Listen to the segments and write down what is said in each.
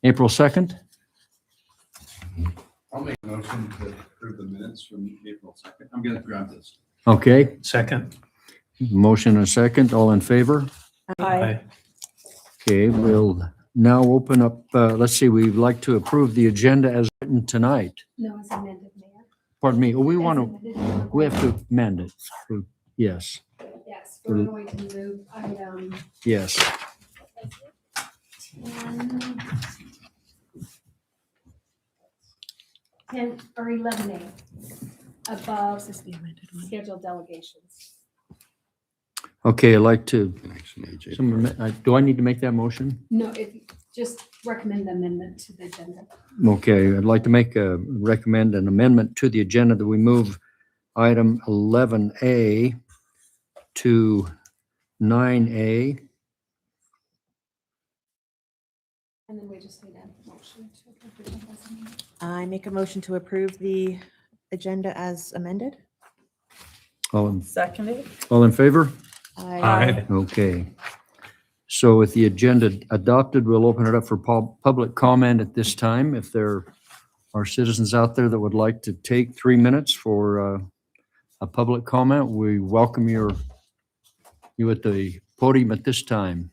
April 2nd? I'll make a motion to approve the minutes from April 2nd. I'm going to grab this. Okay, Second. motion and a second. All in favor? Aye. Okay, we'll now open up, let's see, we'd like to approve the agenda as written tonight. No, it's amended, Mayor. Pardon me, we want As to, amended. we have to amend it. Yes, Yes, we're going to move item yes. 10 or 11A above scheduled delegations. Okay, I'd like to, do I need to make that motion? No, just recommend amendment to the agenda. Okay, I'd like to recommend an amendment to the agenda that we move item 11A to 9A. And then we just need a motion to approve the agenda as amended. I make a motion to approve the agenda as amended. Seconded. All in favor? Aye. Okay. So with the agenda adopted, we'll open it up for public comment at this time. If there are citizens out there that would like to take 3 minutes for a public comment, we welcome you at the podium at this time.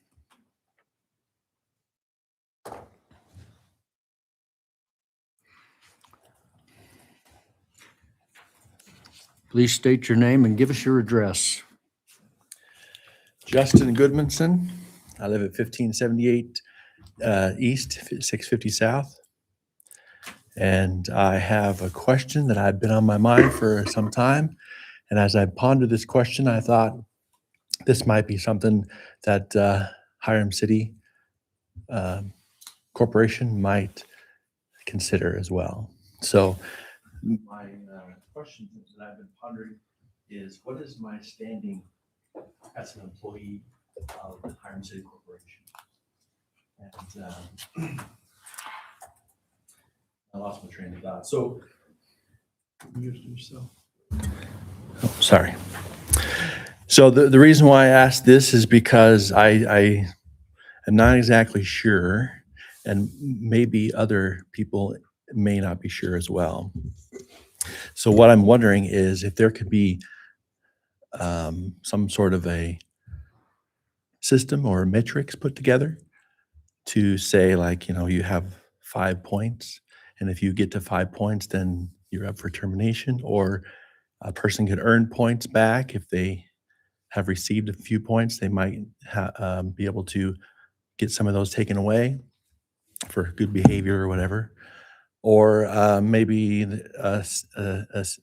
Please state your name and give us your address. Justin Goodmanson. I live at 1578 East, 650 South. And I have a question that had been on my mind for some time. And as I pondered this question, I thought this might be something that Hiram City Corporation might consider as well. So my question that I've been pondering is, what is my standing as an employee of the Hiram City Corporation? And I lost my train of thought. So, oh, sorry. So the reason why I asked this is because I am not exactly sure, and maybe other people may not be sure as well. So what I'm wondering is if there could be some sort of a system or metrics put together to say, like, you have 5 points, and if you get to 5 points, then you're up for termination, or a person could earn points back if they have received a few points. They might be able to get some of those taken away for good behavior or whatever. Or maybe a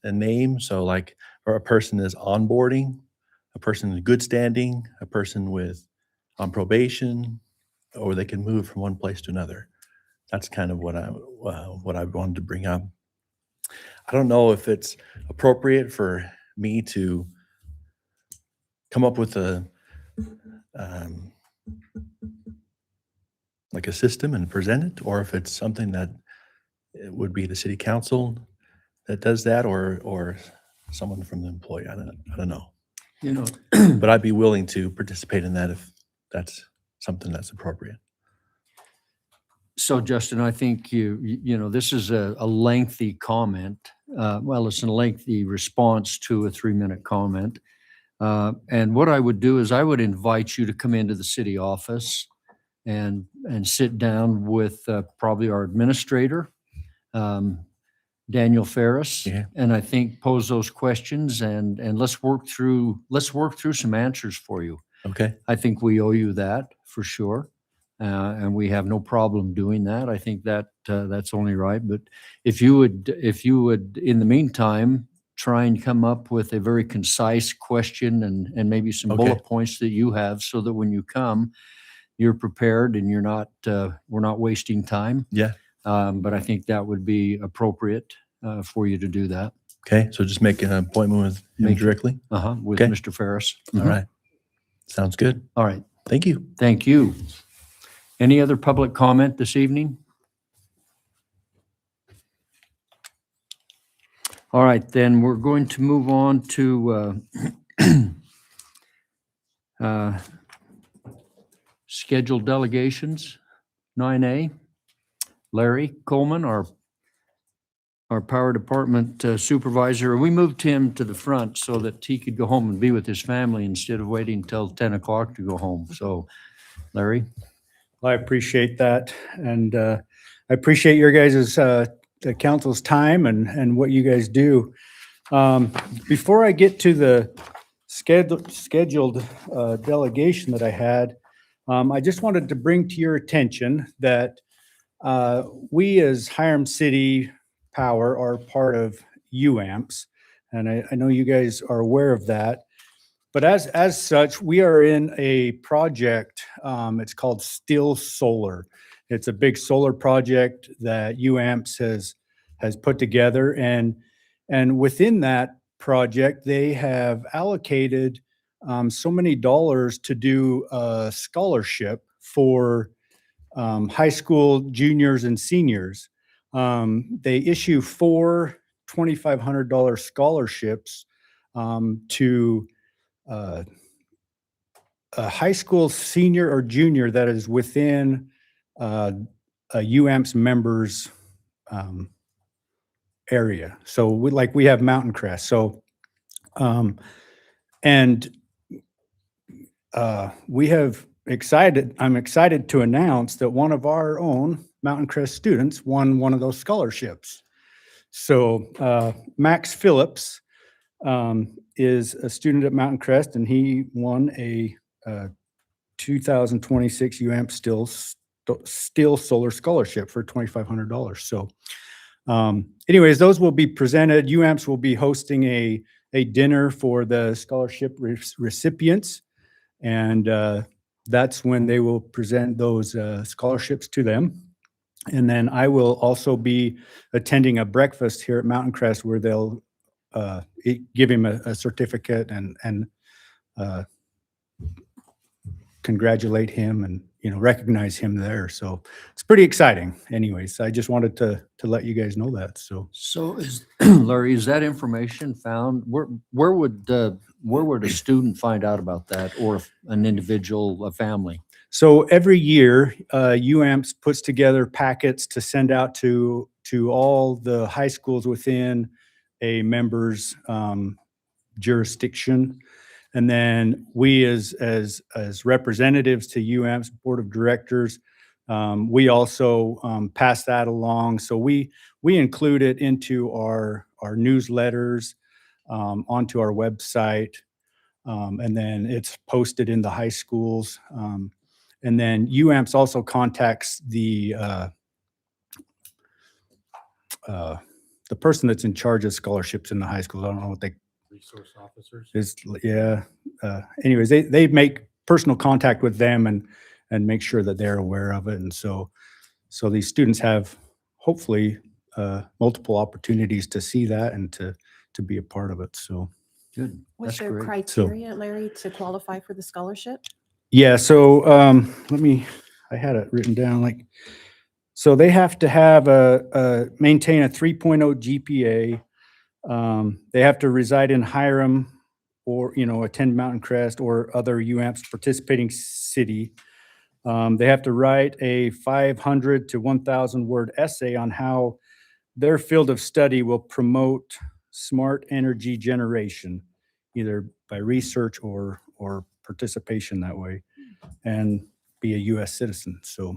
name, so like, or a person is onboarding, a person in good standing, a person on probation, or they can move from one place to another. That's kind of what I wanted to bring up. I don't know if it's appropriate for me to come up with like a system and present it, or if it's something that it would be the city council that does that, or someone from the employee. I don't know. But I'd be willing to participate in that if that's something that's appropriate. So Justin, I think this is a lengthy comment. Well, it's a lengthy response to a 3-minute comment. And what I would do is I would invite you to come into the city office and sit down with probably our administrator, Daniel Ferris. Yeah. And I think pose those questions and let's work through some answers for you. Okay. I think we owe you that for sure. And we have no problem doing that. I think that that's only right. But if you would, in the meantime, try and come up with a very concise question and maybe some bullet points that you have, so that when you come, you're prepared and we're not wasting time. Yeah. But I think that would be appropriate for you to do that. Okay. So just make an appointment with him directly. With Okay. Mr. Ferris. All right. Sounds good. All right. Thank you. Thank you. Any other public comment this evening? All right, then we're going to move on to scheduled delegations, 9A. Larry Coleman, our power department supervisor. We moved him to the front so that he could go home and be with his family instead of waiting till 10 o'clock to go home. So, Larry? Well, I appreciate that. And I appreciate your guys' the council's time and what you guys do. Before I get to the scheduled delegation that I had, I just wanted to bring to your attention that we as Hiram City Power are part of UAMPS. And I know you guys are aware of that. But as such, we are in a project, it's called Still Solar. It's a big solar project that UAMPS has put together. And within that project, they have allocated so many dollars to do a scholarship for high school juniors and seniors. They issue 4 $2,500 scholarships to a high school senior or junior that is within a UAMPS members area. So we have Mountain Crest. So, I'm excited to announce that one of our own Mountain Crest students won one of those scholarships. So Max Phillips is a student at Mountain Crest, and he won a 2026 UAMPS Still Solar Scholarship for $2,500. So anyways, those will be presented. UAMPS will be hosting a dinner for the scholarship recipients, and that's when they will present those scholarships to them. And then I will also be attending a breakfast here at Mountain Crest where they'll give him a certificate and congratulate him and, recognize him there. So it's pretty exciting. Anyways, I just wanted to let you guys know that. So Is, Larry, is that information found? Where would a student find out about that, or an individual, a family? So every year, UAMPS puts together packets to send out to all the high schools within a member's jurisdiction. And then we as representatives to UAMPS Board of Directors, we also pass that along. So we include it into our newsletters, onto our website, and then it's posted in the high schools. And then UAMPS also contacts the person that's in charge of scholarships in the high schools. I don't know what they Resource officers. is. Yeah. Anyways, they make personal contact with them and make sure that they're aware of it. And so these students have hopefully multiple opportunities to see that and to be a part of it. So Good. What's That's their great. criteria, Larry, to qualify for the scholarship? yeah. So I had it written down so they have to have maintain a 3.0 GPA. They have to reside in Hiram or, attend Mountain Crest or other UAMPS participating city. They have to write a 500 to 1,000 word essay on how their field of study will promote smart energy generation, either by research or participation that way, and be a U.S. citizen. So,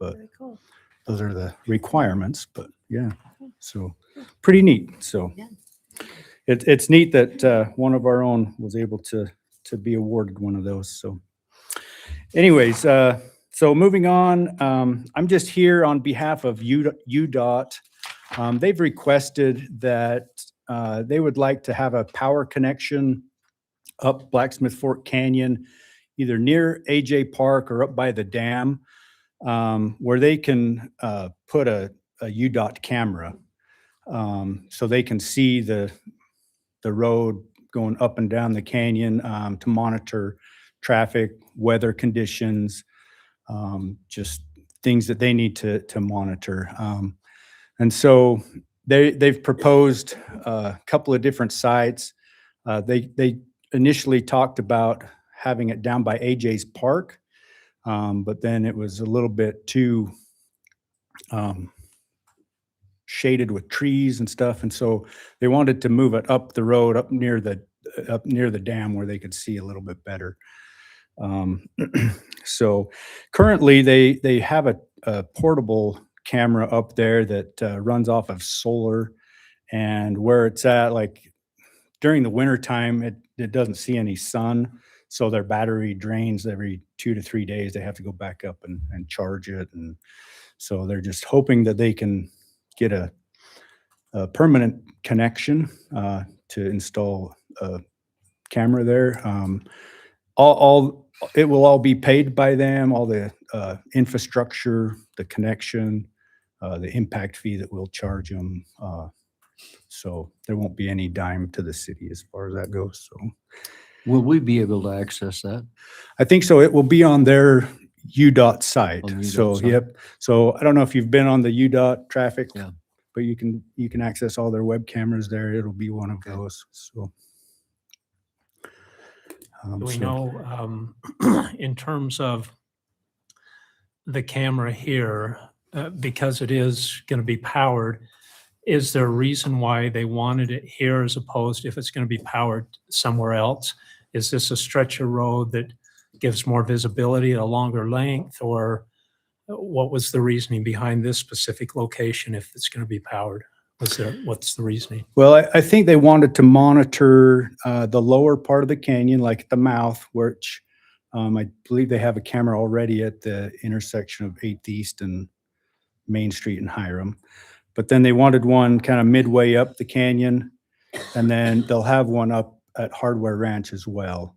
but Very cool. those are the requirements, but yeah, so pretty neat. So Yeah. it's neat that one of our own was able to be awarded one of those. So anyways, so moving on, I'm just here on behalf of UDOT. They've requested that they would like to have a power connection up Blacksmith Fork Canyon, either near AJ Park or up by the dam, where they can put a UDOT camera, so they can see the road going up and down the canyon, to monitor traffic, weather conditions, just things that they need to monitor. And so they've proposed a couple of different sites. They initially talked about having it down by AJ's Park, but then it was a little bit too shaded with trees and stuff. And so they wanted to move it up the road, up near the dam where they could see a little bit better. So currently they have a portable camera up there that runs off of solar, and where it's at, like during the winter time, it doesn't see any sun. So their battery drains every 2 to 3 days. They have to go back up and charge it. And so they're just hoping that they can get a permanent connection to install a camera there. It will all be paid by them, all the infrastructure, the connection, the impact fee that we'll charge them. So there won't be any dime to the city as far as that goes. So Will we be able to access that? I think so. It will be on their UDOT site. On the UDOT So, site. yep. So I don't know if you've been on the UDOT traffic, Yeah. but you can access all their web cameras there. It'll be one of Okay. those. So. Do we so- know, in terms of the camera here, because it is going to be powered, is there a reason why they wanted it here as opposed if it's going to be powered somewhere else? Is this a stretch of road that gives more visibility at a longer length, or what was the reasoning behind this specific location if it's going to be powered? What's the reasoning? Well, I think they wanted to monitor the lower part of the canyon, like at the mouth, which I believe they have a camera already at the intersection of 8th East and Main Street in Hiram. But then they wanted one kind of midway up the canyon, and then they'll have one up at Hardware Ranch as well.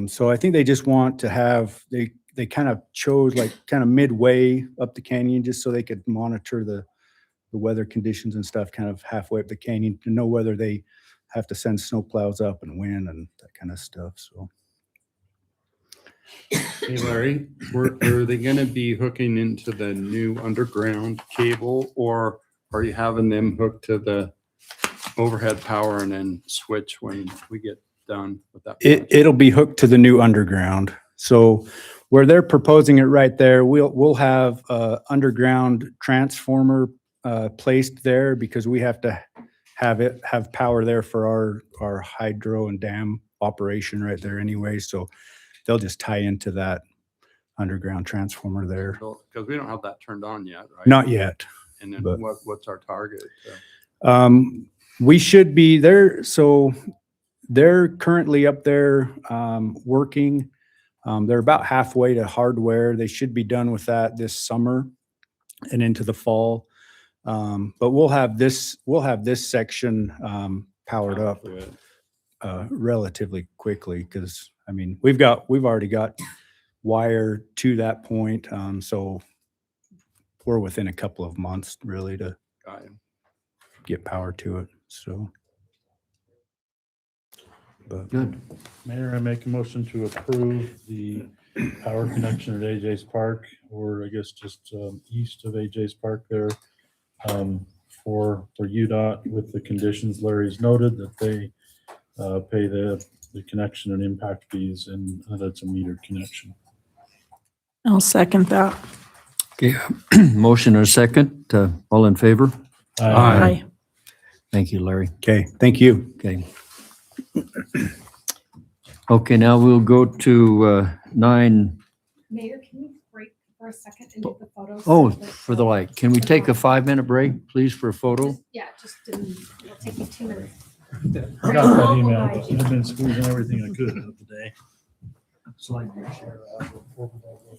So I think they just want to have, they kind of chose like kind of midway up the canyon just so they could monitor the weather conditions and stuff kind of halfway up the canyon to know whether they have to send snowplows up and wind and that kind of stuff. So Hey Larry, are they gonna be hooking into the new underground cable, or are you having them hooked to the overhead power and then switch when we get done with that? it'll be hooked to the new underground. So where they're proposing it right there, we'll have a underground transformer placed there because we have to have power there for our hydro and dam operation right there anyway. So they'll just tie into that underground transformer there. Because we don't have that turned on yet, right? Not yet. And then but- what's our target? We should be there. So they're currently up there working. They're about halfway to hardware. They should be done with that this summer and into the fall. But we'll have this section powered up relatively quickly because I mean we've already got wire to that point. So we're within a couple of months really to Got it. get power to it. So but Good. Mayor, I make a motion to approve the power connection at AJ's Park, or I guess just east of AJ's Park there, for UDOT with the conditions Larry's noted that they pay the connection and impact fees, and that's a metered connection. I'll second that. Okay, motion and a second. All in favor? Aye. Thank you, Larry. okay, thank you. Okay. Okay, now we'll go to 9. Mayor, can we break for a second and do the photos? Oh, for the light. Can we take a 5-minute break, please, for a photo? Yeah, just it'll take me 2 minutes. I got that email, but I've been squeezing everything I could out of the day.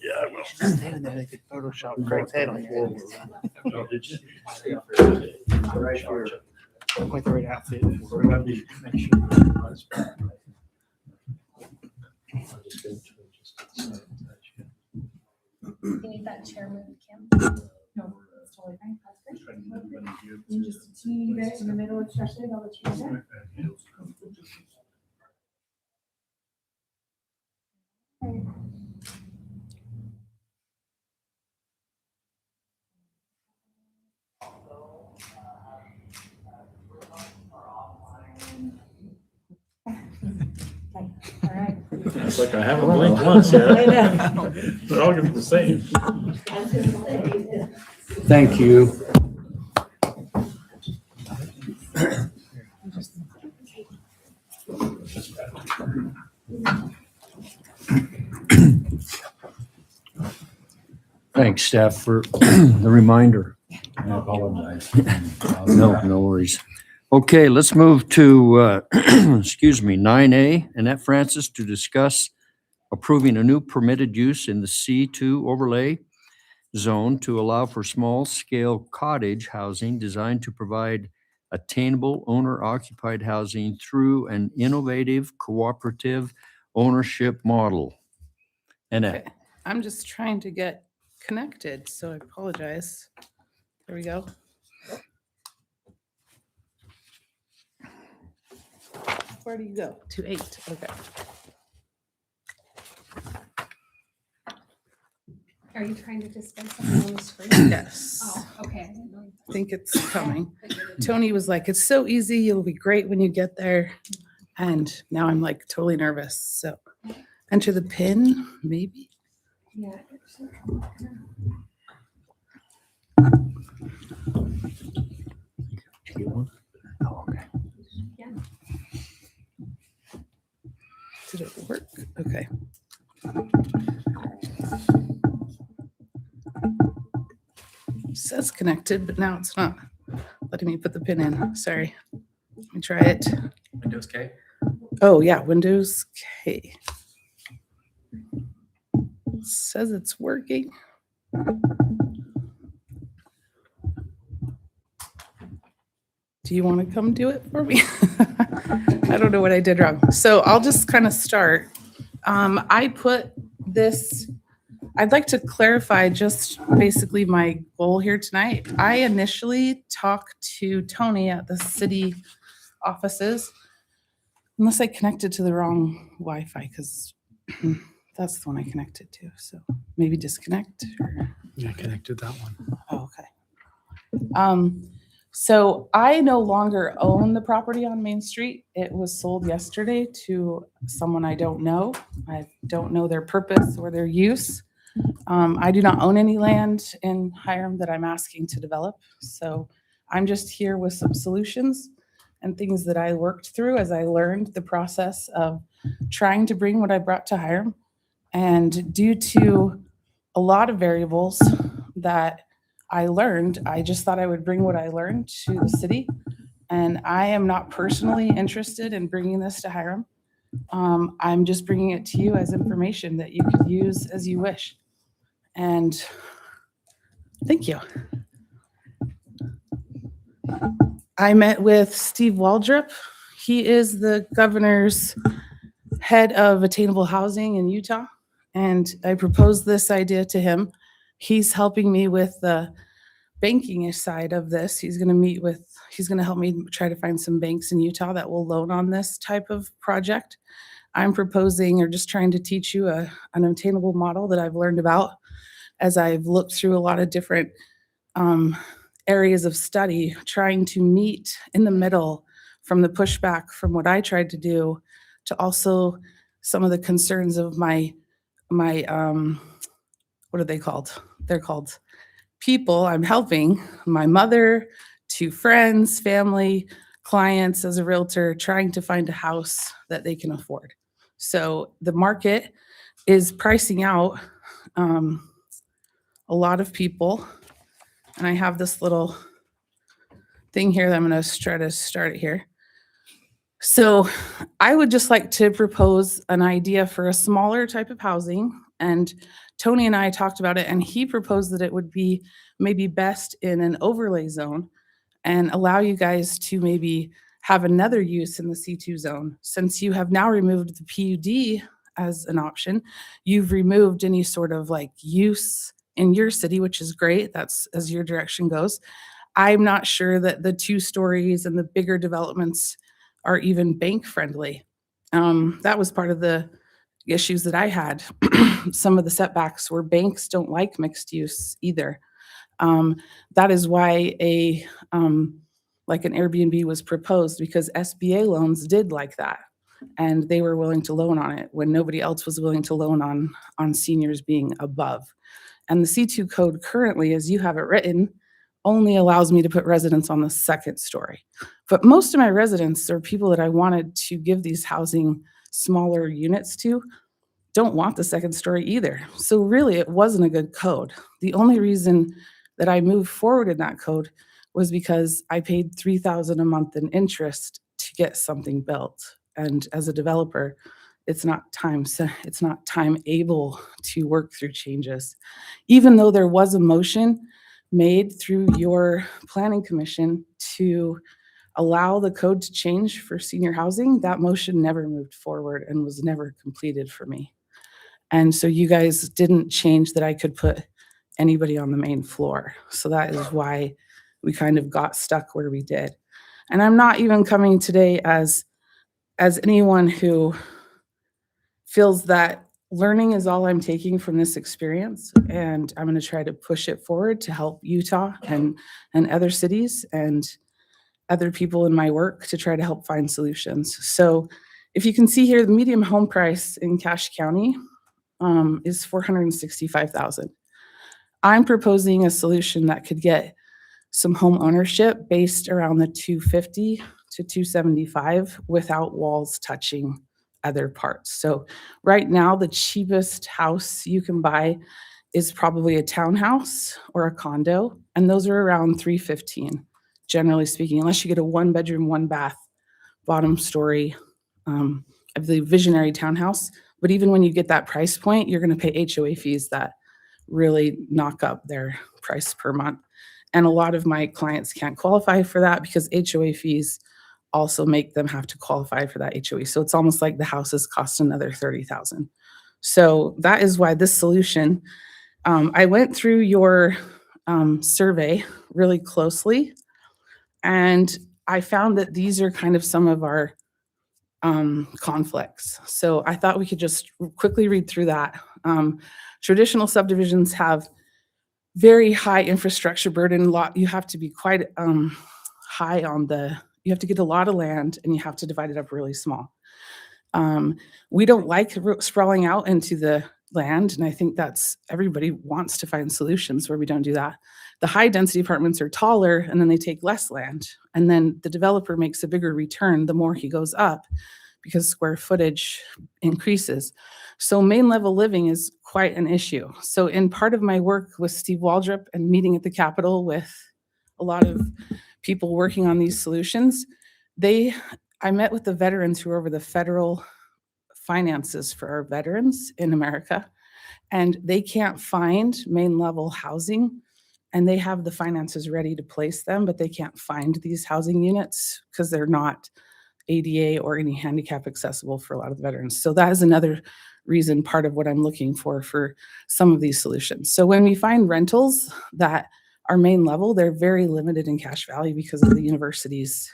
Yeah, I will. Standing there, they could Photoshop Craig's head on your head. Oh, did you? Right here. With the right outfit. We're gonna be- make sure. You need that chair moved, Kim? No, it's totally fine. That's great. You just a teeny bit in the middle, especially while the chair's there. Okay, all right. It's like I haven't blinked once yet. I know. They're all gonna be the same. Thank you. Thanks, staff, for the reminder. I apologize. No worries. Okay, let's move to, excuse me, 9A. Annette Francis to discuss approving a new permitted use in the C2 overlay zone to allow for small-scale cottage housing designed to provide attainable owner-occupied housing through an innovative cooperative ownership model. Annette. Okay, I'm just trying to get connected, so I apologize. There we go. Where do you go? To 8, okay. Are you trying to display something on the screen? Yes, Oh, okay. I didn't know. I think it's coming. Tony was like, it's so easy, it'll be great when you get there. And now I'm like totally nervous, so enter the PIN, maybe? Yeah. Yeah. Did it work? Okay. Says connected, but now it's not letting me put the pin in. Sorry. Let me try it. Windows K. Oh, yeah, Windows K. It says it's working. Do you want to come do it for me? I don't know what I did wrong. So I'll just kind of start. I put this, I'd like to clarify just basically my goal here tonight. I initially talked to Tony at the city offices, unless I connected to the wrong Wi-Fi, because that's the one I connected to. So maybe disconnect. Or... Yeah, connected that one. Oh, okay. So I no longer own the property on Main Street. It was sold yesterday to someone I don't know. I don't know their purpose or their use. I do not own any land in Hiram that I'm asking to develop. So I'm just here with some solutions and things that I worked through as I learned the process of trying to bring what I brought to Hiram. And due to a lot of variables that I learned, I just thought I would bring what I learned to the city. And I am not personally interested in bringing this to Hiram. I'm just bringing it to you as information that you could use as you wish. And thank you. I met with Steve Waldrop. He is the governor's head of attainable housing in Utah. And I proposed this idea to him. He's helping me with the banking side of this. He's going to help me try to find some banks in Utah that will loan on this type of project. I'm proposing or just trying to teach you an attainable model that I've learned about as I've looked through a lot of different areas of study, trying to meet in the middle from the pushback from what I tried to do to also some of the concerns of my what are they called? They're called people I'm helping, my mother, to friends, family, clients as a realtor, trying to find a house that they can afford. So the market is pricing out a lot of people. And I have this little thing here that I'm going to try to start it here. So I would just like to propose an idea for a smaller type of housing. And Tony and I talked about it, and he proposed that it would be maybe best in an overlay zone and allow you guys to maybe have another use in the C2 zone. Since you have now removed the PUD as an option, you've removed any sort of like use in your city, which is great. That's as your direction goes. I'm not sure that the 2 stories and the bigger developments are even bank friendly. That was part of the issues that I had. Some of the setbacks where banks don't like mixed use either. That is why like an Airbnb was proposed, because SBA loans did like that. And they were willing to loan on it when nobody else was willing to loan on seniors being above. And the C2 code currently, as you have it written, only allows me to put residents on the second story. But most of my residents or people that I wanted to give these housing smaller units to don't want the second story either. So really, it wasn't a good code. The only reason that I moved forward in that code was because I paid $3,000 a month in interest to get something built. And as a developer, it's not time able to work through changes. Even though there was a motion made through your planning commission to allow the code to change for senior housing, that motion never moved forward and was never completed for me. And so you guys didn't change that I could put anybody on the main floor. So that is why we kind of got stuck where we did. And I'm not even coming today as anyone who feels that learning is all I'm taking from this experience. And I'm going to try to push it forward to help Utah and other cities and other people in my work to try to help find solutions. So if you can see here, the median home price in Cache County is $465,000. I'm proposing a solution that could get some home ownership based around the 250 to 275 without walls touching other parts. So right now, the cheapest house you can buy is probably a townhouse or a condo, and those are around 315, generally speaking, unless you get a 1-bedroom, 1-bath, bottom story, of the visionary townhouse. But even when you get that price point, you're going to pay HOA fees that really knock up their price per month. And a lot of my clients can't qualify for that because HOA fees also make them have to qualify for that HOA. So it's almost like the houses cost another $30,000. So that is why this solution, I went through your survey really closely, and I found that these are kind of some of our conflicts. So I thought we could just quickly read through that. Traditional subdivisions have very high infrastructure burden. You have to be quite high on you have to get a lot of land and you have to divide it up really small. We don't like sprawling out into the land, and I think everybody wants to find solutions where we don't do that. The high density apartments are taller and then they take less land, and then the developer makes a bigger return the more he goes up because square footage increases. So main level living is quite an issue. So in part of my work with Steve Waldrop and meeting at the Capitol with a lot of people working on these solutions, I met with the veterans who are over the federal finances for our veterans in America, and they can't find main level housing, and they have the finances ready to place them, but they can't find these housing units because they're not ADA or any handicap accessible for a lot of the veterans. So that is another reason, part of what I'm looking for some of these solutions. So when we find rentals that are main level, they're very limited in cash value because of the university's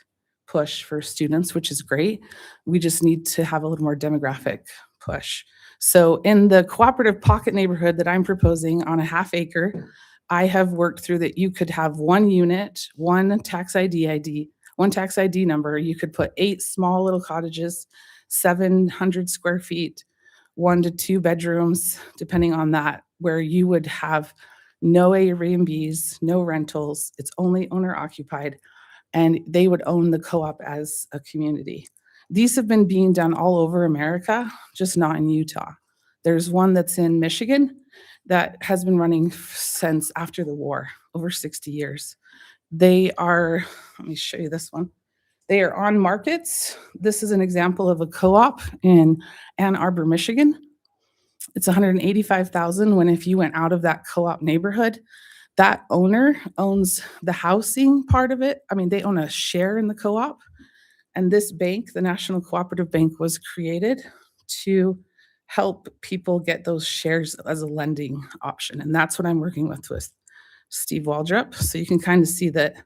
push for students, which is great. We just need to have a little more demographic push. So in the cooperative pocket neighborhood that I'm proposing on a half acre, I have worked through that you could have one unit, one tax ID number. You could put 8 small little cottages, 700 square feet, 1 to 2 bedrooms, depending on that, where you would have no Airbnbs, no rentals. It's only owner occupied, and they would own the co-op as a community. These have been being done all over America, just not in Utah. There's one that's in Michigan that has been running since after the war, over 60 years. They are, let me show you this one. They are on markets. This is an example of a co-op in Ann Arbor, Michigan. It's $185,000 when if you went out of that co-op neighborhood, that owner owns the housing part of it. I mean, they own a share in the co-op. And this bank, the National Cooperative Bank, was created to help people get those shares as a lending option. And that's what I'm working with Steve Waldrop. So you can kind of see that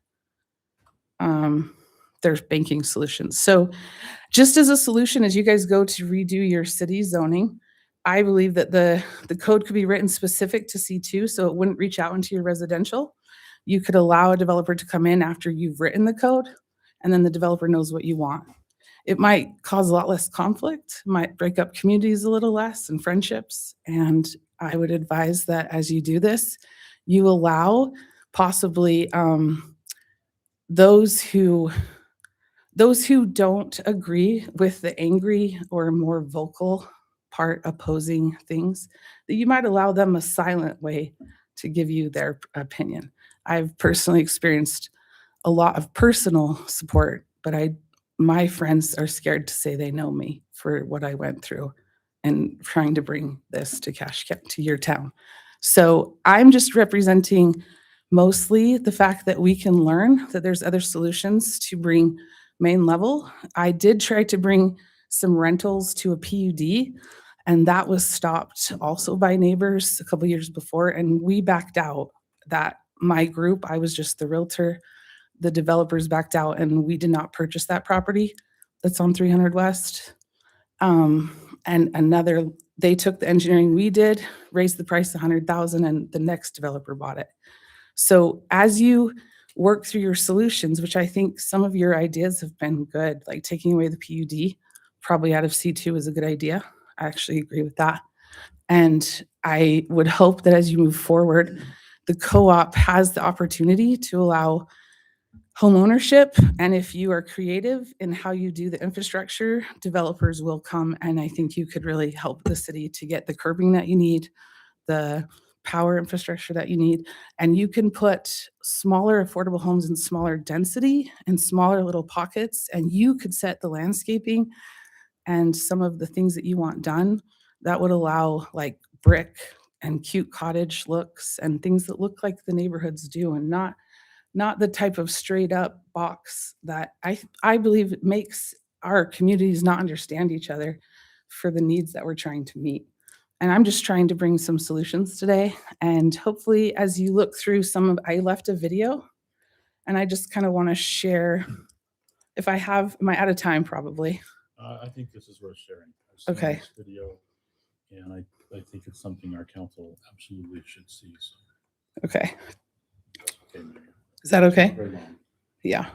there's banking solutions. So just as a solution, as you guys go to redo your city zoning, I believe that the code could be written specific to C2, so it wouldn't reach out into your residential. You could allow a developer to come in after you've written the code, and then the developer knows what you want. It might cause a lot less conflict, might break up communities a little less and friendships, and I would advise that as you do this, you allow possibly those who don't agree with the angry or more vocal part opposing things, that you might allow them a silent way to give you their opinion. I've personally experienced a lot of personal support, but my friends are scared to say they know me for what I went through and trying to bring this to to your town. So I'm just representing mostly the fact that we can learn that there's other solutions to bring main level. I did try to bring some rentals to a PUD, and that was stopped also by neighbors a couple years before, and we backed out. That my group, I was just the realtor, the developers backed out, and we did not purchase that property that's on 300 West. And another, they took the engineering we did, raised the price 100,000, and the next developer bought it. So as you work through your solutions, which I think some of your ideas have been good, like taking away the PUD, probably out of C2 is a good idea. I actually agree with that. And I would hope that as you move forward, the co-op has the opportunity to allow home ownership. And if you are creative in how you do the infrastructure, developers will come. And I think you could really help the city to get the curbing that you need, the power infrastructure that you need. And you can put smaller affordable homes in smaller density and smaller little pockets. And you could set the landscaping and some of the things that you want done that would allow like brick and cute cottage looks and things that look like the neighborhoods do, and not the type of straight up box that I believe it makes our communities not understand each other for the needs that we're trying to meet. And I'm just trying to bring some solutions today. And hopefully as you look through I left a video and I just kind of want to share, if I have, am I out of time probably? I think this is worth sharing. I've seen Okay. this video, and I think it's something our council absolutely should see. So Okay. that's okay, Mayor. Is that okay? Very long. Yeah.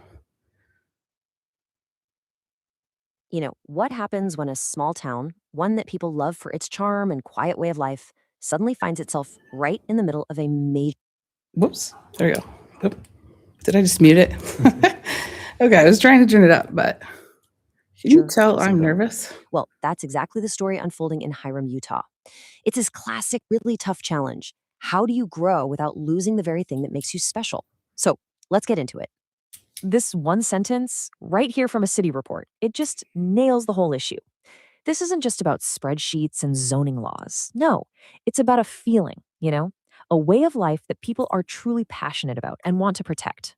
You know, what happens when a small town, one that people love for its charm and quiet way of life, suddenly finds itself right in the middle of a major... Whoops. There you go. Oop. Did I just mute it? Okay, I was trying to turn it up, but can you tell I'm nervous? Well, that's exactly the story unfolding in Hiram, Utah. It's this classic, really tough challenge. How do you grow without losing the very thing that makes you special? So let's get into it. This one sentence right here from a city report, it just nails the whole issue. This isn't just about spreadsheets and zoning laws. No, it's about a feeling, a way of life that people are truly passionate about and want to protect.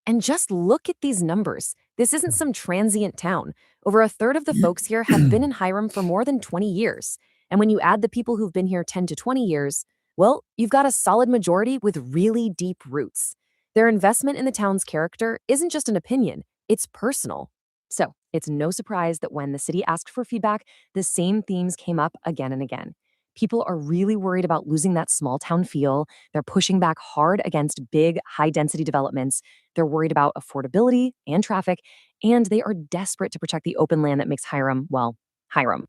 And just look at these numbers. This isn't some transient town. Over a third of the folks here have been in Hiram for more than 20 years. And when you add the people who've been here 10 to 20 years, well, you've got a solid majority with really deep roots. Their investment in the town's character isn't just an opinion, it's personal. So it's no surprise that when the city asked for feedback, the same themes came up again and again. People are really worried about losing that small town feel. They're pushing back hard against big, high-density developments. They're worried about affordability and traffic, and they are desperate to protect the open land that makes Hiram, well, Hiram.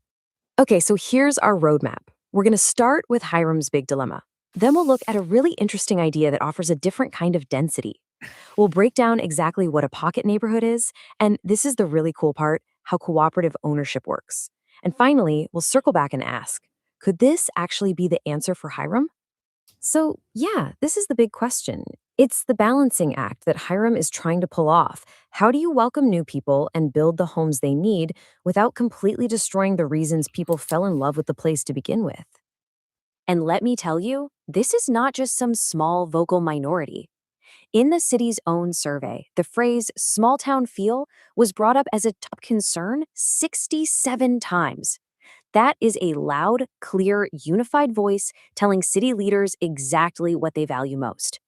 Okay, so here's our roadmap. We're going to start with Hiram's big dilemma. Then we'll look at a really interesting idea that offers a different kind of density. We'll break down exactly what a pocket neighborhood is, and this is the really cool part, how cooperative ownership works. And finally, we'll circle back and ask, could this actually be the answer for Hiram? So yeah, this is the big question. It's the balancing act that Hiram is trying to pull off. How do you welcome new people and build the homes they need without completely destroying the reasons people fell in love with the place to begin with? And let me tell you, this is not just some small vocal minority. In the city's own survey, the phrase small town feel was brought up as a top concern 67 times. That is a loud, clear, unified voice telling city leaders exactly what they value most.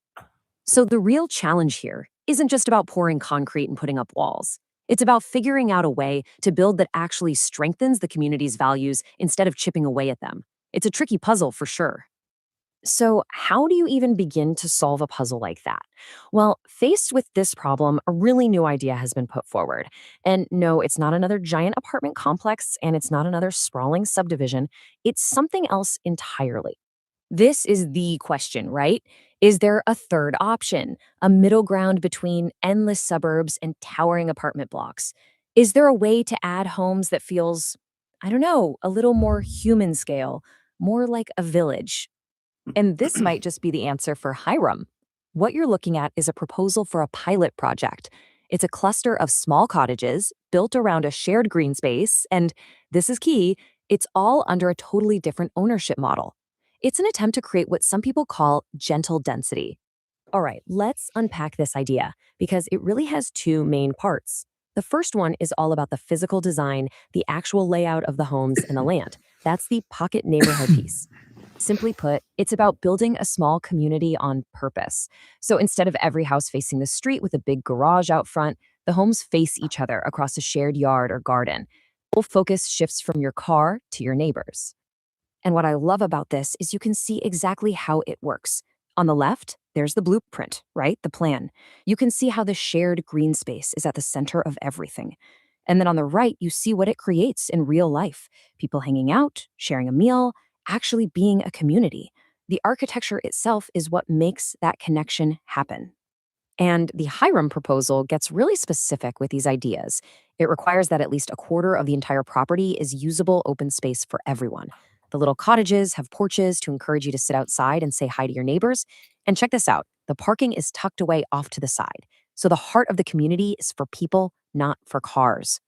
So the real challenge here isn't just about pouring concrete and putting up walls. It's about figuring out a way to build that actually strengthens the community's values instead of chipping away at them. It's a tricky puzzle for sure. So how do you even begin to solve a puzzle like that? Well, faced with this problem, a really new idea has been put forward. And no, it's not another giant apartment complex, and it's not another sprawling subdivision. It's something else entirely. This is the question, right? Is there a third option, a middle ground between endless suburbs and towering apartment blocks? Is there a way to add homes that feels, I don't know, a little more human scale, more like a village? And this might just be the answer for Hiram. What you're looking at is a proposal for a pilot project. It's a cluster of small cottages built around a shared green space, and this is key, it's all under a totally different ownership model. It's an attempt to create what some people call gentle density. All right, let's unpack this idea because it really has two main parts. The first one is all about the physical design, the actual layout of the homes and the land. That's the pocket neighborhood piece. Simply put, it's about building a small community on purpose. So instead of every house facing the street with a big garage out front, the homes face each other across a shared yard or garden. Full focus shifts from your car to your neighbors. And what I love about this is you can see exactly how it works. On the left, there's the blueprint, right? The plan. You can see how the shared green space is at the center of everything. And then on the right, you see what it creates in real life. People hanging out, sharing a meal, actually being a community. The architecture itself is what makes that connection happen. And the Hiram proposal gets really specific with these ideas. It requires that at least a quarter of the entire property is usable open space for everyone. The little cottages have porches to encourage you to sit outside and say hi to your neighbors. And check this out, the parking is tucked away off to the side. So the heart of the community is for people, not for cars.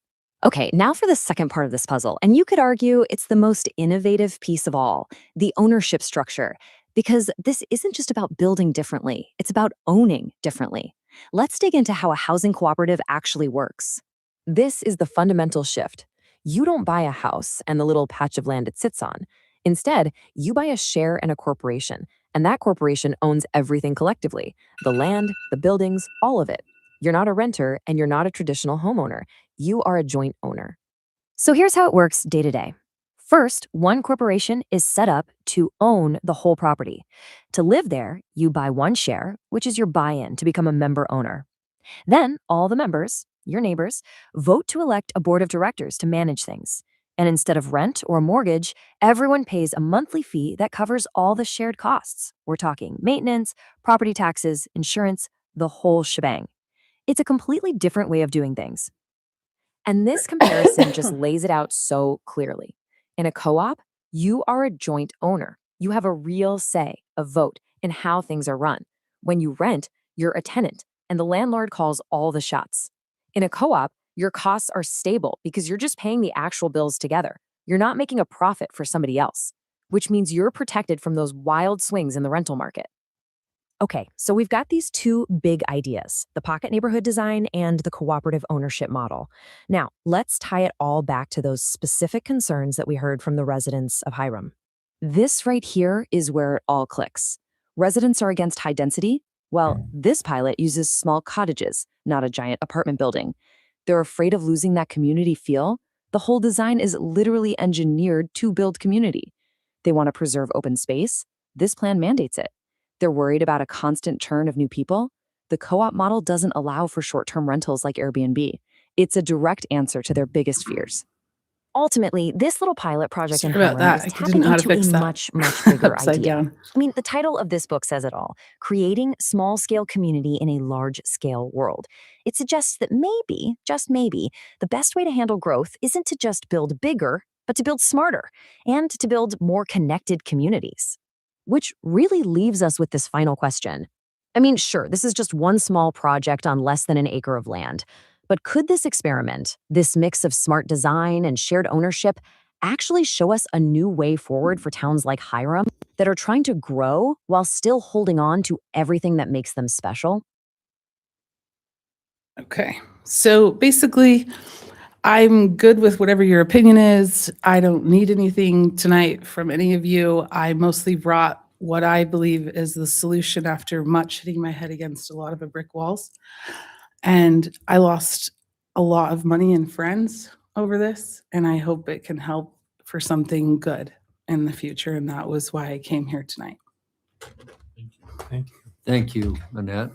Okay, now for the second part of this puzzle. And you could argue it's the most innovative piece of all, the ownership structure. Because this isn't just about building differently, it's about owning differently. Let's dig into how a housing cooperative actually works. This is the fundamental shift. You don't buy a house and the little patch of land it sits on. Instead, you buy a share in a corporation, and that corporation owns everything collectively, the land, the buildings, all of it. You're not a renter and you're not a traditional homeowner. You are a joint owner. So here's how it works day to day. First, one corporation is set up to own the whole property. To live there, you buy one share, which is your buy-in to become a member owner. Then all the members, your neighbors, vote to elect a board of directors to manage things. And instead of rent or a mortgage, everyone pays a monthly fee that covers all the shared costs. We're talking maintenance, property taxes, insurance, the whole shebang. It's a completely different way of doing things. And this comparison just lays it out so clearly. In a co-op, you are a joint owner. You have a real say, a vote in how things are run. When you rent, you're a tenant, and the landlord calls all the shots. In a co-op, your costs are stable because you're just paying the actual bills together. You're not making a profit for somebody else, which means you're protected from those wild swings in the rental market. Okay, so we've got these two big ideas, the pocket neighborhood design and the cooperative ownership model. Now, let's tie it all back to those specific concerns that we heard from the residents of Hiram. This right here is where it all clicks. Residents are against high density. Well, this pilot uses small cottages, not a giant apartment building. They're afraid of losing that community feel. The whole design is literally engineered to build community. They want to preserve open space. This plan mandates it. They're worried about a constant churn of new people. The co-op model doesn't allow for short-term rentals like Airbnb. It's a direct answer to their biggest fears. Ultimately, this little pilot project in Sorry about Hiram that. is I didn't tapping know how to into fix a that. much bigger Upside idea. down. I mean, the title of this book says it all, creating small-scale community in a large-scale world. It suggests that maybe, just maybe, the best way to handle growth isn't to just build bigger, but to build smarter and to build more connected communities. Which really leaves us with this final question. I mean, sure, this is just one small project on less than an acre of land, but could this experiment, this mix of smart design and shared ownership, actually show us a new way forward for towns like Hiram that are trying to grow while still holding on to everything that makes them special? Okay. So basically, I'm good with whatever your opinion is. I don't need anything tonight from any of you. I mostly brought what I believe is the solution after much hitting my head against a lot of the brick walls. And I lost a lot of money and friends over this, and I hope it can help for something good in the future. And that was why I came here tonight. Thank you, Annette.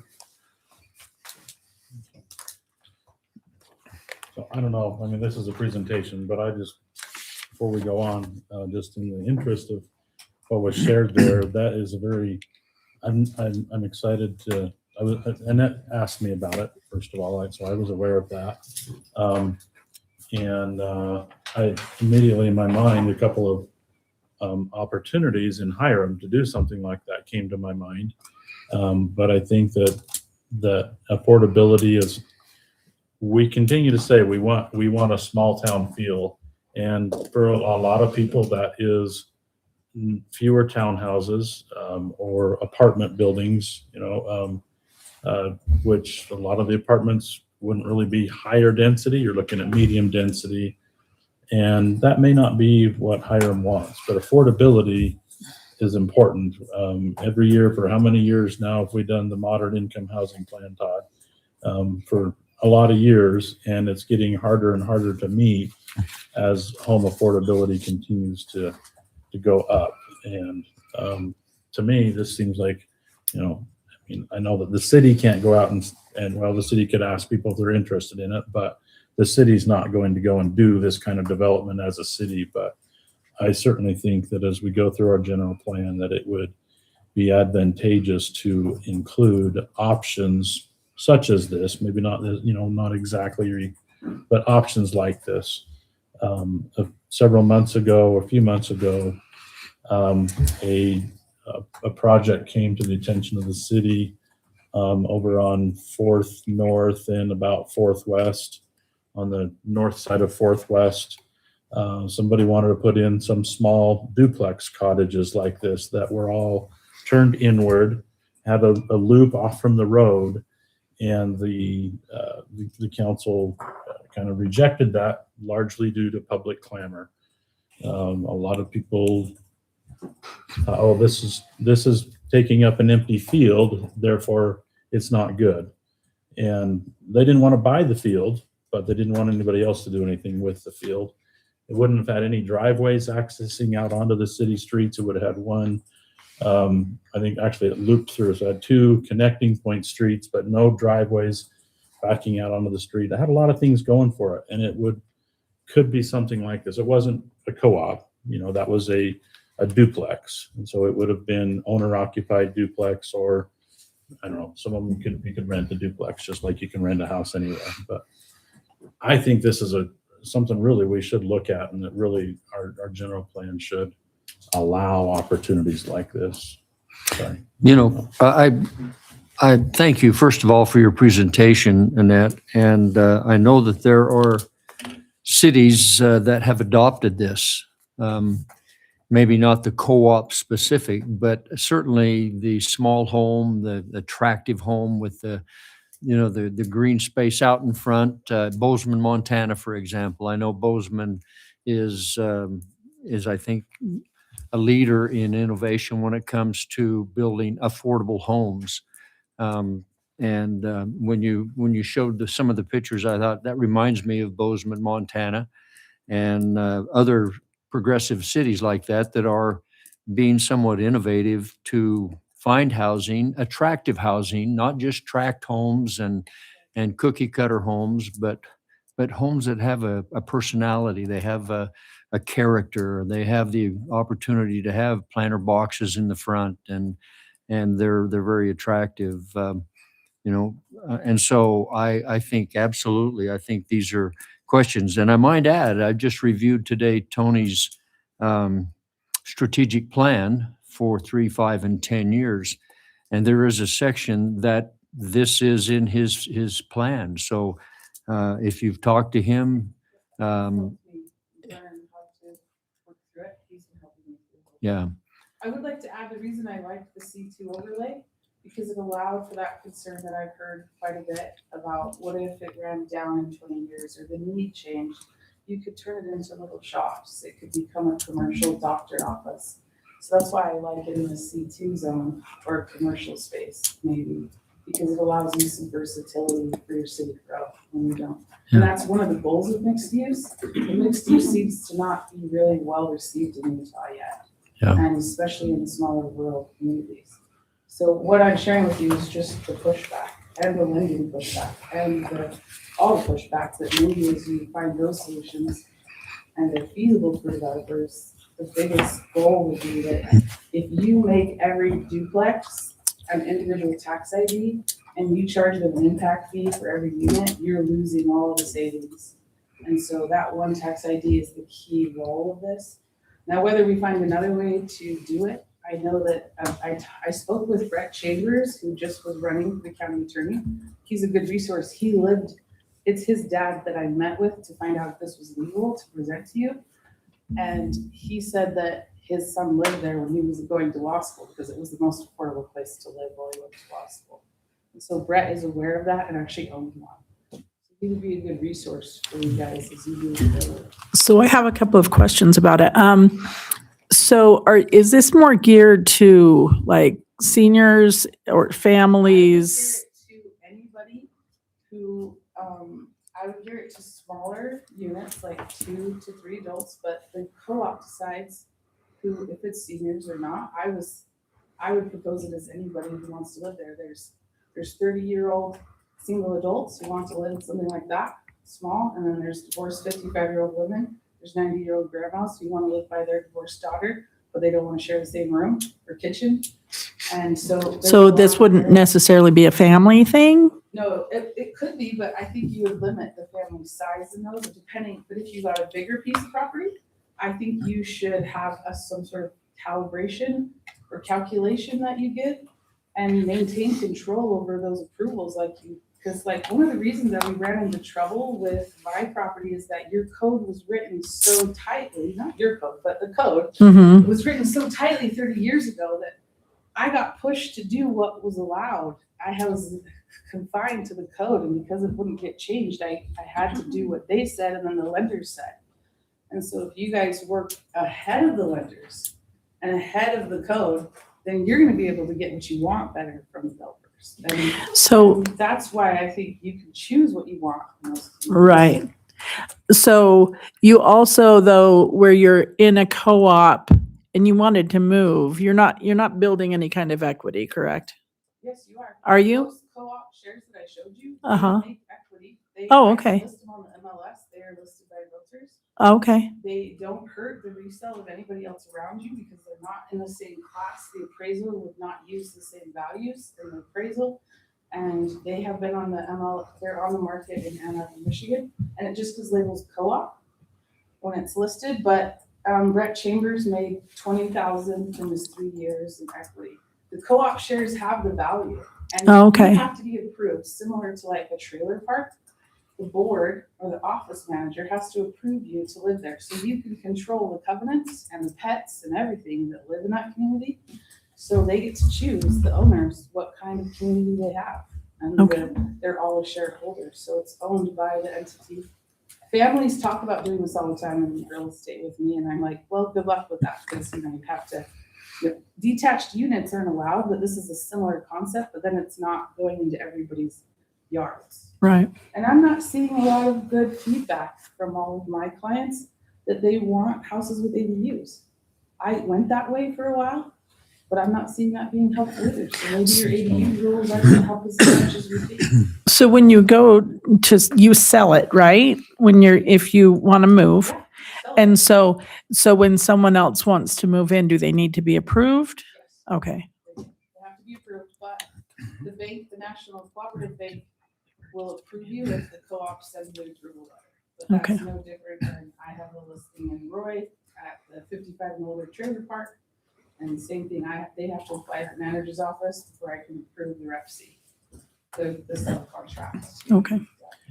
So I don't know, I mean, this is a presentation, but I just, before we go on, just in the interest of what was shared there, that is a very, I'm excited to, Annette asked me about it, first of all, so I was aware of that. I immediately in my mind, a couple of opportunities in Hiram to do something like that came to my mind. But I think that affordability is, we continue to say we want a small town feel. And for a lot of people, that is fewer townhouses or apartment buildings, which a lot of the apartments wouldn't really be higher density. You're looking at medium density. And that may not be what Hiram wants, but affordability is important. Every year, for how many years now have we done the moderate income housing plan, Todd? For a lot of years, and it's getting harder and harder to meet as home affordability continues to go up. And to me, this seems like, I know that the city can't go out and well, the city could ask people if they're interested in it, but the city's not going to go and do this kind of development as a city. But I certainly think that as we go through our general plan, that it would be advantageous to include options such as this, maybe not, not exactly, but options like this. Several months ago, a few months ago, a project came to the attention of the city over on 4th North and about 4th West, on the north side of 4th West. Somebody wanted to put in some small duplex cottages like this that were all turned inward, had a loop off from the road, and the council kind of rejected that, largely due to public clamor. A lot of people, this is taking up an empty field, therefore it's not good. And they didn't want to buy the field, but they didn't want anybody else to do anything with the field. It wouldn't have had any driveways accessing out onto the city streets. It would have had one, I think actually it looped through, so it had 2 connecting point streets, but no driveways backing out onto the street. It had a lot of things going for it, and it could be something like this. It wasn't a co-op, that was a duplex. And so it would have been owner occupied duplex, or I don't know, some of them you could rent a duplex just like you can rent a house anywhere. But I think this is something really we should look at, and that really our general plan should allow opportunities like this. Sorry. I thank you, first of all, for your presentation, Annette. And I know that there are cities that have adopted this. Maybe not the co-op specific, but certainly the small home, the attractive home with the green space out in front. Bozeman, Montana, for example. I know Bozeman is I think a leader in innovation when it comes to building affordable homes. When you showed some of the pictures, I thought that reminds me of Bozeman, Montana, and other progressive cities like that are being somewhat innovative to find housing, attractive housing, not just tract homes and cookie cutter homes, but homes that have a personality. They have a character. They have the opportunity to have planter boxes in the front, and they're very attractive. And so I think absolutely, I think these are questions. And I might add, I just reviewed today Tony's strategic plan for 3, 5, and 10 years. And there is a section that this is in his plan. So if you've talked to him, yeah. I would like to add the reason I like the C2 overlay, because it allowed for that concern that I've heard quite a bit about what if it ran down in 20 years or the need changed. You could turn it into little shops. It could become a commercial doctor office. So that's why I like it in the C2 zone, or commercial space maybe, because it allows you some versatility for your city growth when you don't. And that's one of the goals of mixed use. The mixed use seems to not be really well received in Utah yet. Yeah. And especially in smaller rural communities. So what I'm sharing with you is just the pushback and the lending pushback and all the pushback that maybe as you find those solutions and they're feasible for developers, the biggest goal would be that if you make every duplex an individual tax ID and you charge them an impact fee for every unit, you're losing all of the savings. And so that one tax ID is the key role of this. Now, whether we find another way to do it, I know that I spoke with Brett Chambers, who just was running for the county attorney. He's a good resource. It's his dad that I met with to find out if this was legal to present to you. And he said that his son lived there when he was going to law school because it was the most affordable place to live while he went to law school. And so Brett is aware of that and actually owns one. So he would be a good resource for you guys as you do the work. So I have a couple of questions about it. Is this more geared to like seniors or families? I would gear it to anybody who, I would gear it to smaller units, like 2 to 3 adults, but the co-op decides who, if it's seniors or not. I would propose it as anybody who wants to live there. There's 30-year-old single adults who want to live in something like that, small, and then there's divorced 55-year-old women. There's 90-year-old grandmas who want to live by their divorced daughter, but they don't want to share the same room or kitchen. And so. So this wouldn't necessarily be a family thing? No, it could be, but I think you would limit the family size in those, depending, but if you got a bigger piece of property, I think you should have some sort of calibration or calculation that you give and maintain control over those approvals because one of the reasons that we ran into trouble with my property is that your code was written so tightly, not your code, but the code Mm-hmm. was written so tightly 30 years ago that I got pushed to do what was allowed. I was confined to the code, and because it wouldn't get changed, I had to do what they said and then the lenders said. And so if you guys work ahead of the lenders and ahead of the code, then you're going to be able to get what you want better from developers. And that's why I think you can choose what you want. Right. So you also, though, where you're in a co-op and you wanted to move, you're not building any kind of equity, correct? Yes, you are. Are you? Those co-op shares that I showed you, Uh-huh. they make equity. Oh, I okay. list them on the MLS. They are listed by realtors. Okay. They don't hurt the resale of anybody else around you because they're not in the same class. The appraisal would not use the same values in the appraisal. And they have been on the they're on the market in Ann Arbor, Michigan. And it just is labeled co-op when it's listed. But Brett Chambers made $20,000 from his 3 years in equity. The co-op shares have the value. And Okay. you have to be approved, similar to like a trailer park. The board or the office manager has to approve you to live there. So you can control the covenants and the pets and everything that live in that community. So they get to choose, the owners, what kind of community they have. And Okay. they're all a shareholder. So it's owned by the entity. Families talk about doing this all the time in real estate with me. And I'm like, well, good luck with that. Because you have to, detached units aren't allowed, but this is a similar concept, but then it's not going into everybody's yards. Right. And I'm not seeing a lot of good feedback from all of my clients that they want houses with ADUs. I went that way for a while, but I'm not seeing that being helpful either. So maybe your ADU rules aren't going to help as much as we think. So when you go to, you sell it, right? If you want to move. Yeah, so- And so when someone else wants to move in, do they need to be approved? Yes. Okay. They have to be approved, but the bank, the National Cooperative Bank, will approve you if the co-op sends you an approval letter. But that's no different than I have a listing in Roy at the 55 and older trailer park. And same thing, they have to apply at the manager's office before I can approve the rep C, the sale contract. Okay.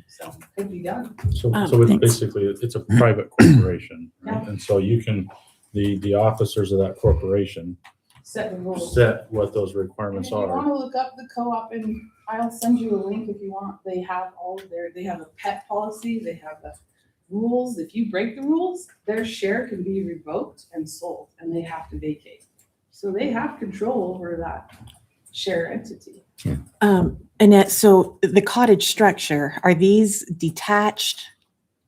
So it could be done. So it's Thanks. basically, it's a private corporation, right? Yeah. And so you can, the officers of that corporation Set the rules. set what those And requirements if you are. want to look up the co-op, and I'll send you a link if you want. They have they have a pet policy, they have the rules. If you break the rules, their share can be revoked and sold, and they have to vacate. So they have control over that share entity. Annette, so the cottage structure, are these detached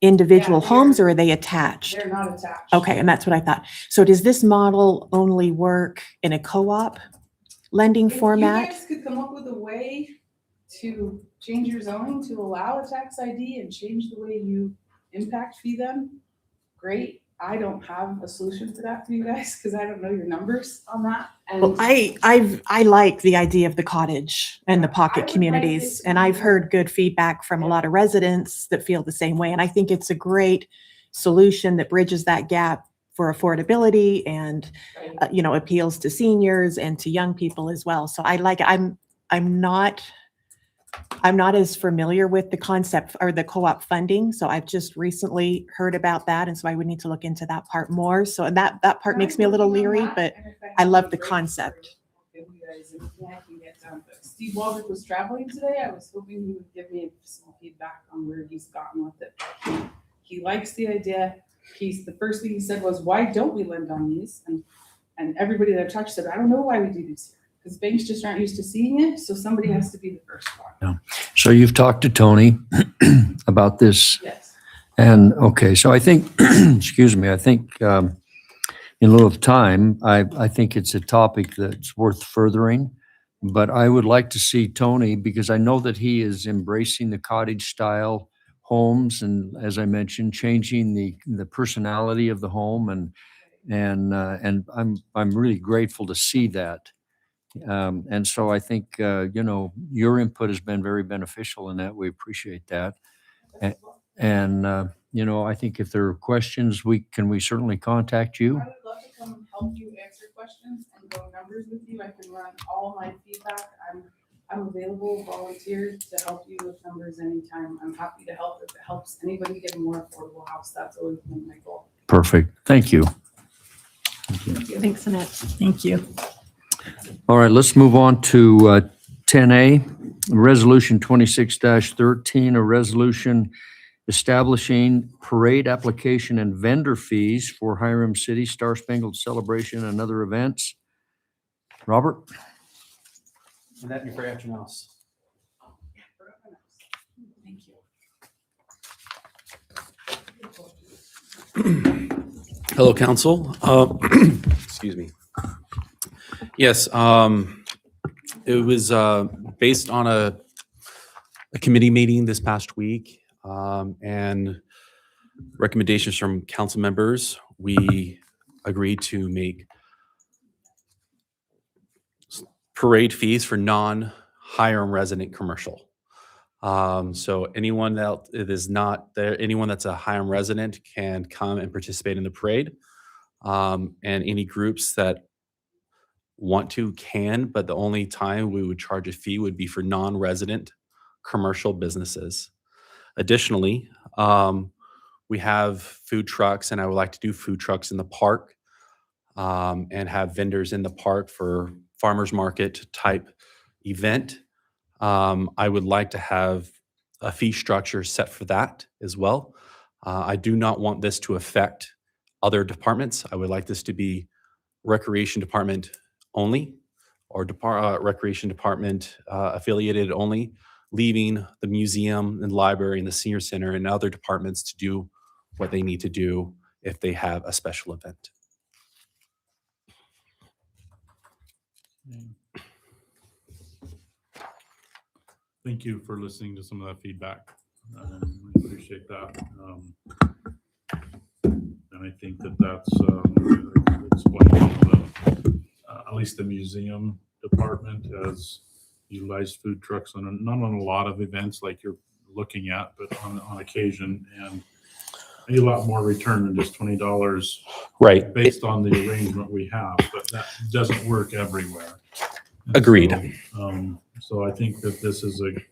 individual Yeah, homes or are they attached? They're not attached. Okay, and that's what I thought. So does this model only work in a co-op lending If format? you guys could come up with a way to change your zoning to allow a tax ID and change the way you impact fee them, great. I don't have a solution for that for you guys because I don't know your numbers on that. And Well, I like the idea of the cottage and the I pocket would communities, like it and to I've be- heard good feedback from a Yeah. lot of residents that feel the same way. And I think it's a great solution that bridges that gap for affordability and, appeals to seniors and to young people as well. So I like it. I'm not as familiar with the concept or the co-op funding, so I've just recently heard about that, and so I would need to look into that part more. So and that part makes me a little leery, but I love the concept. Give you guys anything I can get done. But Steve Waldrick was traveling today. I was hoping he would give me some feedback on where he's gotten with it. He likes the idea. The first thing he said was, "Why don't we lend on these?" And everybody that I've talked to said, "I don't know why we do these here." Because banks just aren't used to seeing it, so somebody has to be the first one. So you've talked to Tony about this, Yes. and okay, so I think, excuse me, I think in lieu of time, I think it's a topic that's worth furthering, but I would like to see Tony, because I know that he is embracing the cottage style homes, and as I mentioned, changing the personality of the home, and I'm really grateful to see that. And so I think, your input has been very beneficial in that. We appreciate that. And, I think if there are questions, we certainly contact you. I would love to come and help you answer questions and go numbers with you. I can run all my feedback. I'm available, volunteer to help you with numbers anytime. I'm happy to help if it helps anybody get a more affordable house. That's always been my goal. Perfect. Thank you. Thanks, Annette. Thank you. All right, let's move on to 10A, Resolution 26-13, a resolution establishing parade application and vendor fees for Hiram City Star Spangled Celebration and other events. Robert? And that for after mouse. Thank you. Hello, council. Excuse me. Yes, it was based on a committee meeting this past week and recommendations from council members. We agreed to make parade fees for non-Hiram resident commercial. So anyone that it is not there, anyone that's a Hiram resident can come and participate in the parade. And any groups that want to can, but the only time we would charge a fee would be for non-resident commercial businesses. Additionally, we have food trucks, and I would like to do food trucks in the park and have vendors in the park for farmers market type event. I would like to have a fee structure set for that as well. I do not want this to affect other departments. I would like this to be recreation department only, or recreation department affiliated only, leaving the museum and library and the senior center and other departments to do what they need to do if they have a special event. Thank you for listening to some of that feedback. We appreciate that. And I think that's explained. At least the museum department has utilized food trucks not on a lot of events like you're looking at, but on occasion, and a lot more return than just $20. Right. Based on the arrangement we have, but that doesn't work everywhere. And Agreed. So I think that this is if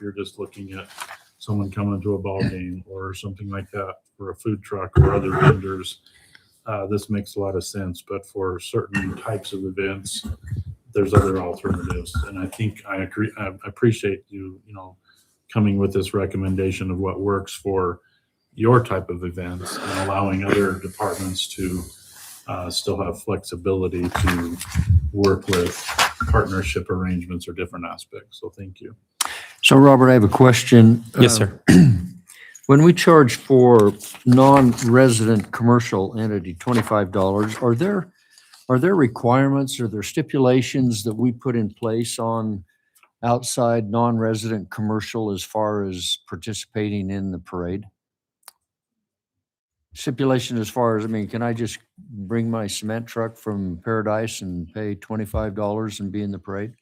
you're just looking at someone coming to a ball game or something like that for a food truck or other vendors, this makes a lot of sense. But for certain types of events, there's other alternatives. And I think I agree. I appreciate you, coming with this recommendation of what works for your type of events and allowing other departments to still have flexibility to work with partnership arrangements or different aspects. So thank you. So Robert, I have a question. Yes, sir. When we charge for non-resident commercial entity $25, are there requirements, are there stipulations that we put in place on outside non-resident commercial as far as participating in the parade? Stipulation as far as, I mean, can I just bring my cement truck from Paradise and pay $25 and be in the parade?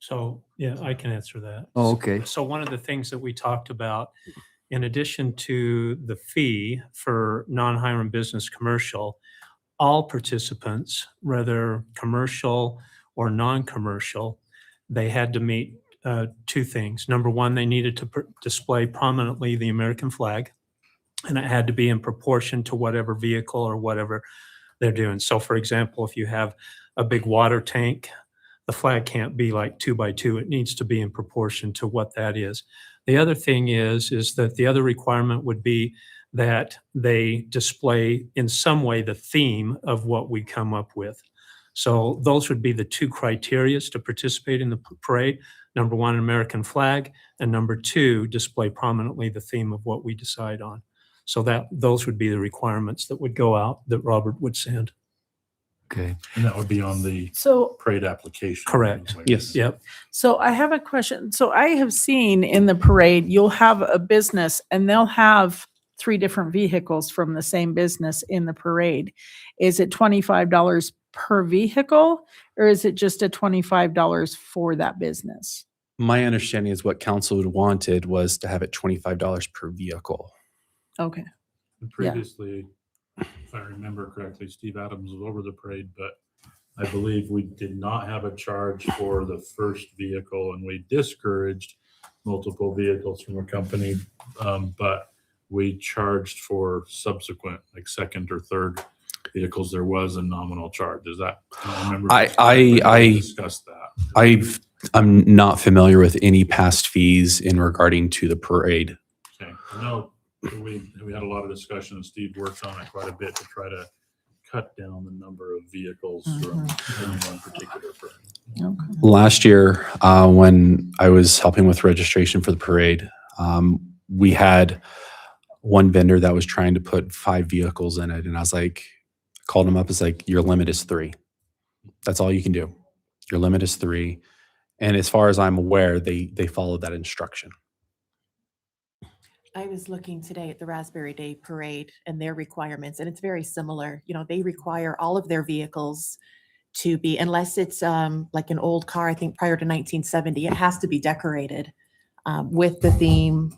So, yeah, I can answer that. Oh, okay. So one of the things that we talked about, in addition to the fee for non-Hiram business commercial, all participants, whether commercial or non-commercial, they had to meet two things. Number one, they needed to display prominently the American flag, and it had to be in proportion to whatever vehicle or whatever they're doing. So for example, if you have a big water tank, the flag can't be like 2 by 2. It needs to be in proportion to what that is. The other thing is that the other requirement would be that they display in some way the theme of what we come up with. So those would be the two criterias to participate in the parade. Number one, an American flag, and number two, display prominently the theme of what we decide on. So those would be the requirements that would go out that Robert would send. Okay. And that would be on the So, parade application. Correct. Yes. Yep. so I have a question. So I have seen in the parade, you'll have a business and they'll have 3 different vehicles from the same business in the parade. Is it $25 per vehicle, or is it just a $25 for that business? My understanding is what council wanted was to have it $25 per vehicle. Okay. And previously, if I remember correctly, Steve Adams was over the parade, but I believe we did not have a charge for the first vehicle, and we discouraged multiple vehicles from a company, but we charged for subsequent, like second or third vehicles. There was a nominal charge. Is that? I remember I discussed that. I'm not familiar with any past fees in regarding to the parade. Okay, I know we had a lot of discussion, and Steve worked on it quite a bit to try to cut down the number of vehicles from any one particular parade. Last year, when I was helping with registration for the parade, we had one vendor that was trying to put 5 vehicles in it. And I was like, called him up. It's like, your limit is 3. That's all you can do. Your limit is 3. And as far as I'm aware, they followed that instruction. I was looking today at the Raspberry Day Parade and their requirements, and it's very similar. You know, they require all of their vehicles to be, unless it's like an old car, I think prior to 1970, it has to be decorated with the theme,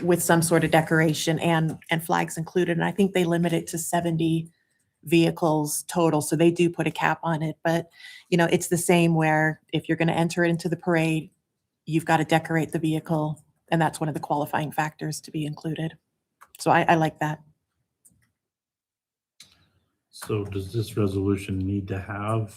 with some sort of decoration and flags included. And I think they limit it to 70 vehicles total. So they do put a cap on it. But, you know, it's the same where if you're going to enter it into the parade, you've got to decorate the vehicle. And that's one of the qualifying factors to be included. So I like that. So does this resolution need to have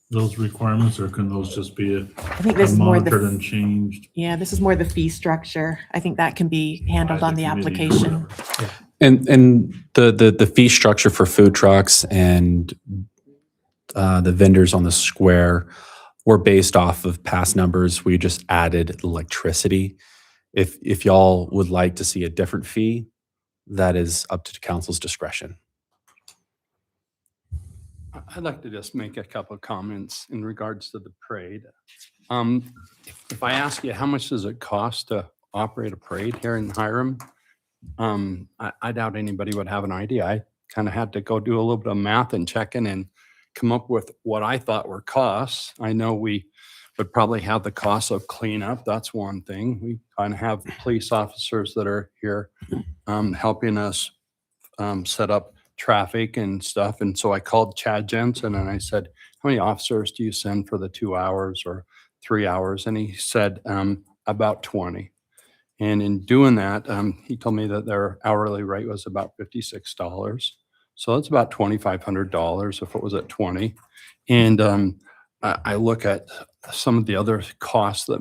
those requirements, or can those just be I think this is more monitored the, and changed? yeah, this is more the fee structure. I think that can be handled by on the committee or application. whatever? And the fee structure for food trucks and the vendors on the square were based off of past numbers. We just added electricity. If y'all would like to see a different fee, that is up to council's discretion. I'd like to just make a couple of comments in regards to the parade. If I ask you, how much does it cost to operate a parade here in Hiram? I doubt anybody would have an idea. I kind of had to go do a little bit of math and checking and come up with what I thought were costs. I know we would probably have the cost of cleanup. That's one thing. We kind of have police officers that are here helping us set up traffic and stuff. And so I called Chad Jensen and I said, how many officers do you send for the 2 hours or 3 hours? And he said, about 20. And in doing that, he told me that their hourly rate was about $56. So that's about $2,500 if it was at 20. And I look at some of the other costs that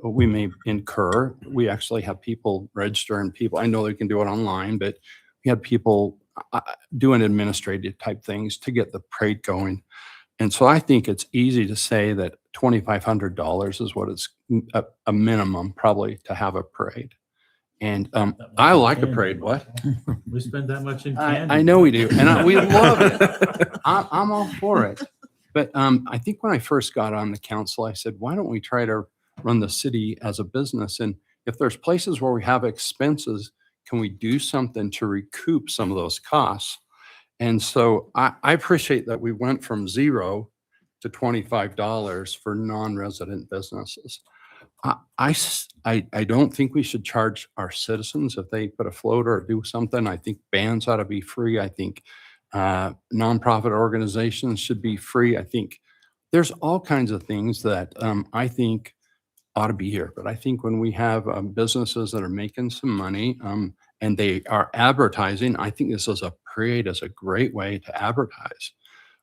we may incur. We actually have people register, and people, I know they can do it online, but we had people doing administrative type things to get the parade going. And so I think it's easy to say that $2,500 is what it's a minimum probably to have a parade. And I like a parade. What? We spend that much in candy. I know we do. And we love it. I'm all for it. But I think when I first got on the council, I said, why don't we try to run the city as a business? And if there's places where we have expenses, can we do something to recoup some of those costs? And so I appreciate that we went from $0 to $25 for non-resident businesses. I don't think we should charge our citizens if they put a float or do something. I think bands ought to be free. I think nonprofit organizations should be free. I think there's all kinds of things that I think ought to be here. But I think when we have businesses that are making some money and they are advertising, I think this is a parade is a great way to advertise.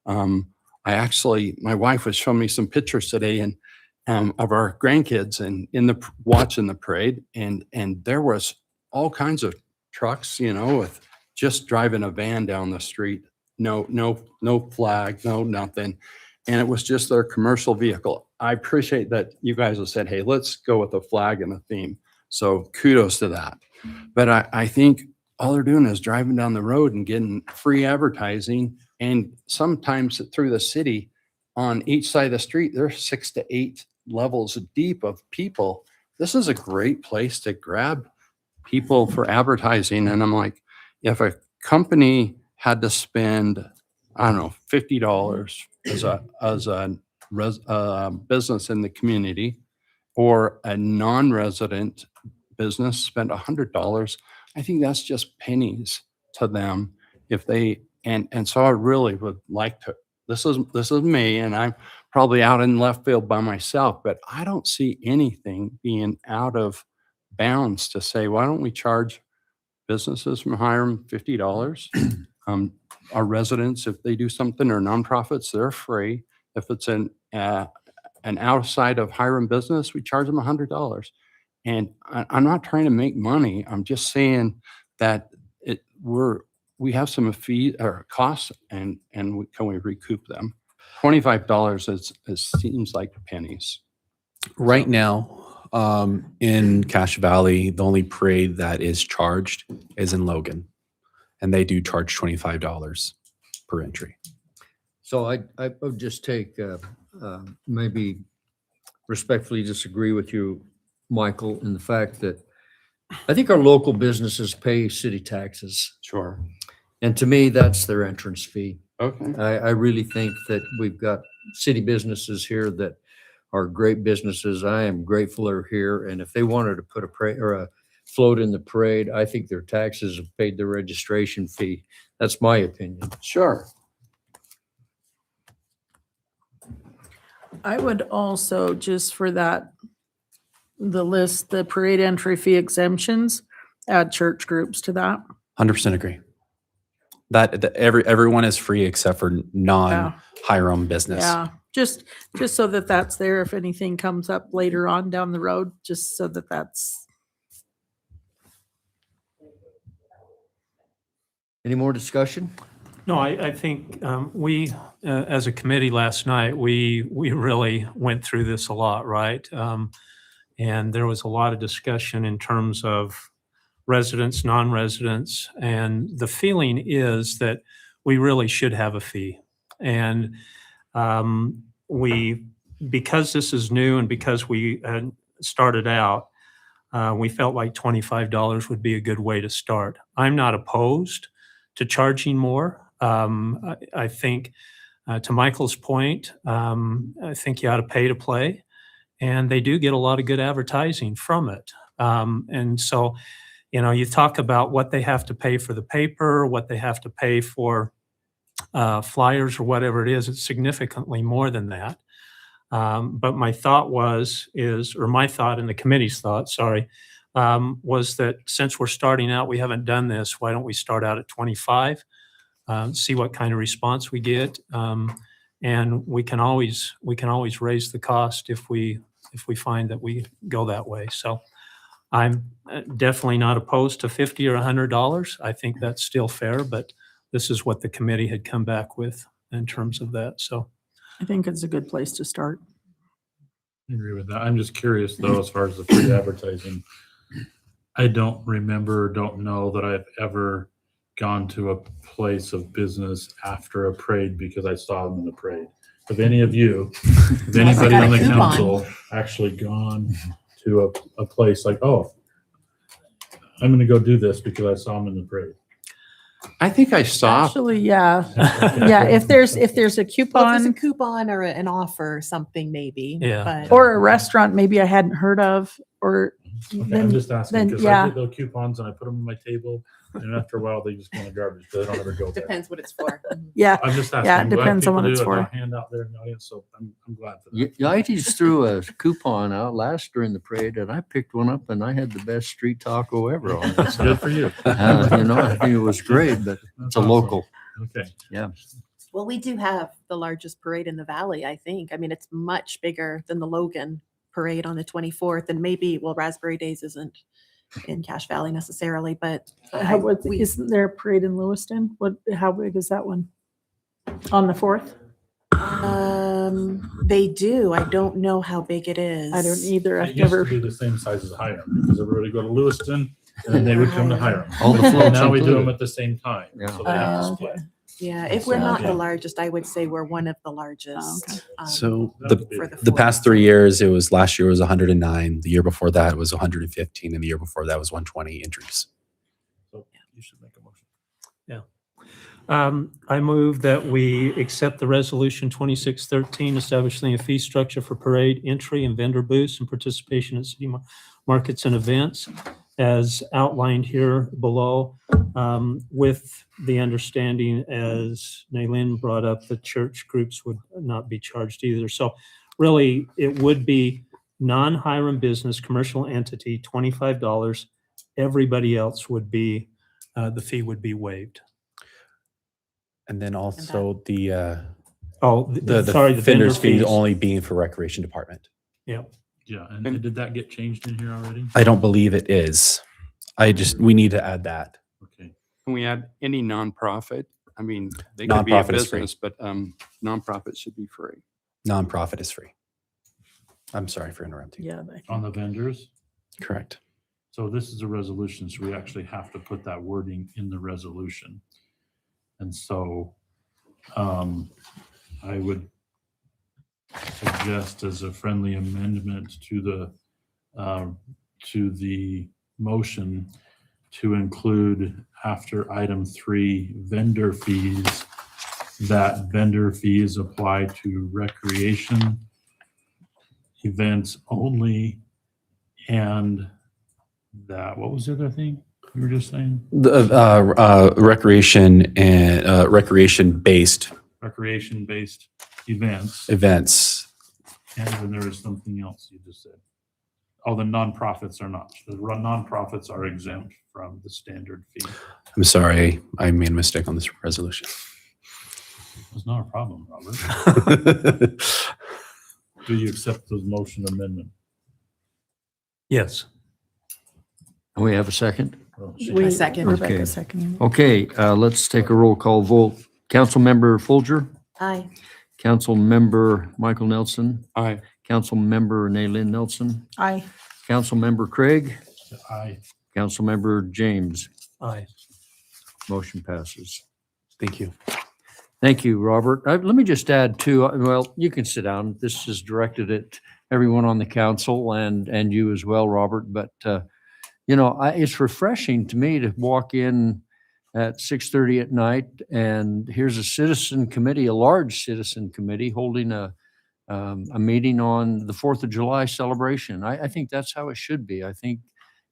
My wife was showing me some pictures today and of our grandkids and watching the parade, and there was all kinds of trucks, with just driving a van down the street, no flag, no nothing, and it was just their commercial vehicle. I appreciate that you guys have said, hey, let's go with a flag and a theme. So kudos to that. But I think all they're doing is driving down the road and getting free advertising, and sometimes through the city, on each side of the street, there's 6 to 8 levels deep of people. This is a great place to grab people for advertising. And I'm like, if a company had to spend, I don't know, $50 as a business in the community, or a non-resident business spent $100, I think that's just pennies to them if they, and so I really would like to, this is me, and I'm probably out in left field by myself, but I don't see anything being out of bounds to say, why don't we charge businesses from Hiram $50? Our residents, if they do something, or nonprofits, they're free. If it's an outside of Hiram business, we charge them $100. And I'm not trying to make money. I'm just saying that we have some fee or costs, and can we recoup them? $25 seems like pennies. Right now, in Cache Valley, the only parade that is charged is in Logan, and they do charge $25 per entry. So I would just take, maybe respectfully disagree with you, Michael, in the fact that I think our local businesses pay city taxes. Sure. And to me, that's their entrance fee. Okay. I really think that we've got city businesses here that are great businesses. I am grateful they're here. And if they wanted to put a parade or a float in the parade, I think their taxes have paid their registration fee. That's my opinion. Sure. I would also, just for that, the list, the parade entry fee exemptions, add church groups to that. 100% agree. That everyone is free except for non-Hiram business. Yeah, just so that that's there if anything comes up later on down the road, just so that that's. Any more discussion? No, I think we, as a committee last night, we really went through this a lot, right? And there was a lot of discussion in terms of residents, non-residents, and the feeling is that we really should have a fee. And because this is new and because we started out, we felt like $25 would be a good way to start. I'm not opposed to charging more. I think, to Michael's point, I think you ought to pay to play, and they do get a lot of good advertising from it. And so, you talk about what they have to pay for the paper, what they have to pay for flyers or whatever it is. It's significantly more than that. But my thought my thought and the committee's thought, was that since we're starting out, we haven't done this, why don't we start out at 25? See what kind of response we get, and we can always raise the cost if we find that we go that way. So I'm definitely not opposed to $50 or $100. I think that's still fair, but this is what the committee had come back with in terms of that. So I think it's a good place to start. I agree with that. I'm just curious though, as far as the free advertising, I don't know that I've ever gone to a place of business after a parade because I saw them in the parade. If any of you, if anybody on the council actually gone to a place like, I'm gonna go do this because I saw him in the parade. I think I saw, Actually, yeah. Yeah, if there's a Well, if there's a coupon coupon or an offer or something maybe. Yeah. But or a restaurant maybe I hadn't heard of, or Okay, I'm then, just asking then, because I yeah. get those coupons and I put them on my table, and after a while they just go in the garbage. They don't ever go there. depends what it's for. Yeah, I'm just asking. Yeah, it what depends on what people it's do, and for. I'll hand out there in the audience, so I'm glad for that. Unites threw a coupon out last during the parade, and I picked one up, and I had the best street taco ever on it. Good So, for you. you know, I think it was great, but That's it's a awesome. local. Okay. Yeah. Well, we do have the largest parade in the valley, I think. I mean, it's much bigger than the Logan parade on the 24th, and maybe, well, Raspberry Days isn't in Cache Valley necessarily, but Isn't there a parade in Lewiston? How big is that one? On the 4th? they do. I don't know how big it is. I don't either. It I've used never. to be the same size as Hiram because everybody would go to Lewiston and then they would come to Hiram. All the And floats now we do them included. at the same time. Yeah. So they have to Oh, split. Yeah, if we're not Yeah. the largest, I would say we're one of the largest. So That the would be- for the past 3 years. years, last year was 109. The year before that was 115, and the year before that was 120 entries. So you should make a motion. I move that we accept the resolution 2613 establishing a fee structure for parade entry and vendor booths and participation at city markets and events as outlined here below, with the understanding, as Naylin brought up, the church groups would not be charged either. So really, it would be non-Hiram business, commercial entity, $25. Everybody else would be, the fee would be waived. And then also the Sorry, the vendor vendor's fees fees. only being for recreation department. Yeah. Yeah, and did that get changed in here already? I don't believe it is. We need to add that. Okay. can we add any nonprofit? I mean, they could be a Nonprofit is free. business, but nonprofit should be free. Nonprofit is free. I'm sorry for interrupting. Yeah. On the vendors? Correct. So this is a resolution, so we actually have to put that wording in the resolution. And so I would suggest as a friendly amendment to the motion to include after item 3 vendor fees, that vendor fees apply to recreation events only, and that, what was the other thing you were just saying? The recreation and recreation-based Recreation-based events. events. And then there is something else you just said. Oh, the nonprofits are not. The nonprofits are exempt from the standard fee. I'm sorry, I made a mistake on this resolution. It's not a problem, Robert. Do you accept the motion amendment? Yes. And we have a second? Oh, A second. Rebecca Okay. second. Okay, let's take a roll call vote. Councilmember Folger, Aye. Councilmember Michael Nelson, Aye. Councilmember Naylin Nelson, Aye. Councilmember Craig, Aye. Councilmember James. Aye. Motion passes. Thank you. Thank you, Robert. Let me just add too, well, you can sit down. This is directed at everyone on the council and you as well, Robert. But, it's refreshing to me to walk in at 6:30 at night and here's a citizen committee, a large citizen committee holding a meeting on the 4th of July celebration. I think that's how it should be. I think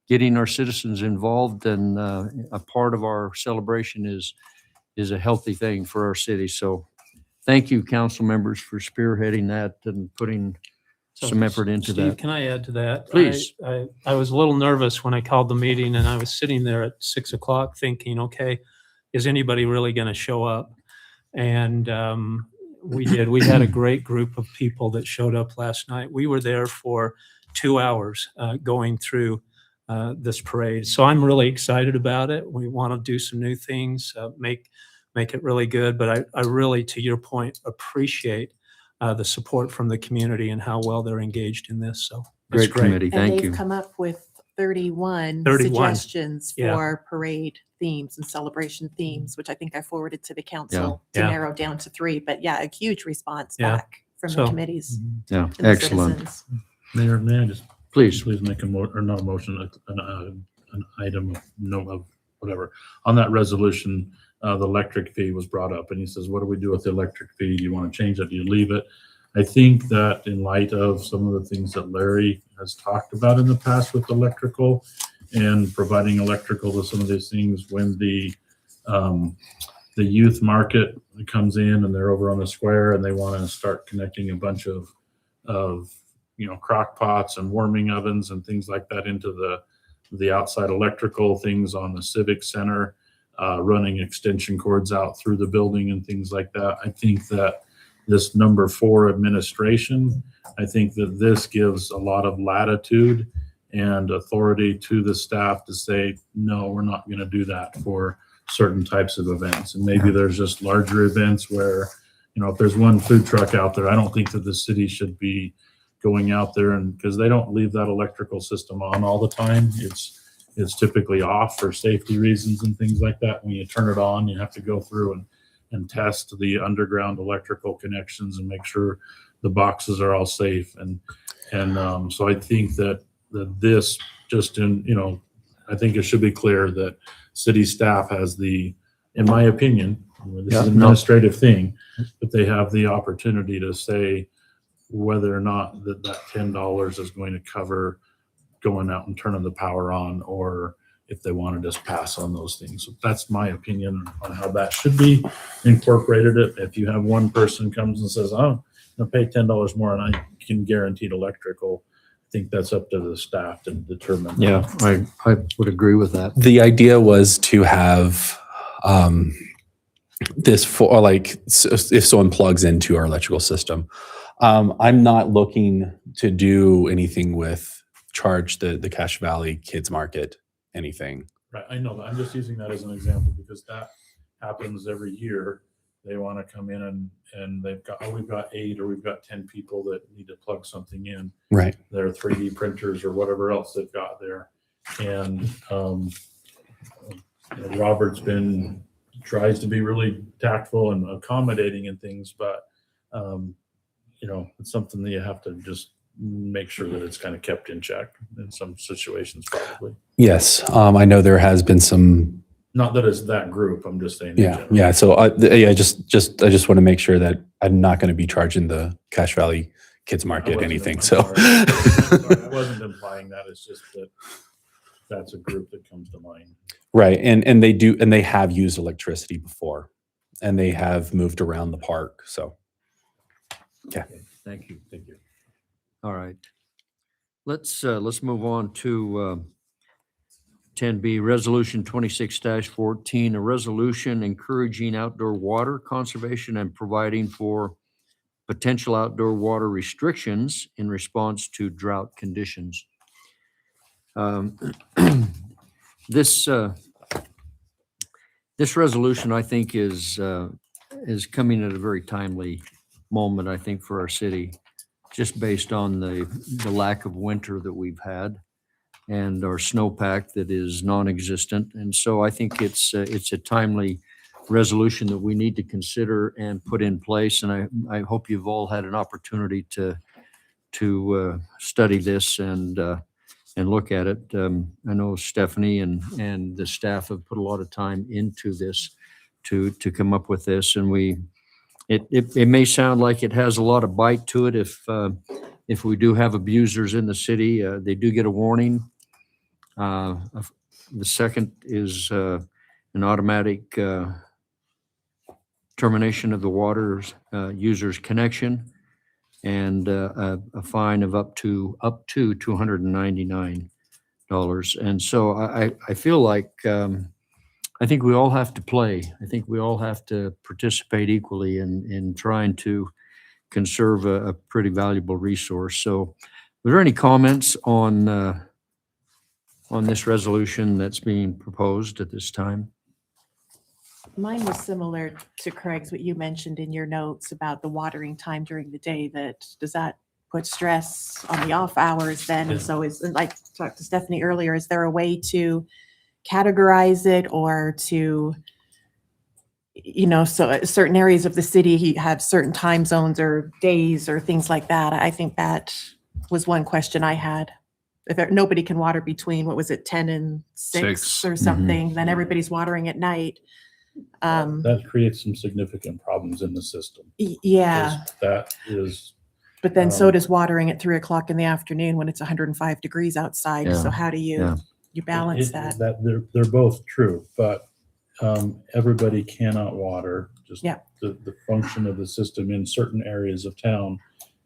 getting our citizens involved and a part of our celebration is a healthy thing for our city. So thank you, council members, for spearheading that and putting So, some effort into Steve, that. can I add to that? Please. I was a little nervous when I called the meeting and I was sitting there at 6:00 thinking, okay, is anybody really going to show up? And we did. We had a great group of people that showed up last night. We were there for 2 hours going through this parade. So I'm really excited about it. We want to do some new things, make it really good. But I really, to your point, appreciate the support from the community and how well they're engaged in this. So it's Great committee. And Thank they've you. come up with 31 31. suggestions Yeah. for parade themes and celebration themes, which I think I forwarded to the council to Yeah. narrow down to 3. But yeah, a huge response Yeah. back from the So- committees. Yeah, and the excellent. citizens. Mayor, may I just Please. please make a or not a motion, an item of note of whatever. On that resolution, the electric fee was brought up, and he says, what do we do with the electric fee? Do you want to change it? Do you leave it? I think that in light of some of the things that Larry has talked about in the past with electrical and providing electrical to some of these things, when the youth market comes in and they're over on the square and they want to start connecting a bunch of crock pots and warming ovens and things like that into the outside electrical things on the civic center, running extension cords out through the building and things like that. I think that this number 4 administration, I think that this gives a lot of latitude and authority to the staff to say, no, we're not going to do that for certain types of events. And maybe there's just larger events where, if there's one food truck out there, I don't think that the city should be going out there, and because they don't leave that electrical system on all the time. It's typically off for safety reasons and things like that. When you turn it on, you have to go through and test the underground electrical connections and make sure the boxes are all safe. And so I think that this just I think it should be clear that city staff has in my opinion, this is an administrative thing, but they have the opportunity to say whether or not that $10 is going to cover going out and turning the power on, or if they want to just pass on those things. So that's my opinion on how that should be incorporated. If you have one person comes and says, oh, I'm going to pay $10 more and I can guaranteed electrical, I think that's up to the staff to determine. Yeah, I would agree with that. The idea was to have this for if someone plugs into our electrical system. I'm not looking to do anything with charge the Cache Valley Kids Market anything. Right, I know that. I'm just using that as an example because that happens every year. They want to come in and we've got 8 or we've got 10 people that need to plug something in. Right. Their 3D printers or whatever else they've got there. And Robert's tries to be really tactful and accommodating in things, but it's something that you have to just make sure that it's kind of kept in check in some situations, probably. Yes, I know there has been some. Not that it's that group. I'm just saying. Yeah. So I just want to make sure that I'm not going to be charging the Cache Valley Kids Market anything. So I wasn't implying that. It's just that that's a group that comes to mind. Right, and they have used electricity before, and they have moved around the park. So yeah. Okay, thank you. All right. Let's move on to 10B, Resolution 26-14, a resolution encouraging outdoor water conservation and providing for potential outdoor water restrictions in response to drought conditions. This resolution, I think, is coming at a very timely moment, I think, for our city, just based on the lack of winter that we've had and our snowpack that is non-existent. And so I think it's a timely resolution that we need to consider and put in place. And I hope you've all had an opportunity to study this and look at it. I know Stephanie and the staff have put a lot of time into this to come up with this, and it may sound like it has a lot of bite to it. If we do have abusers in the city, they do get a warning. The second is an automatic termination of the water user's connection, and a fine of up to $299. And so I feel like I think we all have to play. I think we all have to participate equally in trying to conserve a pretty valuable resource. So, are there any comments on this resolution that's being proposed at this time? Mine was similar to Craig's, what you mentioned in your notes about the watering time during the day. Does that put stress on the off hours then? And so like talked to Stephanie earlier, is there a way to categorize it, or to, so certain areas of the city have certain time zones or days or things like that? I think that was one question I had. nobody can water between, what was it, 10 and 6 6, or mhm. something, then everybody's watering at night. That creates some significant problems in the system. Yeah, 'Cause that is, but then so um, does watering at 3 o'clock in the afternoon when it's 105 degrees outside. So Yeah, how do yeah. you balance that? they're both true, but everybody cannot water. Just Yeah. the function of the system in certain areas of town,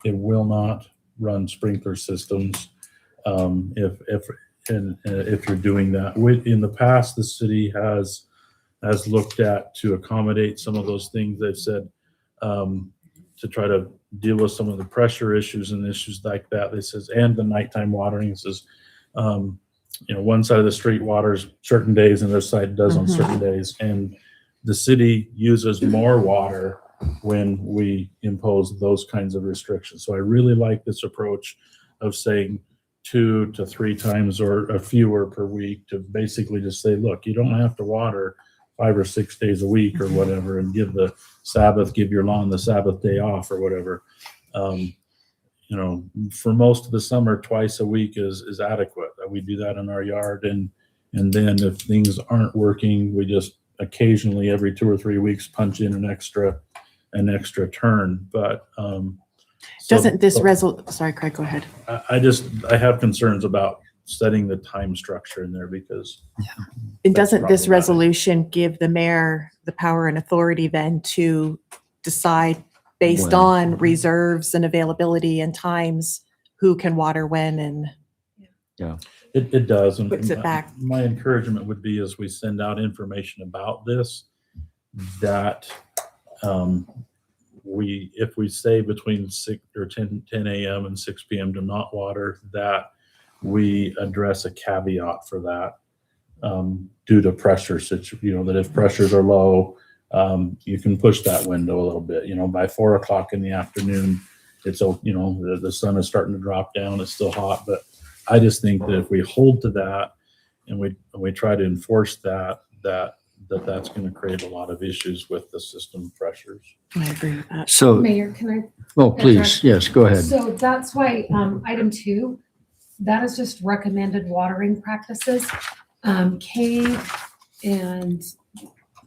it will not run sprinkler systems. If you're doing that, in the past, the city has looked at to accommodate some of those things. They've said to try to deal with some of the pressure issues and issues like that. They says, and the nighttime watering says, one side of the street waters certain days and the other side does on certain days. And the city uses more water when we impose those kinds of restrictions. So I really like this approach of saying 2 to 3 times or fewer per week, to basically just say, look, you don't have to water 5 or 6 days a week or whatever, and give your lawn the Sabbath day off or whatever. For most of the summer, twice a week is adequate. We do that in our yard, and then if things aren't working, we just occasionally every 2 or 3 weeks punch in an extra turn. But Doesn't this sorry, Craig, go ahead. I have concerns about setting the time structure in there, because And that's doesn't this problematic. resolution give the mayor the power and authority then to decide based When. on reserves and availability and times who can water when? And It does. And Puts it back. my encouragement would be, as we send out information about this, that if we say between 6 or 10 a.m. and 6 p.m. to not water, that we address a caveat for that due to pressure. That if pressures are low, you can push that window a little bit. By 4 o'clock in the afternoon, it's the sun is starting to drop down. It's still hot, but I just think that if we hold to that and we try to enforce that's going to create a lot of issues with the system pressures. I agree with that. So, Mayor, can I? oh, please, yes, go ahead. So that's why, item 2, that is just recommended watering practices. Kay and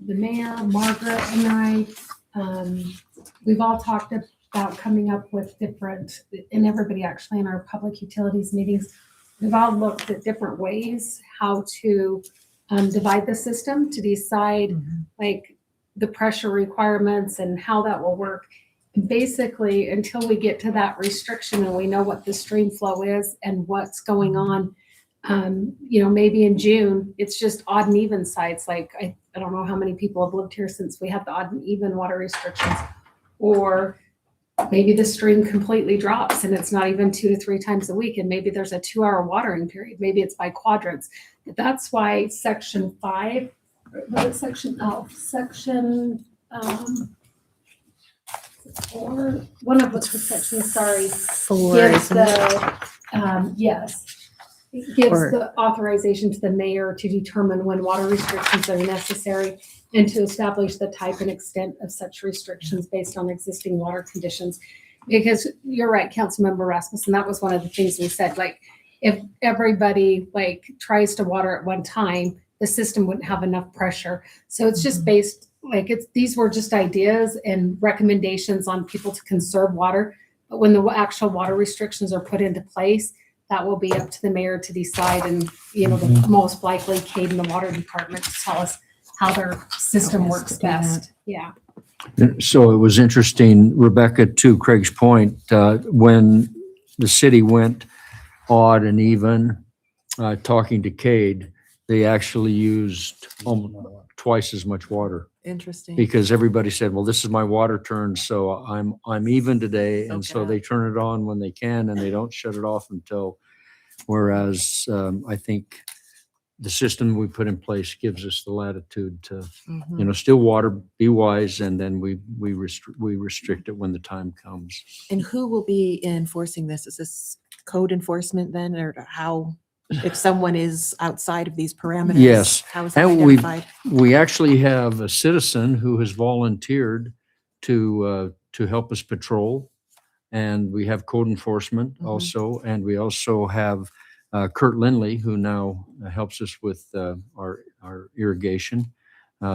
the mayor, Margaret and I, we've all talked about coming up with different, and everybody actually in our public utilities meetings, we've all looked at different ways how to divide the system to decide like the pressure requirements and how that will work. Basically, until we get to that restriction and we know what the stream flow is and what's going on, maybe in June, it's just odd and even sites. Like, I don't know how many people have lived here since we had the odd and even water restrictions, or maybe the stream completely drops and it's not even 2 to 3 times a week. And maybe there's a 2-hour watering period. Maybe it's by quadrants. That's why section 5, section 4, one of the sections, sorry, 4, gives isn't it? it gives Or- the authorization to the mayor to determine when water restrictions are necessary and to establish the type and extent of such restrictions based on existing water conditions. Because you're right, Councilmember Rasmussen, that was one of the things we said, like, if everybody tries to water at one time, the system wouldn't have enough pressure. So it's just based, these were just ideas and recommendations on people to conserve water. But when the actual water restrictions are put into place, that will be up to the mayor to decide, and the most likely Cade and the water department to tell us how their system works best. Yeah. So it was interesting, Rebecca, to Craig's point, when the city went odd and even, talking to Cade, they actually used almost twice as much water, Interesting. because everybody said, well, this is my water turn, so I'm even today. And Soak so it they up. turn it on when they can, and they don't shut it off until, whereas I think the system we put in place gives us the latitude to, still water, be wise, and then we restrict it when the time comes. And who will be enforcing this? Is this code enforcement then, or how, if someone is outside of these parameters? Yes. How is that And we identified? we actually have a citizen who has volunteered to help us patrol, and we have code enforcement also, and we also have Kurt Lindley, who now helps us with our irrigation.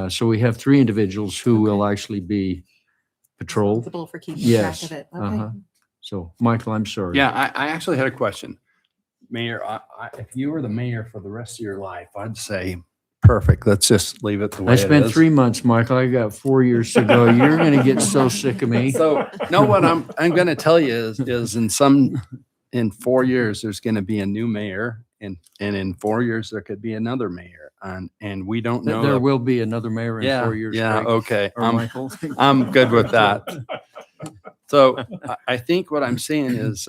So we have 3 individuals who will actually be patrolled. Responsible for keeping track Yes. of it. Uh-huh. Okay. So, Michael, I'm sorry. Yeah, I actually had a question. Mayor, if you were the mayor for the rest of your life, I'd say, perfect, let's just leave it the way I it spent is. 3 months, Michael. I got 4 years to go. You're going to get so sick of me. So, no, what I'm going to tell you is in 4 years, there's going to be a new mayor, and in 4 years, there could be another mayor, and we don't know. There will be another mayor in Yeah, 4 years. yeah, Craig, okay. or Michael. I'm good with that. So I think what I'm saying is,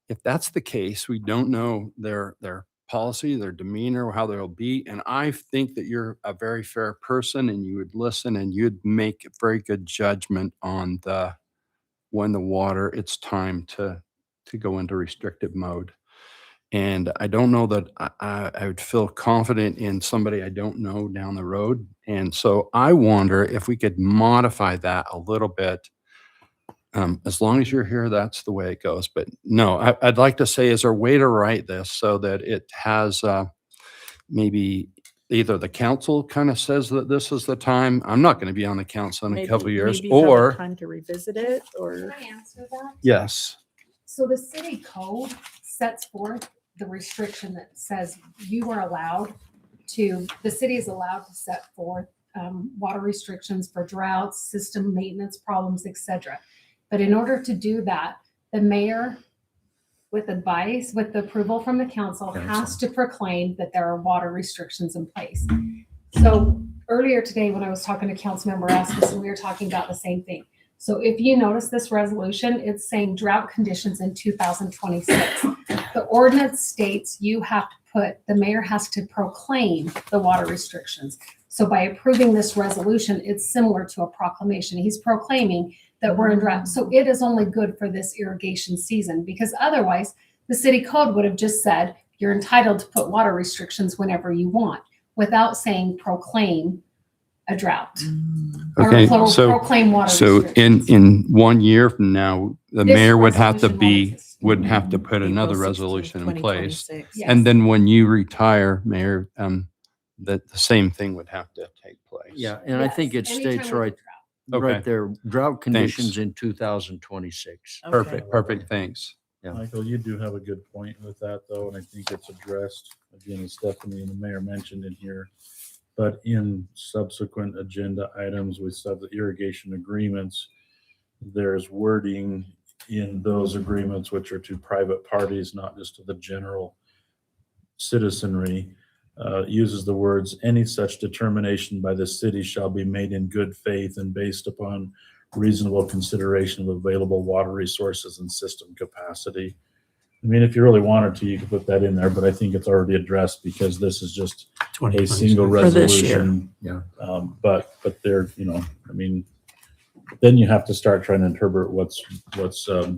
if that's the case, we don't know their policy, their demeanor, how they'll be. And I think that you're a very fair person, and you would listen, and you'd make a very good judgment on when the water, it's time to go into restrictive mode. And I don't know that I would feel confident in somebody I don't know down the road. And so I wonder if we could modify that a little bit. As long as you're here, that's the way it goes. But no, I'd like to say, is there a way to write this so that it has maybe either the council kind of says that this is the time. I'm not going to be on the council in a couple of years, maybe have a or time to revisit it, Can or I answer that? yes. So the city code sets forth the restriction that says you are allowed to, the city is allowed to set forth water restrictions for droughts, system maintenance problems, etc. But in order to do that, the mayor, with advice, with the approval from the council, has to proclaim that there are water restrictions in place. So earlier today, when I was talking to Councilmember Asmus, we were talking about the same thing. So if you notice this resolution, it's saying drought conditions in 2026. The ordinance states you have to put, the mayor has to proclaim the water restrictions. So by approving this resolution, it's similar to a proclamation. He's proclaiming that we're in drought. So it is only good for this irrigation season, because otherwise the city code would have just said you're entitled to put water restrictions whenever you want, without saying proclaim a drought. Or Okay, proclaim water so restrictions. in 1 year from now, the This mayor would have to resolution won't exist. would have to put another April 16th, resolution in place. 2026. Yes. And then when you retire, Mayor, that the same thing would have to take place. Yeah, and I think it Yes, anytime states we right, have drought. Okay. right there, drought conditions in 2026. Okay. Perfect, thanks. Yeah. Michael, you do have a good point with that, though, and I think it's addressed, again, as Stephanie and the mayor mentioned in here. But in subsequent agenda items with the irrigation agreements, there's wording in those agreements which are to private parties, not just to the general citizenry, uses the words, any such determination by the city shall be made in good faith and based upon reasonable consideration of available water resources and system capacity. I mean, if you really wanted to, you could put that in there, but I think it's already addressed because this is just a single For this year. resolution. Yeah. But they're, I mean, then you have to start trying to interpret what's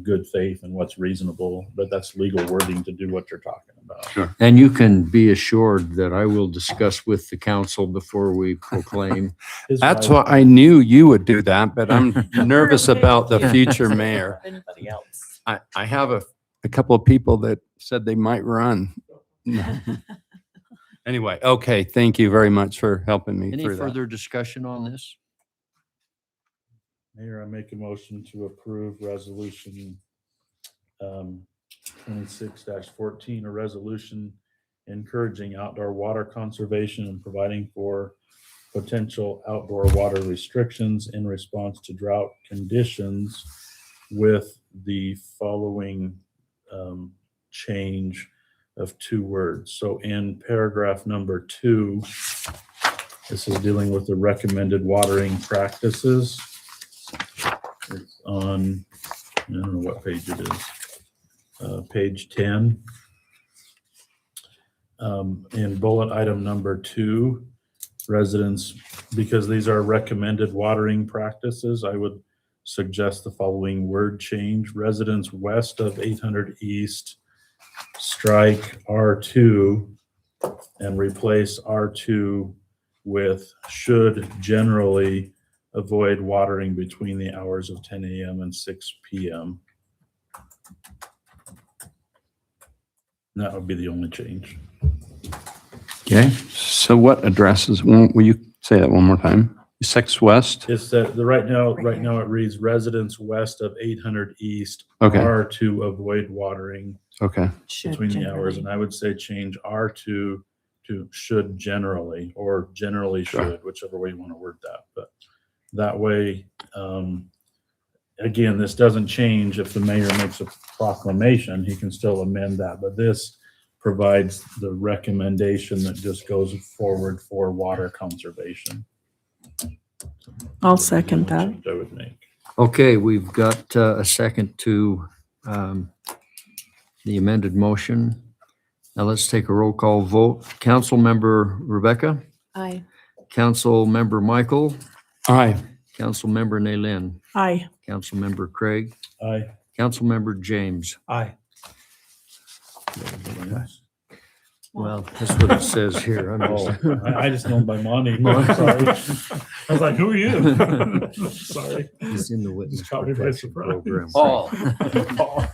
good faith and what's reasonable, but that's legal wording to do what you're talking about. And you can be assured that I will discuss with the council before we proclaim. That's what I knew you would do that, but I'm nervous about the future mayor. Anybody else? I have a couple of people that said they might run. Anyway, okay, thank you very much for helping me Any through that. further discussion on this? Mayor, I make a motion to approve resolution 26-14, a resolution encouraging outdoor water conservation and providing for potential outdoor water restrictions in response to drought conditions with the following change of 2 words. So in paragraph number 2, this is dealing with the recommended watering practices. It's on, I don't know what page it is, page 10. In bullet item number 2, residents, because these are recommended watering practices, I would suggest the following word change. Residents west of 800 East, strike R2 and replace R2 with should generally avoid watering between the hours of 10 a.m. and 6 p.m. That would be the only change. Okay, So what addresses, will you say that one more time? 6 West? It's that right now it reads residents west of 800 East Okay. are to avoid watering Okay. Should between the hours. generally. And I would say change are to should generally, or generally Sure. should, whichever way you want to word that. But that way, again, this doesn't change if the mayor makes a proclamation, he can still amend that. But this provides the recommendation that just goes forward for water conservation. I'll second that. Change I would make. okay, we've got a second to the amended motion. Now let's take a roll call vote. Councilmember Rebecca, Aye. Councilmember Michael, Aye. Councilmember Naylin, Aye. Councilmember Craig, Aye. Councilmember James. Aye. Well, that's what it says here. I'm Oh, just- I just know by money. Sorry. I was like, who are you? Sorry. He's in the witness Just caught me by protection surprise. program. Paul.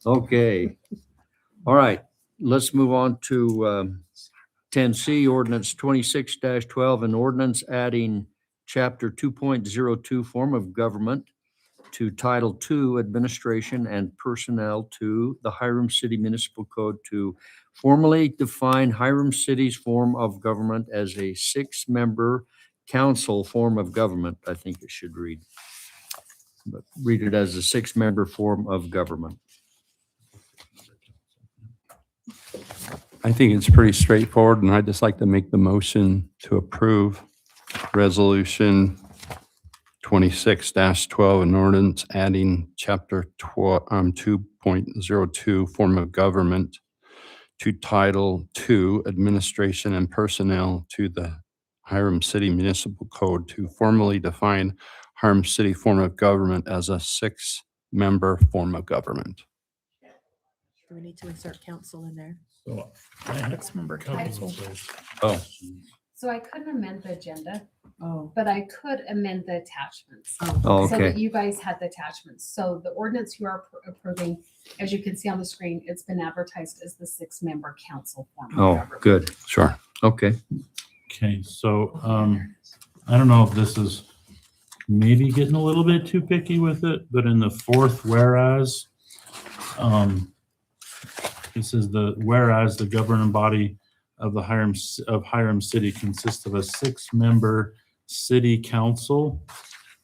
Okay. All right, let's move on to 10C, ordinance 26-12, an ordinance adding chapter 2.02 form of government to Title II Administration and Personnel to the Hiram City Municipal Code to formally define Hiram City's form of government as a 6-member council form of government, I think it should read. But read it as a 6-member form of government. I think it's pretty straightforward, and I'd just like to make the motion to approve Resolution 26-12, an ordinance adding Chapter 2.02 Form of Government to Title II Administration and Personnel to the Hiram City Municipal Code to formally define Hiram City form of government as a 6-member form of government. Do we need to insert council in there? So, I have Ex-member a couple council. of those Oh. questions. So I couldn't amend the agenda, Oh. but I could amend the attachments. Oh, So okay. that you guys had the attachments. So the ordinance you are approving, as you can see on the screen, it's been advertised as the 6-member council form of Oh, government. good. Sure. Okay. Okay, so, I don't know if this is maybe getting a little bit too picky with it, but in the fourth whereas, it says whereas the governing body of the Hiram City consists of a 6-member city council,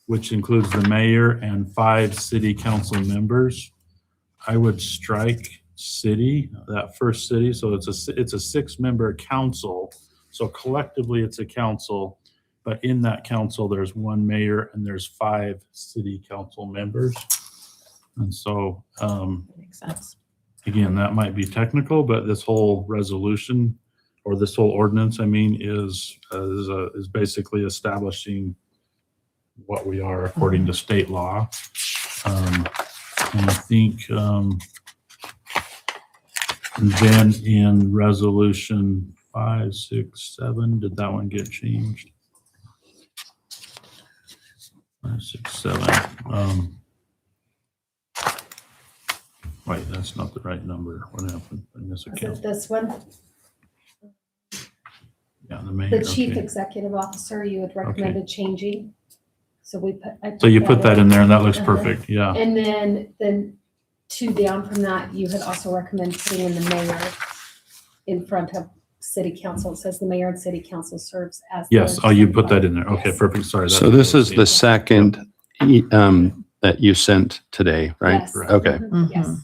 which includes the mayor and 5 city council members. I would strike city, that first city, so it's a 6-member council. So collectively, it's a council, but in that council, there's 1 mayor and there's 5 city council members. And so, Makes sense. again, that might be technical, but this whole resolution or this whole ordinance, I mean, is basically establishing what we are according to state law. And I think then in resolution 5, 6, 7, did that one get changed? 5, 6, 7. Wait, that's not the right number. What happened? I missed a Is count. it this one? Yeah, the mayor. The chief okay. executive officer, you had recommended changing. So we put. I So you put that in there and that looks Uh-huh. perfect. Yeah. And then 2 down from that, you had also recommended putting in the mayor in front of city council. It says the mayor and city council serves as. the Yes. Oh, you put legislative that in there. Okay, Yes. perfect. Sorry. So this is the second that you sent today, right? Yes. Okay. Mhm. Yes.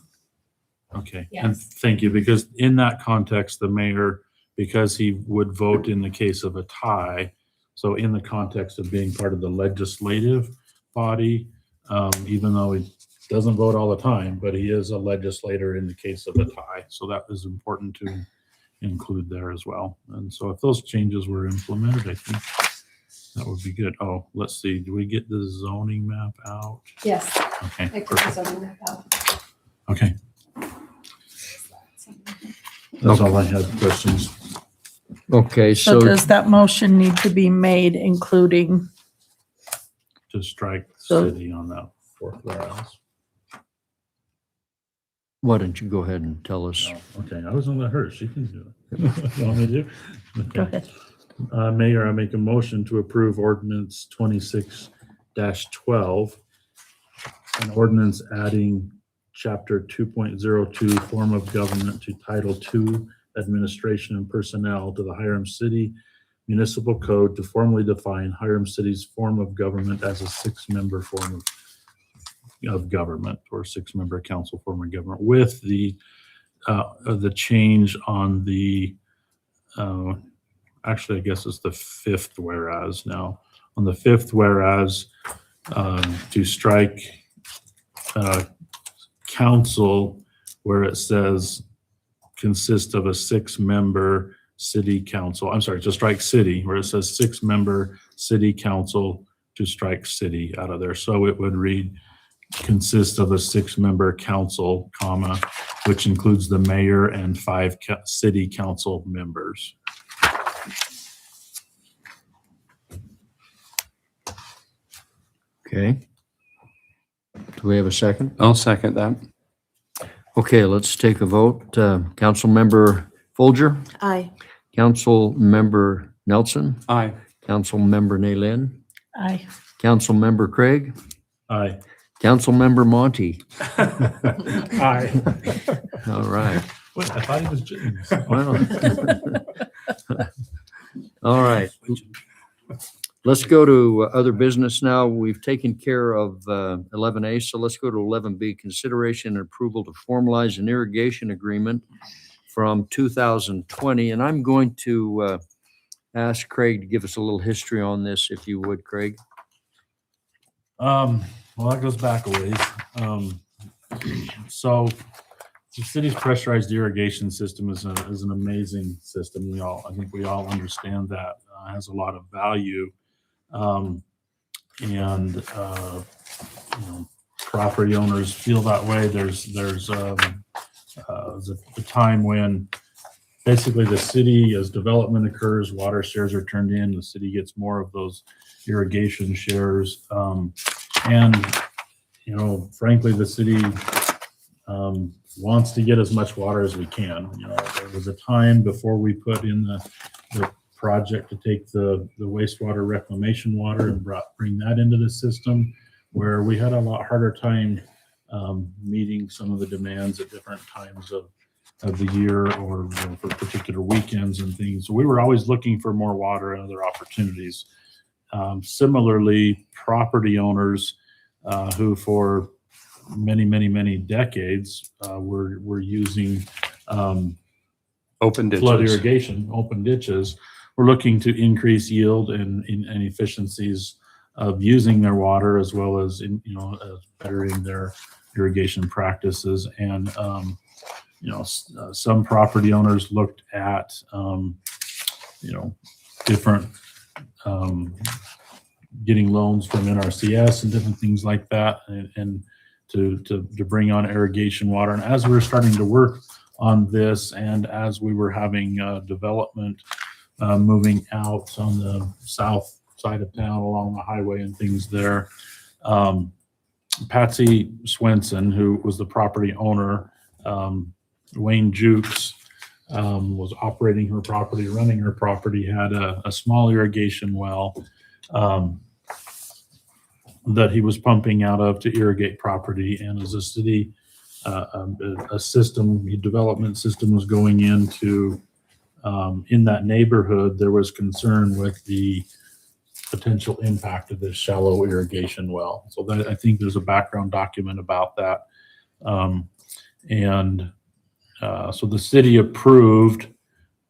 Okay, Yes. and thank you, because in that context, the mayor, because he would vote in the case of a tie, so in the context of being part of the legislative body, even though he doesn't vote all the time, but he is a legislator in the case of a tie, so that is important to include there as well. And so if those changes were implemented, I think that would be good. Oh, let's see, do we get the zoning map out? Yes. Okay, I took the perfect. zoning map out. Okay, that's all I had, questions. Okay, So so does that motion need to be made including, To strike So- city on that fourth whereas. Why don't you go ahead and tell us? Oh, okay, I was gonna let her, she can do it. You want me to? Go Okay. ahead. Mayor, I make a motion to approve ordinance 26-12, an ordinance adding chapter 2.02 form of government to title 2 administration and personnel to the Hiram City Municipal Code to formally define Hiram City's form of government as a 6-member form of government, or 6-member council form of government, with the change on the actually, I guess it's the 5th whereas now. On the 5th whereas, to strike council where it says consist of a 6-member city council. I'm sorry, to strike city where it says 6-member city council, to strike city out of there. So it would read consist of a 6-member council, comma, which includes the mayor and 5 city council members. Okay. Do we have a second? I'll second that. Okay, let's take a vote. Councilmember Folger, Aye. Councilmember Nelson, Aye. Councilmember Naylin, Aye. Councilmember Craig, Aye. Councilmember Monty. Aye. All right. Wait, I thought he was James. Well, all right. Let's go to other business now. We've taken care of 11A, so let's go to 11B, consideration and approval to formalize an irrigation agreement from 2020. And I'm going to ask Craig to give us a little history on this, if you would, Craig. Well, that goes back a ways. So the city's pressurized irrigation system is an amazing system. I think we all understand that. Has a lot of value. Property owners feel that way. There's a time when basically the city, as development occurs, water shares are turned in, the city gets more of those irrigation shares. Frankly, the city wants to get as much water as we can. There was a time before we put in the project to take the wastewater reclamation water and bring that into the system, where we had a lot harder time meeting some of the demands at different times of the year, or for particular weekends and things. So we were always looking for more water and other opportunities. Similarly, property owners who for many decades were using Open flood ditches. irrigation, open ditches. We're looking to increase yield and efficiencies of using their water, as well as bettering their irrigation practices. And some property owners looked at different getting loans from NRCS and different things like that, and to bring on irrigation water. And as we were starting to work on this, and as we were having development moving out on the south side of town along the highway and things there, Patsy Swenson, who was the property owner, Wayne Jukes, was operating her property, running her property, had a small irrigation well that he was pumping out of to irrigate property. And as a city, a development system was going into in that neighborhood, there was concern with the potential impact of this shallow irrigation well. So that, I think there's a background document about that. So the city approved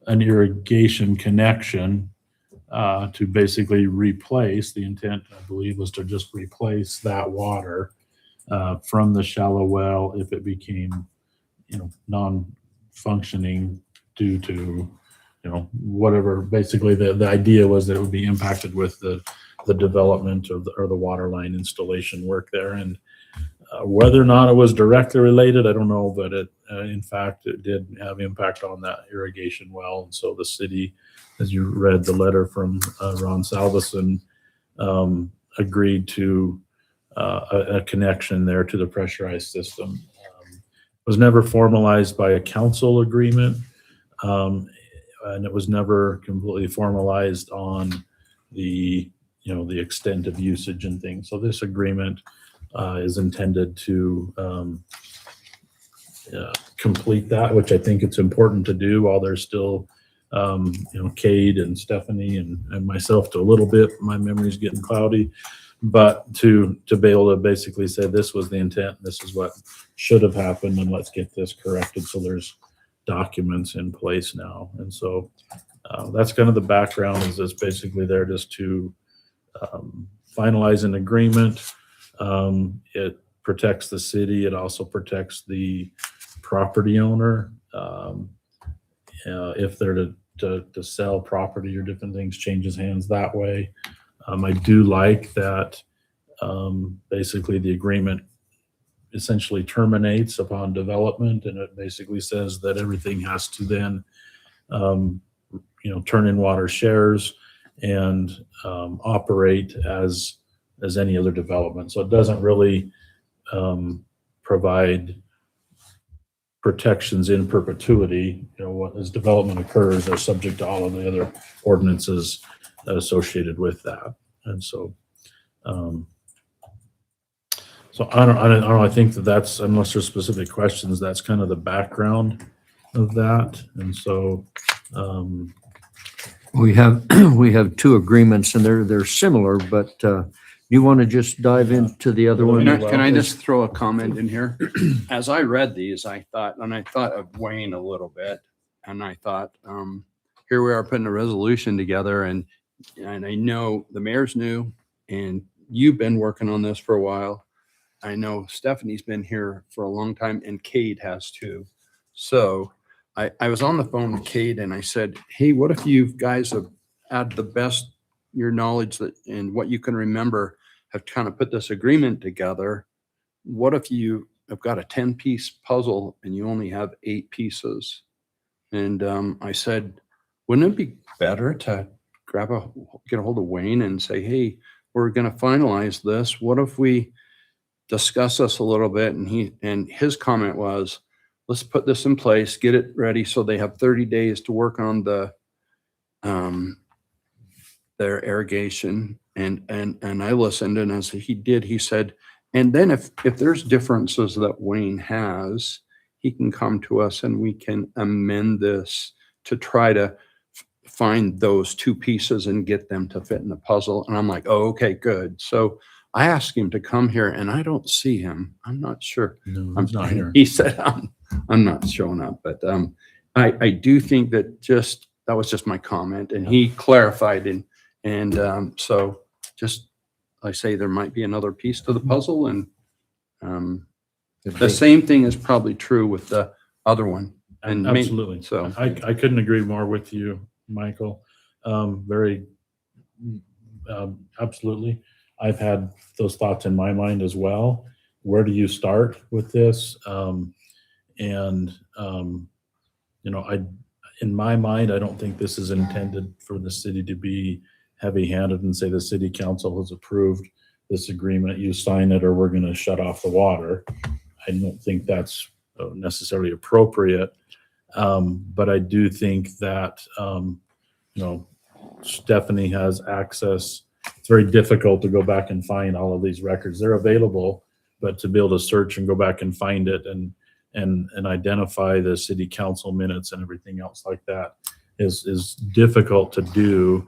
an irrigation connection to basically replace, the intent, I believe, was to just replace that water from the shallow well if it became, non-functioning due to, whatever. Basically, the idea was that it would be impacted with the development or the water line installation work there. And whether or not it was directly related, I don't know, but in fact, it did have impact on that irrigation well. And so the city, as you read the letter from Ron Salveson, agreed to a connection there to the pressurized system. was never formalized by a council agreement. And it was never completely formalized on the, the extent of usage and things. So this agreement is intended to complete that, which I think it's important to do while there's still, Cade and Stephanie and myself to a little bit. My memory's getting cloudy, but to be able to basically say this was the intent, this is what should have happened, and let's get this corrected. So there's documents in place now, and so that's kind of the background. Is this basically there just to finalize an agreement? It protects the city. It also protects the property owner. If they're to sell property or different things, changes hands that way. I do like that basically the agreement essentially terminates upon development, and it basically says that everything has to then turn in water shares and operate as any other development. So it doesn't really provide protections in perpetuity. What as development occurs, they're subject to all of the other ordinances associated with that. And so I don't know. I think that's, unless there's specific questions, that's kind of the background of that. And so We have two agreements, and they're similar, but you want to just dive into the other one? Can I just throw a comment in here? As I read these, I thought of Wayne a little bit, and I thought, here we are putting a resolution together, and I know the mayor's new, and you've been working on this for a while. I know Stephanie's been here for a long time, and Cade has too. So I was on the phone with Cade, and I said, hey, what if you guys have had the best, your knowledge that and what you can remember, have kind of put this agreement together? What if you have got a 10-piece puzzle and you only have 8 pieces? And I said, wouldn't it be better to get a hold of Wayne and say, hey, we're going to finalize this. What if we discuss this a little bit? And his comment was, let's put this in place, get it ready so they have 30 days to work on their irrigation. And I listened, and as he did, he said, and then if there's differences that Wayne has, he can come to us and we can amend this to try to find those 2 pieces and get them to fit in the puzzle. And I'm like, oh, okay, good. So I asked him to come here, and I don't see him. I'm not sure. No, I'm he's not here. He said, I'm not showing up, but I do think that that was just my comment, and he clarified, and so just, I say there might be another piece to the puzzle, and the same thing is probably true with the other one. And absolutely. So I couldn't agree more with you, Michael. Absolutely. I've had those thoughts in my mind as well. Where do you start with this? In my mind, I don't think this is intended for the city to be heavy-handed and say the city council has approved this agreement, you sign it, or we're going to shut off the water. I don't think that's necessarily appropriate. But I do think that, Stephanie has access. It's very difficult to go back and find all of these records. They're available, but to be able to search and go back and find it and identify the city council minutes and everything else like that is difficult to do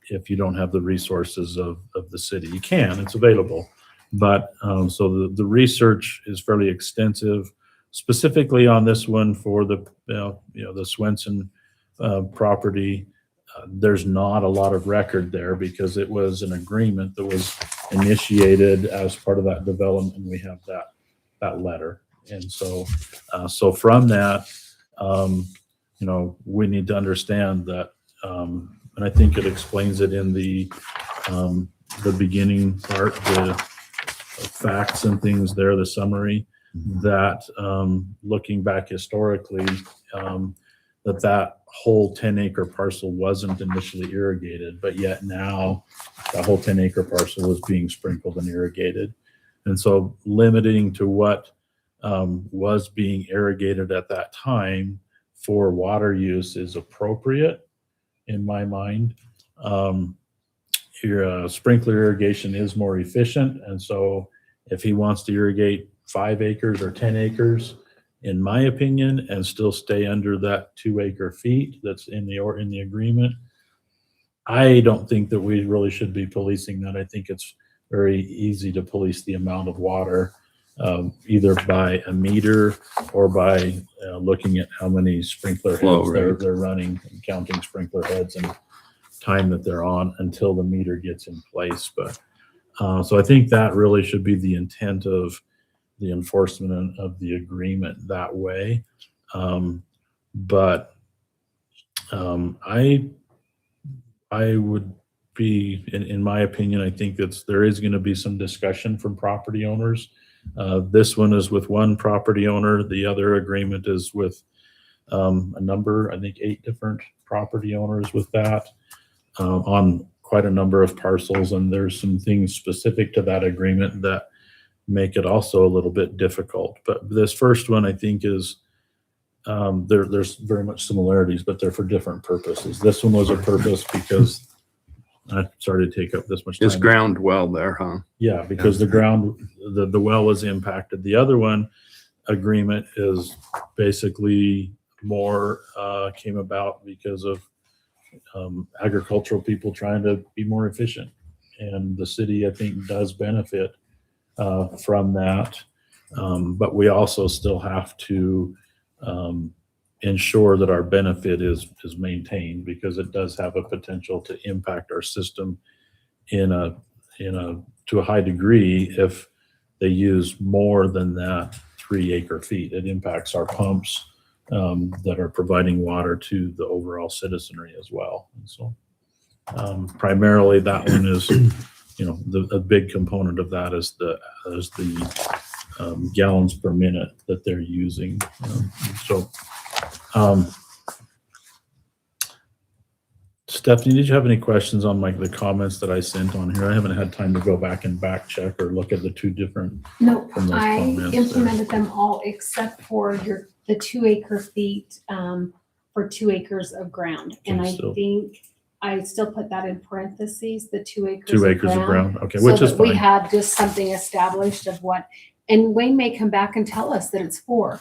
if you don't have the resources of the city. You can, it's available. But so the research is fairly extensive, specifically on this one for the Swenson property. There's not a lot of record there because it was an agreement that was initiated as part of that development, and we have that letter. And so from that, we need to understand that, and I think it explains it in the beginning part, the facts and things there, the summary, that looking back historically, that whole 10-acre parcel wasn't initially irrigated, but yet now the whole 10-acre parcel is being sprinkled and irrigated. And so limiting to what was being irrigated at that time for water use is appropriate in my mind. Your sprinkler irrigation is more efficient, and so if he wants to irrigate 5 acres or 10 acres, in my opinion, and still stay under that 2 acre feet that's in the agreement, I don't think that we really should be policing that. I think it's very easy to police the amount of water, either by a meter or by looking at how many sprinkler Flow heads rate. they're running, and counting sprinkler heads and time that they're on until the meter gets in place. But so I think that really should be the intent of the enforcement of the agreement that way. But I would be, in my opinion, I think there is going to be some discussion from property owners. This one is with one property owner. The other agreement is with a number, I think 8 different property owners with that on quite a number of parcels. And there's some things specific to that agreement that make it also a little bit difficult. But this first one, I think, is there's very much similarities, but they're for different purposes. This one was a purpose because sorry to take up this much time. Is ground well there, huh? Yeah, because the ground, the well was impacted. The other one agreement is basically more came about because of agricultural people trying to be more efficient. And the city, I think, does benefit from that. But we also still have to ensure that our benefit is maintained, because it does have a potential to impact our system to a high degree if they use more than that 3 acre feet. It impacts our pumps that are providing water to the overall citizenry as well. And so primarily that one is, a big component of that is the gallons per minute that they're using. Stephanie, did you have any questions on the comments that I sent on here? I haven't had time to go back and back check or look at the 2 different. No, From those I comments there. implemented them all except for the 2 acre feet for 2 acres of ground. And Okay, I so- think I still put that in parentheses, the 2 acres 2 acres of ground, okay, which so is that we fine. had just something established of what, and Wayne may come back and tell us that it's 4.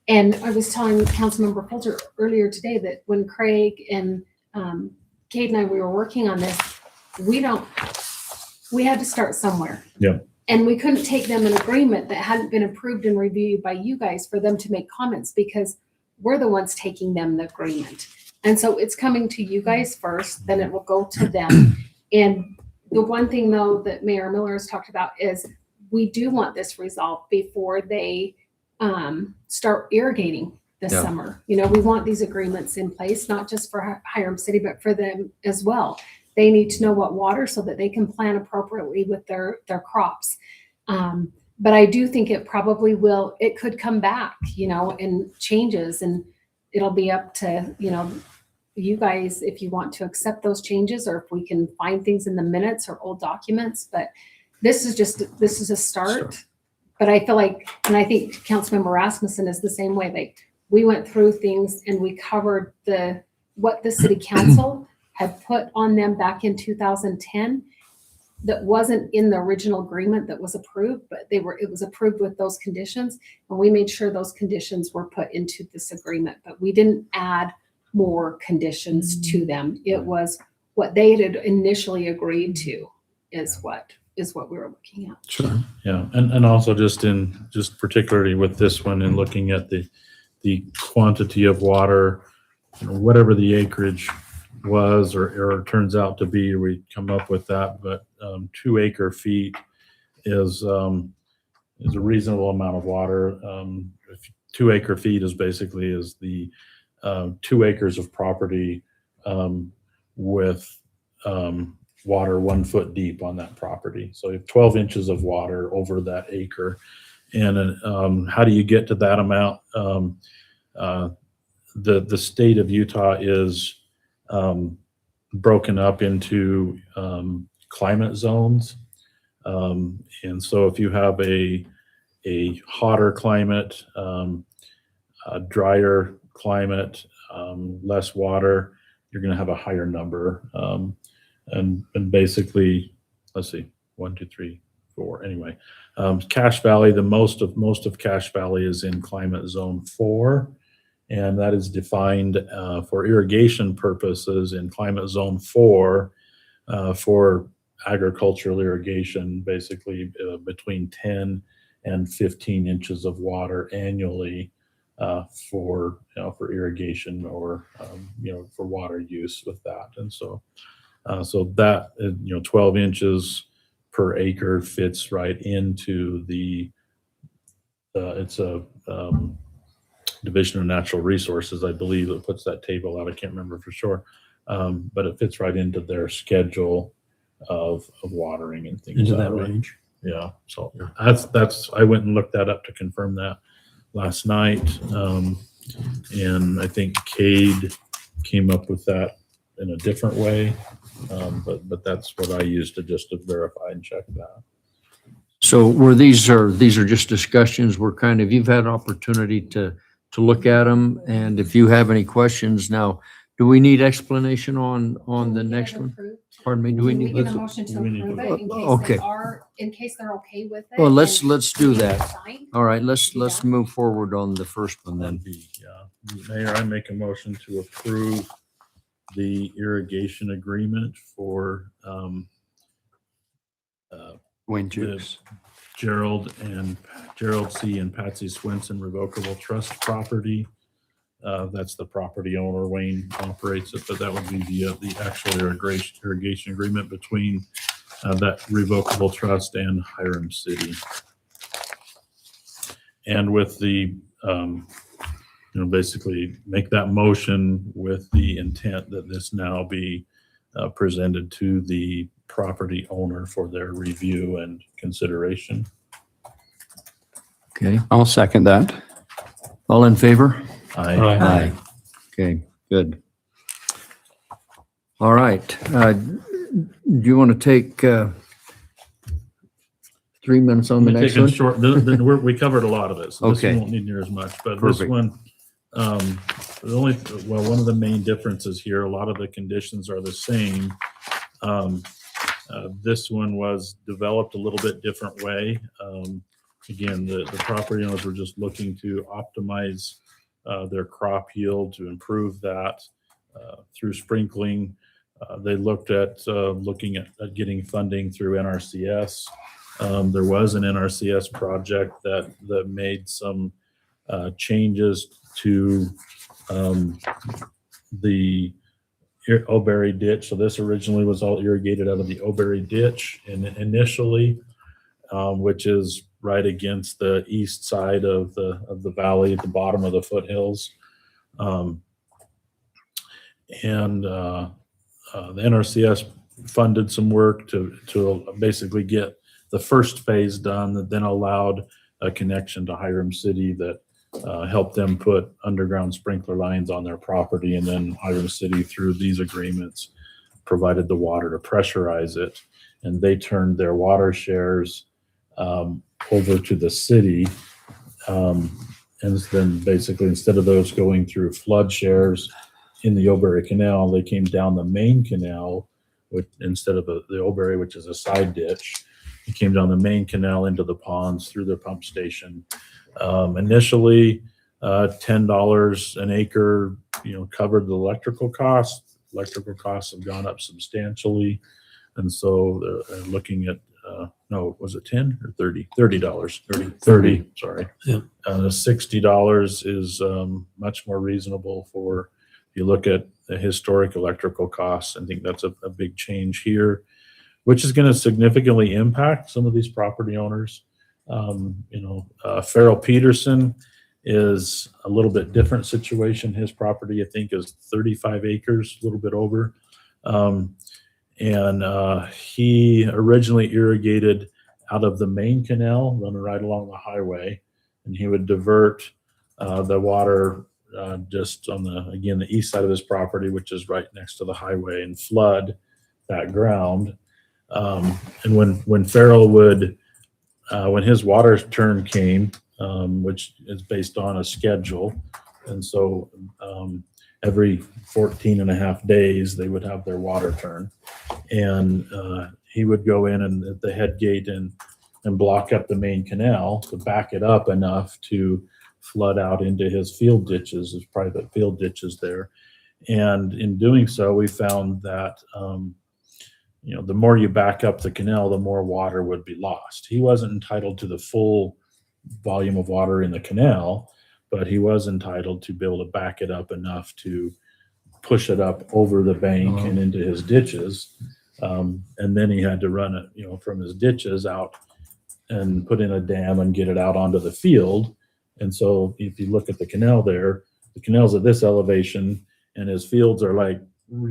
And I was telling Councilmember Coulter earlier today that when Craig and Kate and I, we were working on this, we had to start somewhere. Yeah. And we couldn't take them an agreement that hadn't been approved and reviewed by you guys for them to make comments, because we're the ones taking them the agreement. And so it's coming to you guys first, then it will go to them. And the one thing though that Mayor Miller has talked about is we do want this resolved before they start irrigating this Yeah. summer. We want these agreements in place, not just for Hiram City, but for them as well. They need to know what water so that they can plan appropriately with their crops. But I do think it probably will, it could come back, and changes, and it'll be up to, you guys, if you want to accept those changes, or if we can find things in the minutes or old documents. But this is a start. But I feel like, and I think Councilmember Rasmussen is the same way. Like, we went through things and we covered what the city council had put on them back in 2010 that wasn't in the original agreement that was approved, but it was approved with those conditions. And we made sure those conditions were put into this agreement, but we didn't add more conditions to them. It was what they had initially agreed to is what we were looking at. Sure. Yeah, and also just particularly with this one and looking at the quantity of water, whatever the acreage was or turns out to be, we come up with that. But 2 acre feet is a reasonable amount of water. 2 acre feet is basically the 2 acres of property with water 1 foot deep on that property. So you have 12 inches of water over that acre. And how do you get to that amount? The state of Utah is broken up into climate zones. And so if you have a a hotter climate, a drier climate, less water, you're going to have a higher number. And basically, let's see, 1, 2, 3, 4. Anyway, Cache Valley, most of Cache Valley is in climate zone 4, and that is defined for irrigation purposes in climate zone 4 for agricultural irrigation, basically between 10 and 15 inches of water annually for irrigation or for water use with that. And so that 12 inches per acre fits right into the it's a Division of Natural Resources, I believe, that puts that table out. I can't remember for sure, but it fits right into their schedule of watering and things. Into that range. Yeah, so that's I went and looked that up to confirm that last night, and I think Cade came up with that in a different way, but that's what I used to verify and check that. So these are just discussions, you've had opportunity to look at them, and if you have any questions now, do we need explanation on the next one? Pardon me, do we Can we need? get a motion to we need to approve it in case Okay. they are, in case they're okay with it? Well, let's and do they that. sign? All right, let's Do that? move forward on the first one then. Mayor, I make a motion to approve the irrigation agreement for Wayne Gerald C. and Patsy Swenson revocable trust property. That's the property owner. Wayne operates it, but that would be the actual irrigation agreement between that revocable trust and Hiram City. And with the, basically make that motion with the intent that this now be presented to the property owner for their review and consideration. Okay, I'll second that. all in favor? Aye. Okay, good. All right, do you want to take 3 minutes on the Let me next take it one? short. We covered a lot of it, so this Okay. one won't need near as much, but Perfect. this one, one of the main differences here, a lot of the conditions are the same. This one was developed a little bit different way. Again, the property owners were just looking to optimize their crop yield, to improve that through sprinkling. They looked at getting funding through NRCS. There was an NRCS project that made some changes to the O'Berry ditch. So this originally was all irrigated out of the O'Berry ditch initially, which is right against the east side of the valley at the bottom of the foothills. The NRCS funded some work to basically get the first phase done, that then allowed a connection to Hiram City that helped them put underground sprinkler lines on their property. And then Hiram City, through these agreements, provided the water to pressurize it. And they turned their water shares over to the city. And then basically, instead of those going through flood shares in the O'Berry Canal, they came down the main canal instead of the O'Berry, which is a side ditch. It came down the main canal into the ponds through their pump station. Initially, $10 an acre, covered the electrical costs. Electrical costs have gone up substantially. And so they're looking at, was it 10 or 30? $30. 30, sorry. Yeah. $60 is much more reasonable for, if you look at the historic electrical costs. I think that's a big change here, which is going to significantly impact some of these property owners. Farrell Peterson is a little bit different situation. His property, I think, is 35 acres, a little bit over. He originally irrigated out of the main canal, running right along the highway, and he would divert the water just on the east side of his property, which is right next to the highway, and flood that ground. And when Farrell would when his water turn came, which is based on a schedule, and so every 14 and a half days, they would have their water turn. And he would go in and at the head gate and block up the main canal to back it up enough to flood out into his field ditches, his private field ditches there. And in doing so, we found that, the more you back up the canal, the more water would be lost. He wasn't entitled to the full volume of water in the canal, but he was entitled to be able to back it up enough to push it up over the bank and into his ditches. And then he had to run it, from his ditches out and put in a dam and get it out onto the field. And so if you look at the canal there, the canal's at this elevation and his fields are like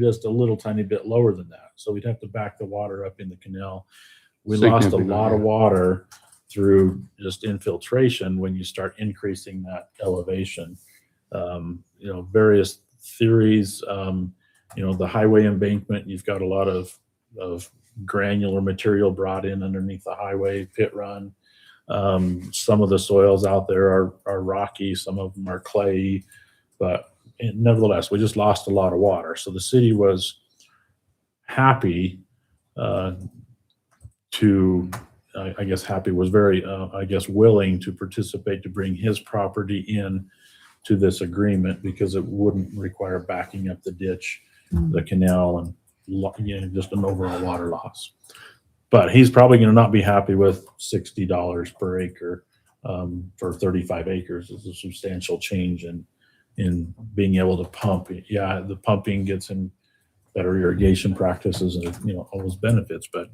just a little tiny bit lower than that. So we'd have to back the water up in the canal. We lost a lot of water through just infiltration when you start increasing that elevation. Various theories, the highway embankment, you've got a lot of granular material brought in underneath the highway pit run. Some of the soils out there are rocky, some of them are clayey, but nevertheless, we just lost a lot of water. So the city was happy was very, willing to participate to bring his property in to this agreement because it wouldn't require backing up the ditch, the canal, and just an overall water loss. But he's probably going to not be happy with $60 per acre for 35 acres. It's a substantial change in being able to pump. Yeah, the pumping gets him better irrigation practices and all those benefits. But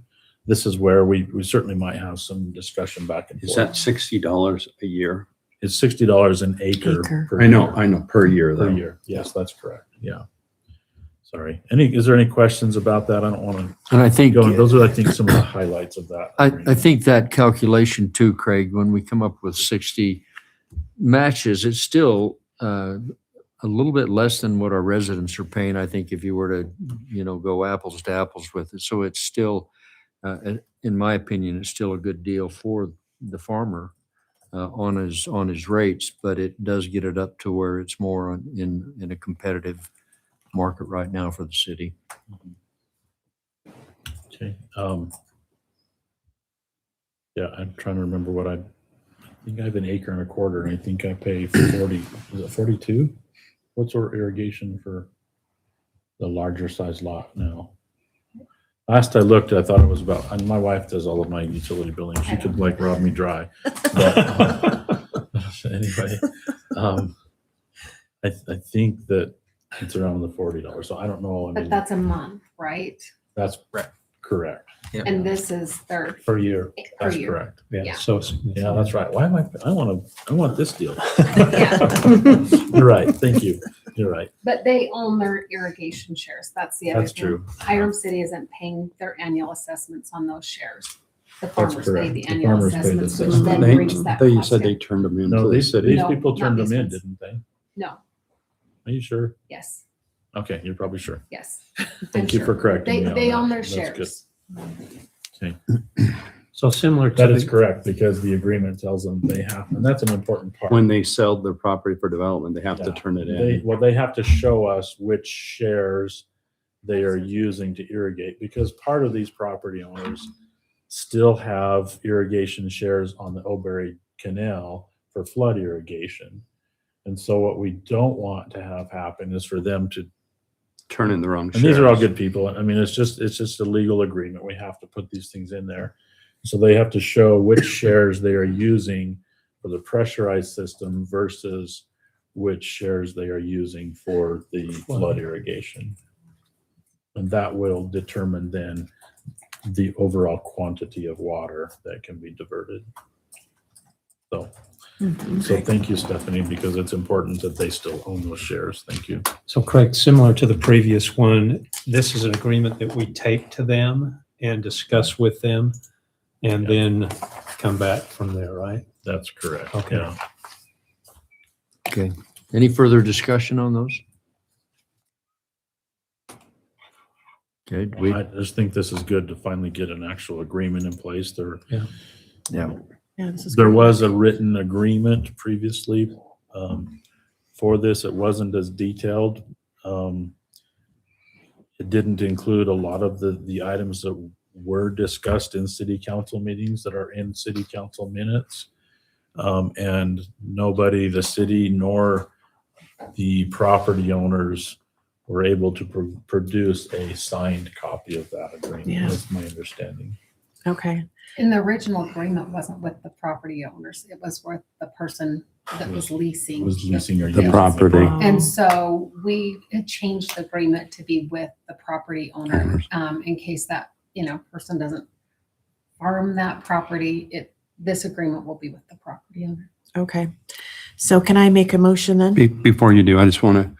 this is where we certainly might have some discussion back and forth. Is that $60 a year? It's $60 an acre. Per I know, year. per year Per though. year. Yes, that's correct. Yeah. Sorry. Is there any questions about that? I don't want to And I think, go. Those are, I think, some of the highlights of that. I think that calculation too, Craig, when we come up with 60 matches, it's still a little bit less than what our residents are paying. I think if you were to, go apples to apples with it. So it's still, in my opinion, it's still a good deal for the farmer on his rates, but it does get it up to where it's more in a competitive market right now for the city. Okay. Yeah, I'm trying to remember what I think I have an acre and a quarter, and I think I pay 40. Is it 42? What's our irrigation for the larger size lot now? Last I looked, I thought it was about, and my wife does all of my utility billing. She could rob me dry. But anyway, I think that it's around the $40. So I don't know. But that's a month, right? That's correct. And this is their Per year. per That's year. correct. Yeah. So Yeah, that's right. Why am I want this deal. Yeah. You're right. Thank you. You're right. But they own their irrigation shares. That's the other That's thing. true. Hiram City isn't paying their annual assessments on those shares. The That's farmers pay correct. the The annual farmers pay the assessments, which assessment. then brings that You cost said they down. turned them in No, to the these city. No, people not turned them these in, ones. didn't they? No, Are you sure? yes, Okay, you're probably sure. yes. Thank you for correcting me on They that. own their That's good. shares. Okay. So similar to That is the- correct because the agreement tells them they have, and that's an important part. When they sell their property for development, they have to Yeah. turn it in. They have to show us which shares they are using to irrigate because part of these property owners still have irrigation shares on the Oberry Canal for flood irrigation. And so what we don't want to have happen is for them to, Turn in the wrong and these are all shares. good people. I mean, it's just a legal agreement. We have to put these things in there. So they have to show which shares they are using for the pressurized system versus which shares they are using for the flood irrigation. And that will determine then the overall quantity of water that can be diverted. So thank you, Stephanie, because it's important that they still own those shares. Thank you. So Craig, similar to the previous one, this is an agreement that we take to them and discuss with them and then come back from there, right? That's correct. Okay. Yeah. Okay. Any further discussion on those? Okay, I just think this is good to finally get an actual agreement in place. They're, Yeah. Yeah. Yeah, this is There great. was a written agreement previously for this. It wasn't as detailed. It didn't include a lot of the items that were discussed in city council meetings that are in city council minutes. And nobody, the city nor the property owners, were able to produce a signed copy of that agreement. Yeah. That's my understanding. Okay. And the original agreement wasn't with the property owners. It was with the person that was leasing. It was leasing or The using. property. Oh. And so we had changed the agreement to be with the property owner, in case that, person doesn't farm that property. This agreement will be with the property owner. Okay. So can I make a motion then? Before you do, I just want to,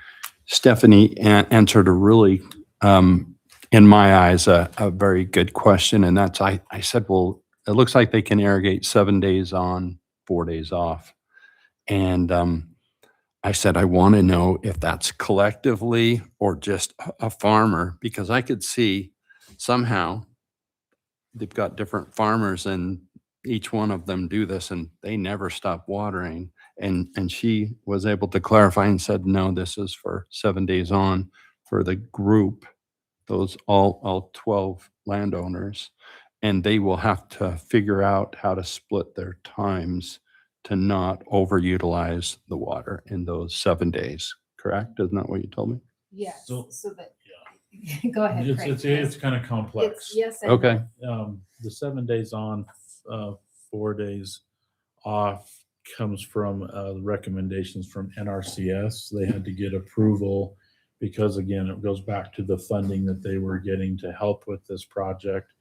Stephanie answered a really, in my eyes, a very good question. And that's, I said, well, it looks like they can irrigate 7 days on, 4 days off. And I said, I want to know if that's collectively or just a farmer, because I could see somehow they've got different farmers and each one of them do this and they never stop watering. And she was able to clarify and said, no, this is for 7 days on for the group, those all 12 landowners. And they will have to figure out how to split their times to not overutilize the water in those 7 days. Correct? Isn't that what you told me? Yes, So- so that, go ahead, Craig. It's kind of complex. Yes. and Okay. The 7 days on, 4 days off comes from the recommendations from NRCS. They had to get approval because, again, it goes back to the funding that they were getting to help with this project,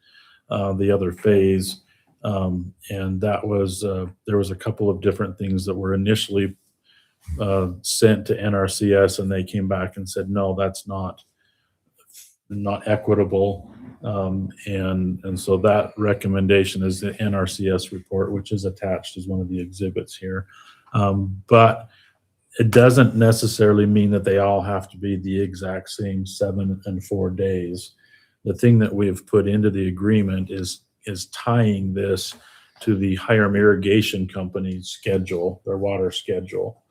the other phase. And that was, there was a couple of different things that were initially sent to NRCS, and they came back and said, no, that's not equitable. And so that recommendation is the NRCS report, which is attached as one of the exhibits here. But it doesn't necessarily mean that they all have to be the exact same 7 and 4 days. The thing that we've put into the agreement is tying this to the Hiram Irrigation Company's schedule, their water schedule.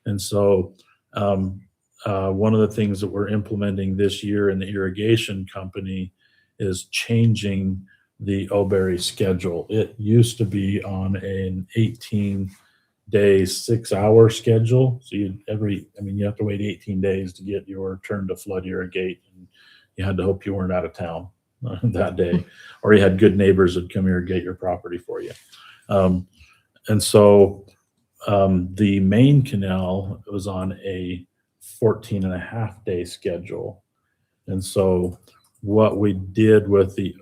And so one of the things that we're implementing this year in the irrigation company is changing the Oberry schedule. It used to be on an 18-day, 6-hour schedule. So you have to wait 18 days to get your turn to flood irrigate. And you had to hope you weren't out of town that day, or you had good neighbors that come irrigate your property for you. And so the main canal was on a 14.5-day schedule. And so what we did with the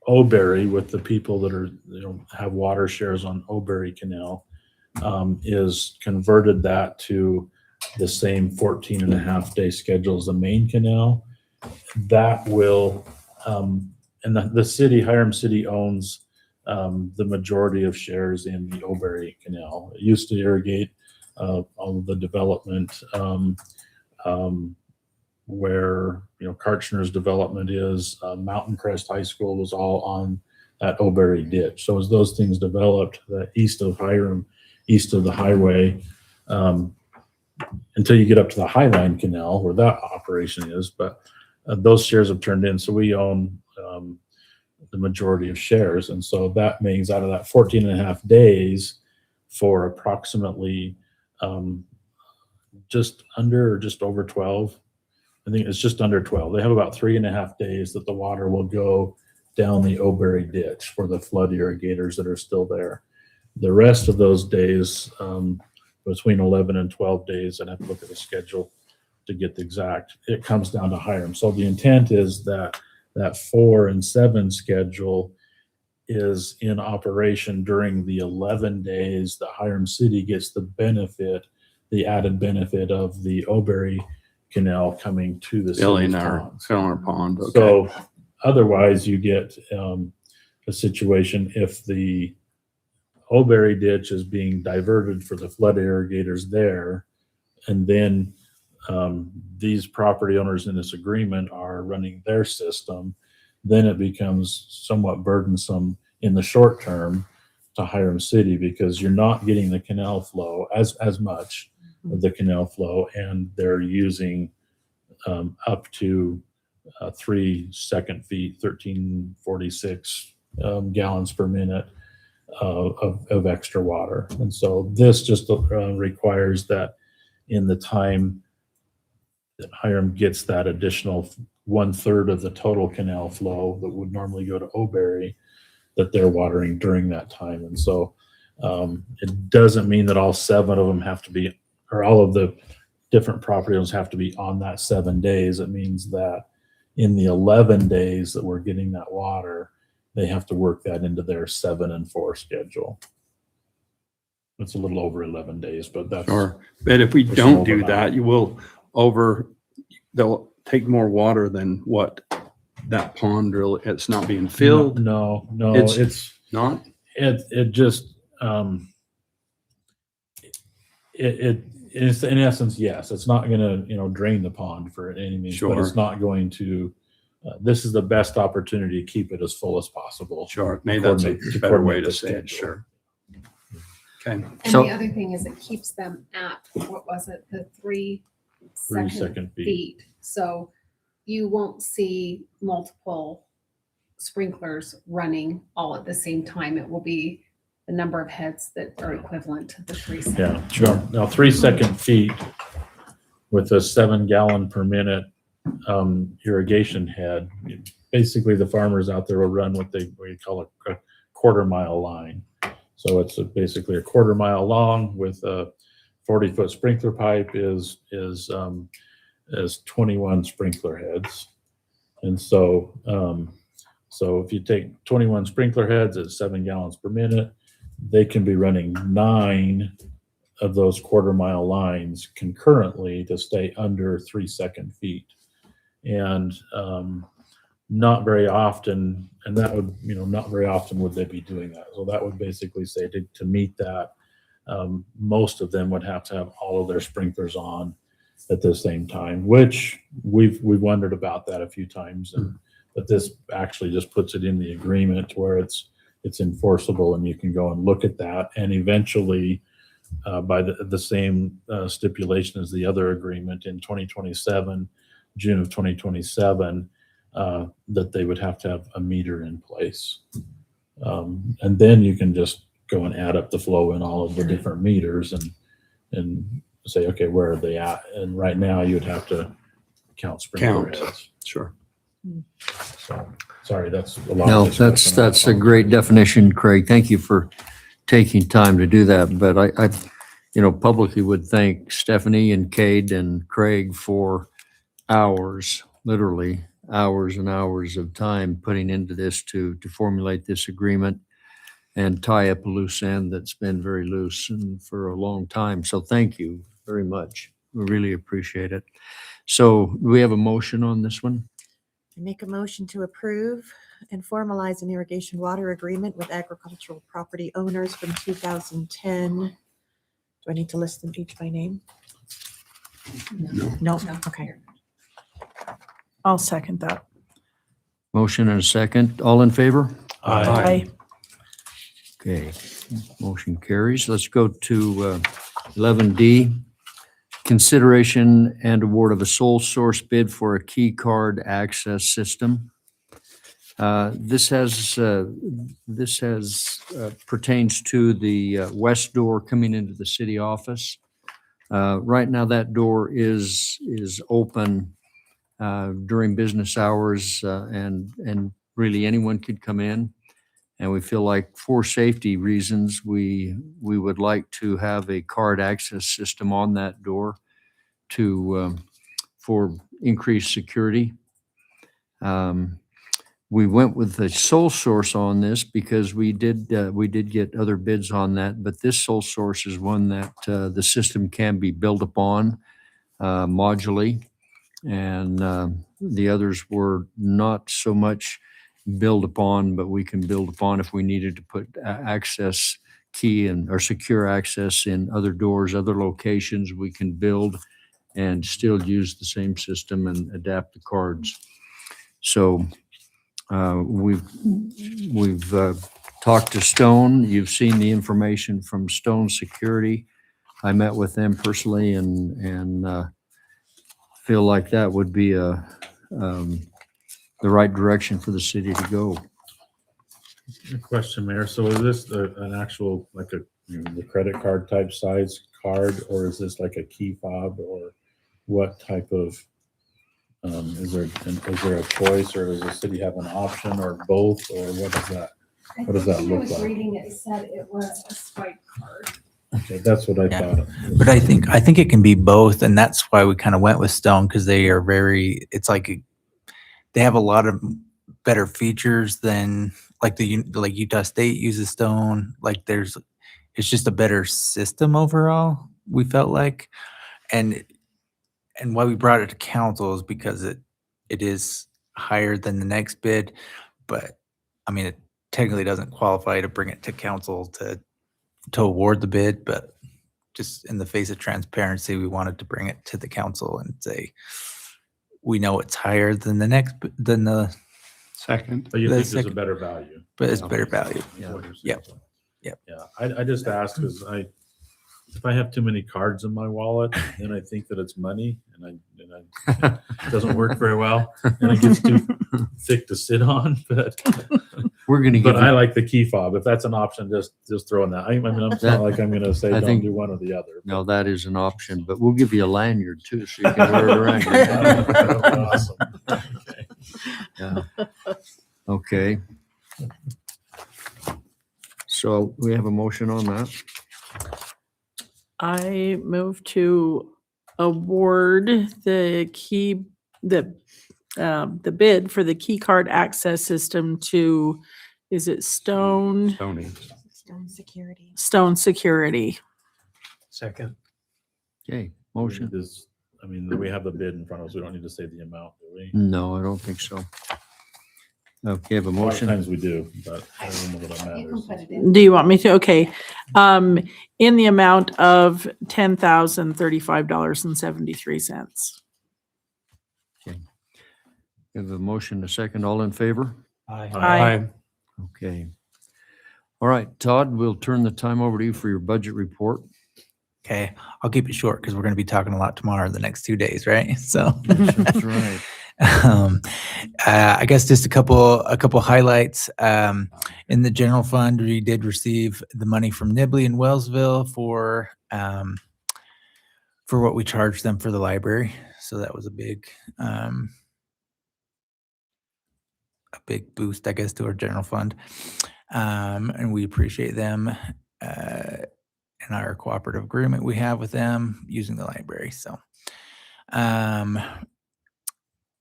Oberry, with the people that are, have water shares on Oberry Canal, is converted that to the same 14.5-day schedule as the main canal. That will, and the city, Hiram City, owns the majority of shares in the Oberry Canal. It used to irrigate all of the development where Karchner's development is. Mountain Crest High School was all on that Oberry ditch. So as those things developed, east of Hiram, east of the highway, until you get up to the Highline Canal where that operation is, but those shares have turned in. So we own the majority of shares. And so that means out of that 14.5 days, for approximately just under or just over 12, I think it's just under 12. They have about 3.5 days that the water will go down the Oberry ditch for the flood irrigators that are still there. The rest of those days, between 11 and 12 days, I'd have to look at the schedule to get the exact, it comes down to Hiram. So the intent is that 4 and 7 schedule is in operation during the 11 days that Hiram City gets the added benefit of the Oberry Canal coming to the city's ponds. Pond. Okay. So otherwise you get a situation if the Oberry ditch is being diverted for the flood irrigators there, and then these property owners in this agreement are running their system, then it becomes somewhat burdensome in the short term Hiram City because you're not getting the canal flow as much of the canal flow, and they're using up to 3 second feet, 1346 gallons per minute of extra water. And so this just requires that in the time that Hiram gets that additional 1/3 of the total canal flow that would normally go to Oberry, that they're watering during that time. And so it doesn't mean that all 7 of them have to be, or all of the different property owners have to be on that 7 days. It means that in the 11 days that we're getting that water, they have to work that into their 7 and 4 schedule. It's a little over 11 days, but that's. Or, but if we There's don't some do overlap. that, they'll take more water than what that pond really, it's not being filled. No, It's- it's Not? it just it's in essence, yes, it's not gonna, drain the pond for any means, but it's Sure. not going to, this is the best opportunity to keep it as full as possible. Sure, maybe that's a Coordinate- better way coordinate to the say it, schedule. sure. Okay, And So- the other thing is it keeps them at, what was it, the 3 3 second second feet. feet. So you won't see multiple sprinklers running all at the same time. It will be the number of heads that are equivalent to the 3 second. Yeah, sure. Now 3 second feet with a 7 gallon per minute irrigation head. Basically, the farmers out there will run what we call a 1/4 mile line. So it's basically a 1/4 mile long with a 40-foot sprinkler pipe is 21 sprinkler heads. And so if you take 21 sprinkler heads at 7 gallons per minute, they can be running 9 of those 1/4 mile lines concurrently to stay under 3 second feet. And not very often, not very often would they be doing that. So that would basically say to meet that, most of them would have to have all of their sprinklers on at the same time, which we've wondered about that a few times. But this actually just puts it in the agreement where it's enforceable, and you can go and look at that. And eventually, by the same stipulation as the other agreement in 2027, June of 2027, that they would have to have a meter in place. And then you can just go and add up the flow in all of the different meters and say, okay, where are they at? And right now you'd have to count sprinkler heads. sure. So, sorry, that's a lot. No, of discussion. that's a great definition, Craig. Thank you for taking time to do that. But I publicly would thank Stephanie and Cade and Craig for hours, literally hours and hours of time putting into this to formulate this agreement and tie up a loose end that's been very loose and for a long time. So thank you very much. We really appreciate it. So do we have a motion on this one? I make a motion to approve and formalize an irrigation water agreement with agricultural property owners from 2010. Do I need to list them each by name? No. Okay. I'll second that. Motion and a second. All in favor? Aye. Okay, motion carries. Let's go to 11D. Consideration and award of a sole source bid for a key card access system. This pertains to the west door coming into the city office. Right now, that door is open during business hours, and really anyone could come in. And we feel like for safety reasons, we would like to have a card access system on that door for increased security. We went with the sole source on this because we did get other bids on that, but this sole source is one that the system can be built upon modularly, and the others were not so much build upon, but we can build upon if we needed to put access key or secure access in other doors, other locations. We can build and still use the same system and adapt the cards. So we've talked to Stone. You've seen the information from Stone Security. I met with them personally and feel like that would be the right direction for the city to go. A question, Mayor. So is this an actual, like the credit card type size card, or is this like a key fob, or what type of, is there a choice, or does the city have an option, or both, or what is that? What does that I look was like? reading it said it was a swipe card. Okay, that's what I Yeah. thought. But I think it can be both, and that's why we kind of went with Stone, because they are it's like they have a lot of better features than like like Utah State uses Stone. Like it's just a better system overall, we felt like. And why we brought it to council is because it is higher than the next bid, but I mean, it technically doesn't qualify to bring it to council to award the bid, but just in the face of transparency, we wanted to bring it to the council and say, we know it's higher than the Second. But you The think there's a second- better value? but it's better value. Is what you're saying. Yep. Yep. Yeah, I just asked because if I have too many cards in my wallet, then I think that it's money, and it doesn't work very well, and it gets too thick to sit on. But We're going to give I you, like the key fob. If that's an option, just throw in that. I mean, it's That- not like I'm going to say I don't think- do one or the other. no, that is an option, but we'll give you a lanyard too, so you can wear it around. That would be awesome. Okay. Yeah. Okay. So we have a motion on that. I move to award the bid for the key card access system to, is it Stone Tony. Stone Security. Security? Second. Okay, motion. We have the bid in front of us. We don't need to say the amount, do we? No, I don't think so. Okay, have a A lot of motion. times we do, but I don't know that that You can matters. put it in. Do you want me to? Okay. In the amount of $10,035.73. We have a motion, a second, all in favor? Aye. Okay. All right, Todd, we'll turn the time over to you for your budget report. Okay, I'll keep it short because we're going to be talking a lot tomorrow, the next 2 days, right? So. That's right. I guess just a couple highlights. In the general fund, we did receive the money from Nibley and Wellsville for what we charged them for the library. So that was a big boost, I guess, to our general fund. And we appreciate them and our cooperative agreement we have with them using the library. So,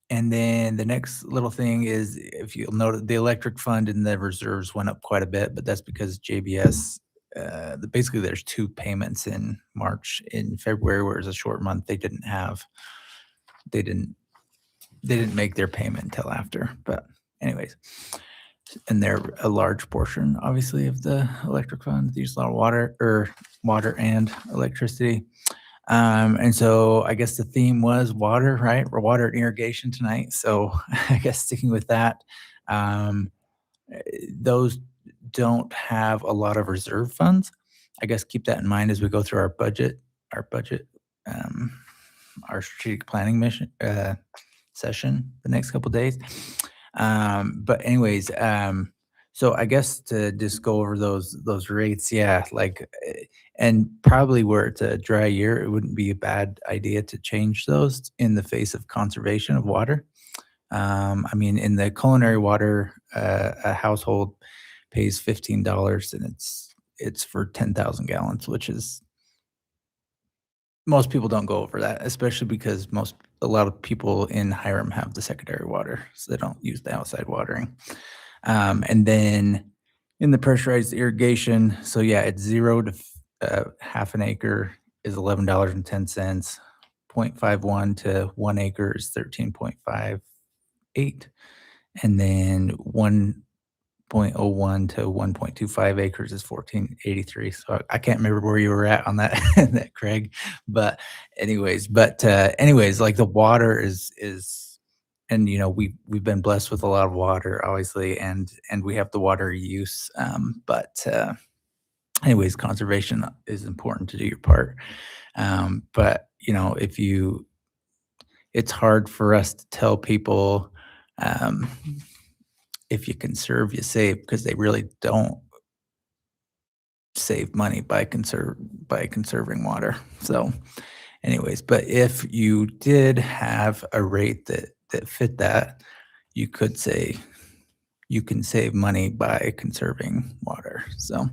and then the next little thing is, if you'll note, the electric fund and the reserves went up quite a bit, but that's because JBS, basically there's 2 payments in March. In February, where it was a short month, they didn't make their payment until after. But anyways, and they're a large portion, obviously, of the electric fund. They use a lot of water and electricity. And so I guess the theme was water, right? We're water and irrigation tonight. So I guess sticking with that, those don't have a lot of reserve funds. I guess keep that in mind as we go through our strategic planning session the next couple of days. But anyways, so I guess to just go over those rates, yeah, and probably where it's a dry year, it wouldn't be a bad idea to change those in the face of conservation of water. I mean, in the culinary water, a household pays $15, and it's for 10,000 gallons, which is, most people don't go over that, especially because a lot of people in Hiram have the secondary water, so they don't use the outside watering. And then in the pressurized irrigation, so yeah, it's 0 to half an acre is $11.10. 0.51 to 1 acre is 13.58, and then 1.01 to 1.25 acres is 14.83. So I can't remember where you were at on that, that Craig. But anyways, like the water is and we've been blessed with a lot of water, obviously, and we have the water use. But anyways, conservation is important to do your part. But it's hard for us to tell people, if you conserve, you save, because they really don't save money by conserving water. So anyways, but if you did have a rate that fit that, you could say you can save money by conserving water. So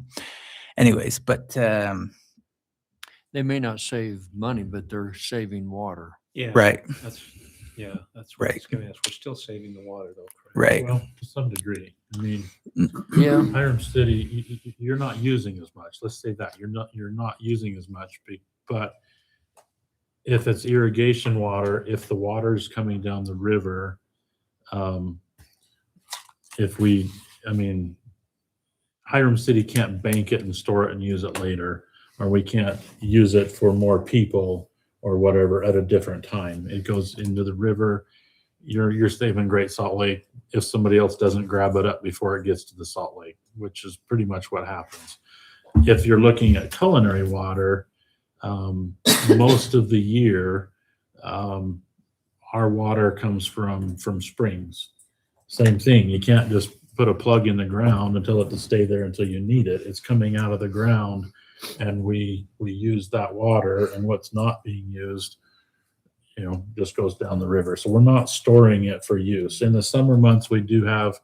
anyways, but They may not save money, but they're saving water. Yeah. right, That's what Right. it's gonna ask. We're still saving the water though. correct? right. Well, to some degree. I mean, Yeah. Hiram City, you're not using as much. Let's say that you're not using as much, but if it's irrigation water, if the water's coming down the river, Hiram City can't bank it and store it and use it later, or we can't use it for more people or whatever at a different time. It goes into the river. You're saving Great Salt Lake if somebody else doesn't grab it up before it gets to the Salt Lake, which is pretty much what happens. If you're looking at culinary water, most of the year, our water comes from springs. Same thing. You can't just put a plug in the ground and tell it to stay there until you need it. It's coming out of the ground, and we use that water, and what's not being used, just goes down the river. So we're not storing it for use. In the summer months, we do have,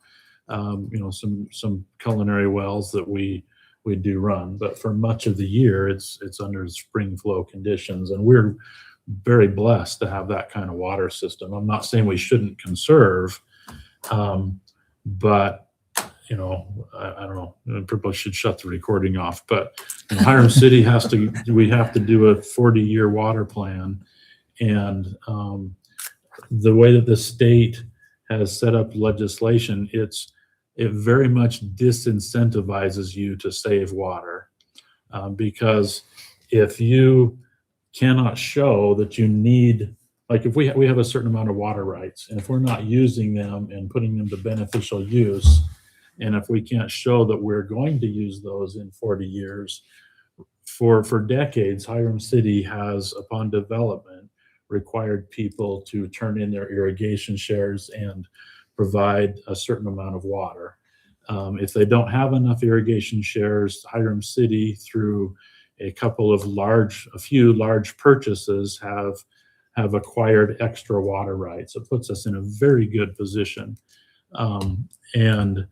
some culinary wells that we do run, but for much of the year, it's under spring flow conditions, and we're very blessed to have that kind of water system. I'm not saying we shouldn't conserve, but I don't know. I probably should shut the recording off. But Hiram City we have to do a 40-year water plan, and the way that the state has set up legislation, it very much disincentivizes you to save water, because if you cannot show that you need, like if we have a certain amount of water rights, and if we're not using them and putting them to beneficial use, and if we can't show that we're going to use those in 40 years, for decades, Hiram City has, upon development, required people to turn in their irrigation shares and provide a certain amount of water. If they don't have enough irrigation shares, Hiram City, through a few large purchases, have acquired extra water rights. It puts us in a very good position. And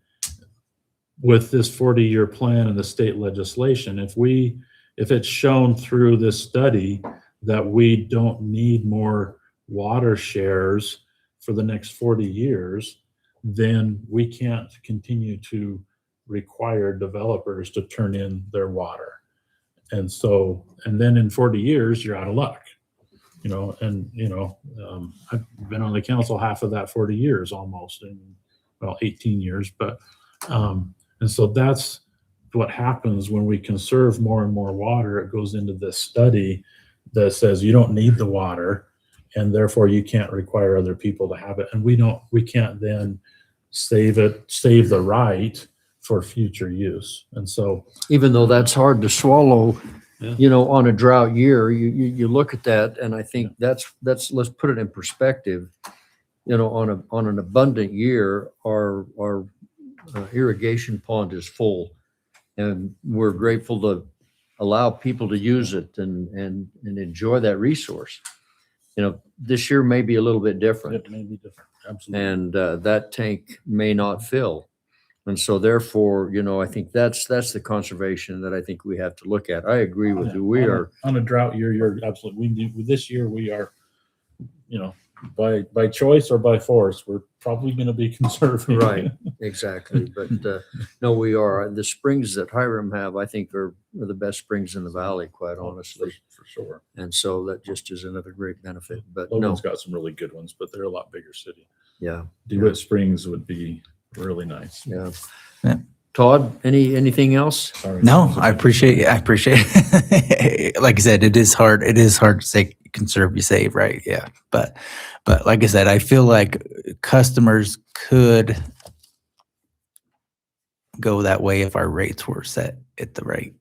with this 40-year plan and the state legislation, if it's shown through this study that we don't need more water shares for the next 40 years, then we can't continue to require developers to turn in their water. And then in 40 years, you're out of luck. I've been on the council half of that 40 years almost, 18 years, but and so that's what happens when we conserve more and more water. It goes into this study that says you don't need the water, and therefore you can't require other people to have it. And we can't then save the right for future use. And so Even though that's hard to swallow, Yeah. on a drought year, you look at that, and I think that's let's put it in perspective. On an abundant year, our irrigation pond is full, and we're grateful to allow people to use it and enjoy that resource. This year may be a little bit different, it may be different. Absolutely. and that tank may not fill. And so therefore, I think that's the conservation that I think we have to look at. I agree with you. We are, on a drought year. You're absolutely. This year we are, by choice or by force, we're probably going to be conserving. right, exactly. But no, we are. The springs that Hiram have, I think, are the best springs in the valley, quite honestly. for sure. And so that just is another great benefit. But no, Logan's got some really good ones, but they're a lot bigger city. yeah, DeWitt Springs would be really nice. yeah. Todd, anything else? Sorry. No, I appreciate it. Like I said, it is hard. It is hard to say conserve, you save, right? Yeah. But like I said, I feel like customers could go that way if our rates were set at the right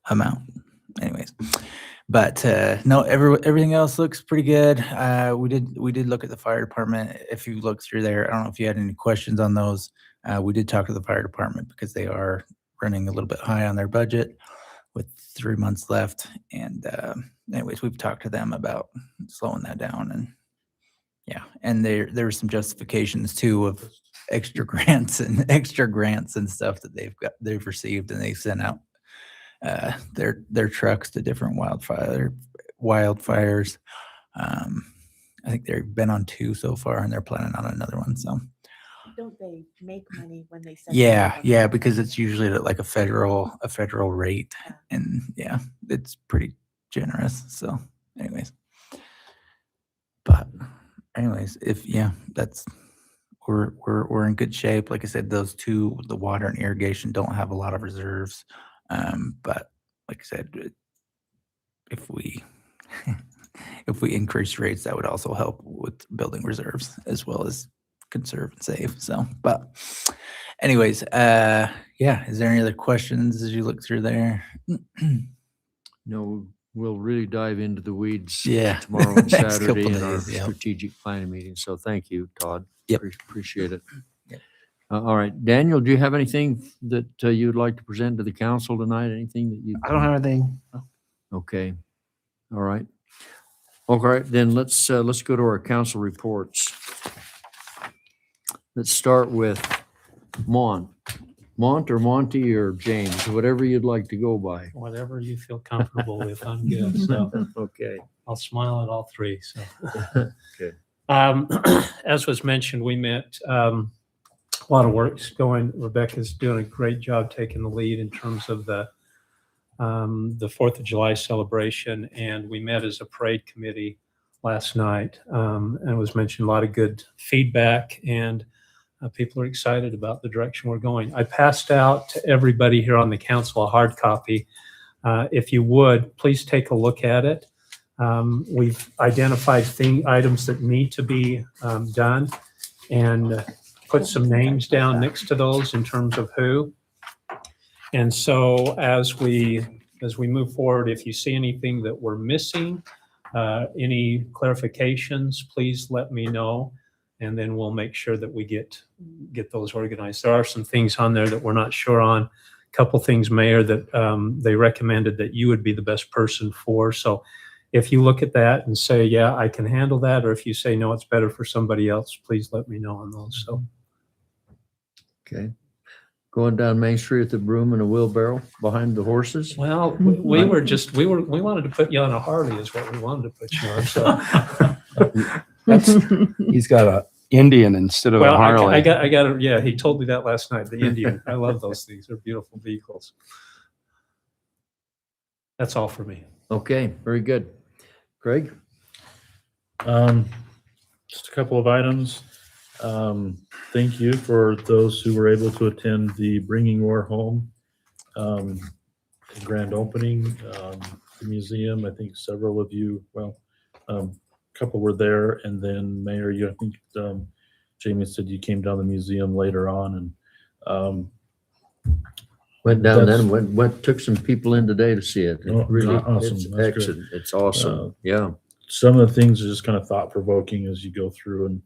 amount. Anyways, but no, everything else looks pretty good. We did look at the fire department. If you look through there, I don't know if you had any questions on those. We did talk to the fire department because they are running a little bit high on their budget with 3 months left. And anyways, we've talked to them about slowing that down. And yeah, and there were some justifications too of extra grants and stuff that they've received, and they've sent out their trucks to different wildfires. I think they've been on 2 so far, and they're planning on another one. So Don't they make money when they send? yeah, because it's usually like a federal rate, and yeah, it's pretty generous. So anyways, that's we're in good shape. Like I said, those 2, the water and irrigation, don't have a lot of reserves. But like I said, if we increase rates, that would also help with building reserves as well as conserve and save. So, but anyways, yeah, is there any other questions as you look through there? No, we'll really dive into the weeds Yeah. tomorrow and Next Saturday couple in our days, yeah. strategic planning meeting. So thank you, Todd. Yep. Appreciate it. Yep. All right, Daniel, do you have anything that you'd like to present to the council tonight? Anything that you? I don't have anything. Okay. All right. All right, then let's go to our council reports. Let's start with Mont or Monty or James, whatever you'd like to go by. Whatever you feel comfortable with, I'm good. So Okay. I'll smile at all 3. So, Okay. As was mentioned, we met. A lot of work's going. Rebecca's doing a great job taking the lead in terms of the 4th of July celebration, and we met as a parade committee last night. And it was mentioned a lot of good feedback, and people are excited about the direction we're going. I passed out to everybody here on the council a hard copy. If you would, please take a look at it. We've identified items that need to be done, and put some names down next to those in terms of who. And so as we move forward, if you see anything that we're missing, any clarifications, please let me know, and then we'll make sure that we get those organized. There are some things on there that we're not sure on. A couple things, Mayor, that they recommended that you would be the best person for. So if you look at that and say, yeah, I can handle that, or if you say, no, it's better for somebody else, please let me know on those. So. Okay. Going down Main Street with a broom and a wheelbarrow behind the horses? Well, we wanted to put you on a Harley is what we wanted to put you on. So He's got a Indian instead of a Harley. I got yeah, he told me that last night, the Indian. I love those things. They're beautiful vehicles. That's all for me. Okay, very good. Craig? Just a couple of items. Thank you for those who were able to attend the Bringing War Home grand opening, the museum. I think several of you, a couple were there, and then Mayor, I think Jamie said you came down the museum later on, and Went down then, took some people in today to see it. Oh, Really, awesome. it's That's great. excellent. It's awesome. Yeah. some of the things are just kind of thought provoking as you go through and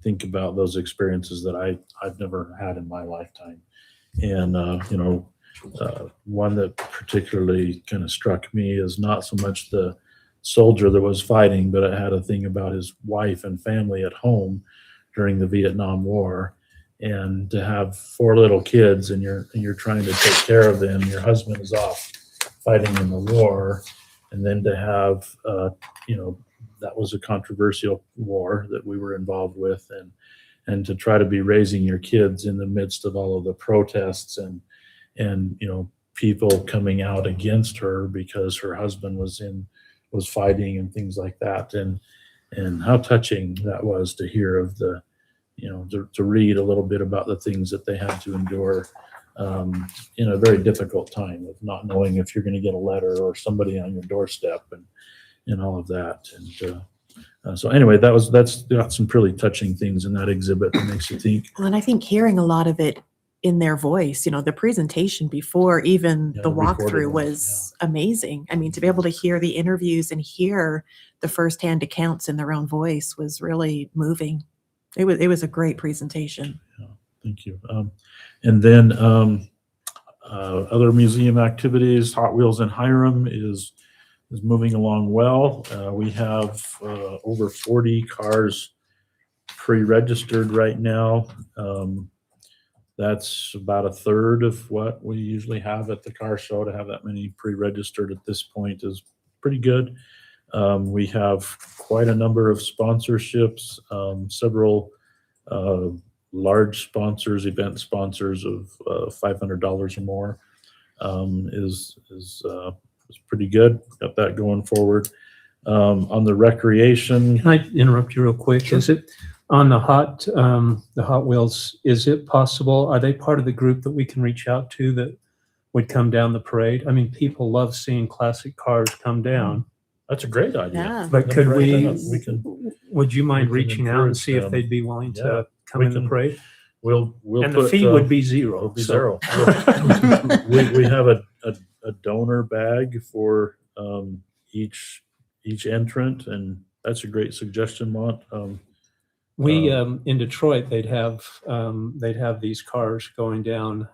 think about those experiences that I've never had in my lifetime. And, one that particularly kind of struck me is not so much the soldier that was fighting, but it had a thing about his wife and family at home during the Vietnam War. And to have 4 little kids and you're trying to take care of them, your husband is off fighting in the war. And then to have, that was a controversial war that we were involved with, and to try to be raising your kids in the midst of all of the protests and people coming out against her because her husband was fighting and things like that. And how touching that was to hear of the, to read a little bit about the things that they had to endure in a very difficult time of not knowing if you're going to get a letter or somebody on your doorstep and all of that. And so anyway, that's got some pretty touching things in that exhibit that makes you think. Well, and I think hearing a lot of it in their voice, the presentation before even Yeah, the the recorded walkthrough ones, was amazing. I mean, to be able to hear the interviews and hear the firsthand accounts in their own voice was really moving. It was a great presentation. Thank you. And then other museum activities, Hot Wheels in Hiram is moving along well. We have over 40 cars pre-registered right now. That's about a third of what we usually have at the car show. To have that many pre-registered at this point is pretty good. We have quite a number of sponsorships, several large sponsors, event sponsors of $500 or more is pretty good. Got that going forward. On the recreation, Can I interrupt you real quick? Sure. Is it on the Hot Wheels, is it possible, are they part of the group that we can reach out to that would come down the parade? I mean, people love seeing classic cars come down, that's a great idea. Yeah. but Let could me write we, that up. We can- would you mind we can reaching out and encourage see if them. they'd be willing Yeah, to come we in the can- parade? We'll And put, the fee would be zero. it'll be so- zero. We have a donor bag for each entrant, and that's a great suggestion, Mont. We, in Detroit, they'd have these cars going down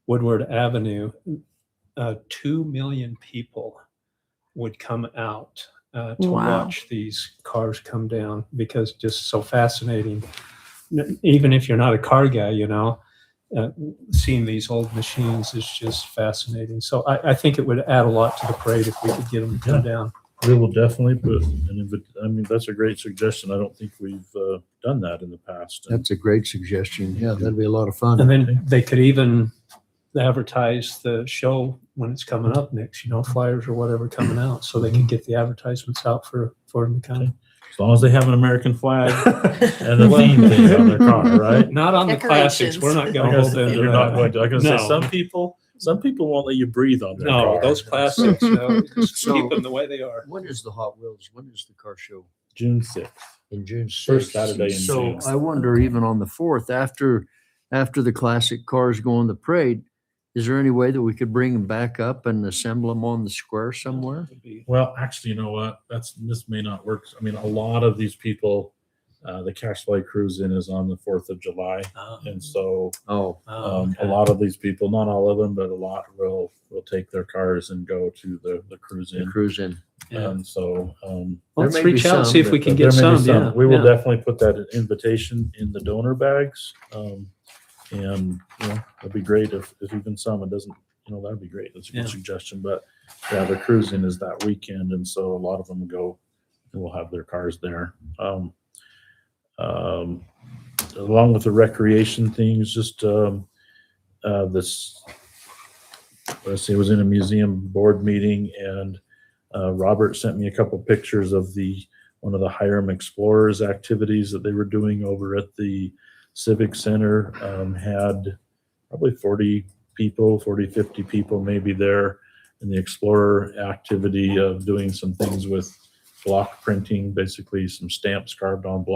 Woodward Avenue. 2 million people would come out to Wow. watch these cars come down because just so fascinating. Even if you're not a car guy, seeing these old machines is just fascinating. So I think it would add a lot to the parade if we could get them to come down. We will definitely put I mean, that's a great suggestion. I don't think we've done that in the past. That's a great suggestion. Yeah, that'd be a lot of fun. And then they could even advertise the show when it's coming up next, flyers or whatever coming out, so they can get the advertisements out for them to come. As long as they have an American flag and a theme thing on their car, right? Not on the classics. We're not going to hold them to You're not going that. to. I was gonna say, No. some people won't let you breathe on their No, car. those classics, no, just So- keep them the way they are. When is the Hot Wheels? When is the car show? June 6th. In June 6th. First Saturday in So June. I wonder, even on the 4th, after the classic cars go on the parade, is there any way that we could bring them back up and assemble them on the square somewhere? Well, actually, you know what? This may not work. I mean, a lot of these people, the Cash Flight Cruise In is on the 4th of July. And so Oh, a lot of these people, not all of them, but a lot will take their cars and go to the cruise the in. cruise in. Yeah. And so, Let's there may be reach out and some, see if we can there get may be some, yeah. We will yeah. definitely put that invitation in the donor bags. And, it'd be great if even some, it doesn't, that'd be great. That's a good Yeah. suggestion. But yeah, the cruising is that weekend. And so a lot of them go and will have their cars there. Along with the recreation things, just this, let's see, I was in a museum board meeting and Robert sent me a couple pictures of one of the Hiram Explorers activities that they were doing over at the Civic Center. Had probably 40 people, 50 people maybe there in the Explorer activity of doing some things with block printing, basically some stamps carved on block.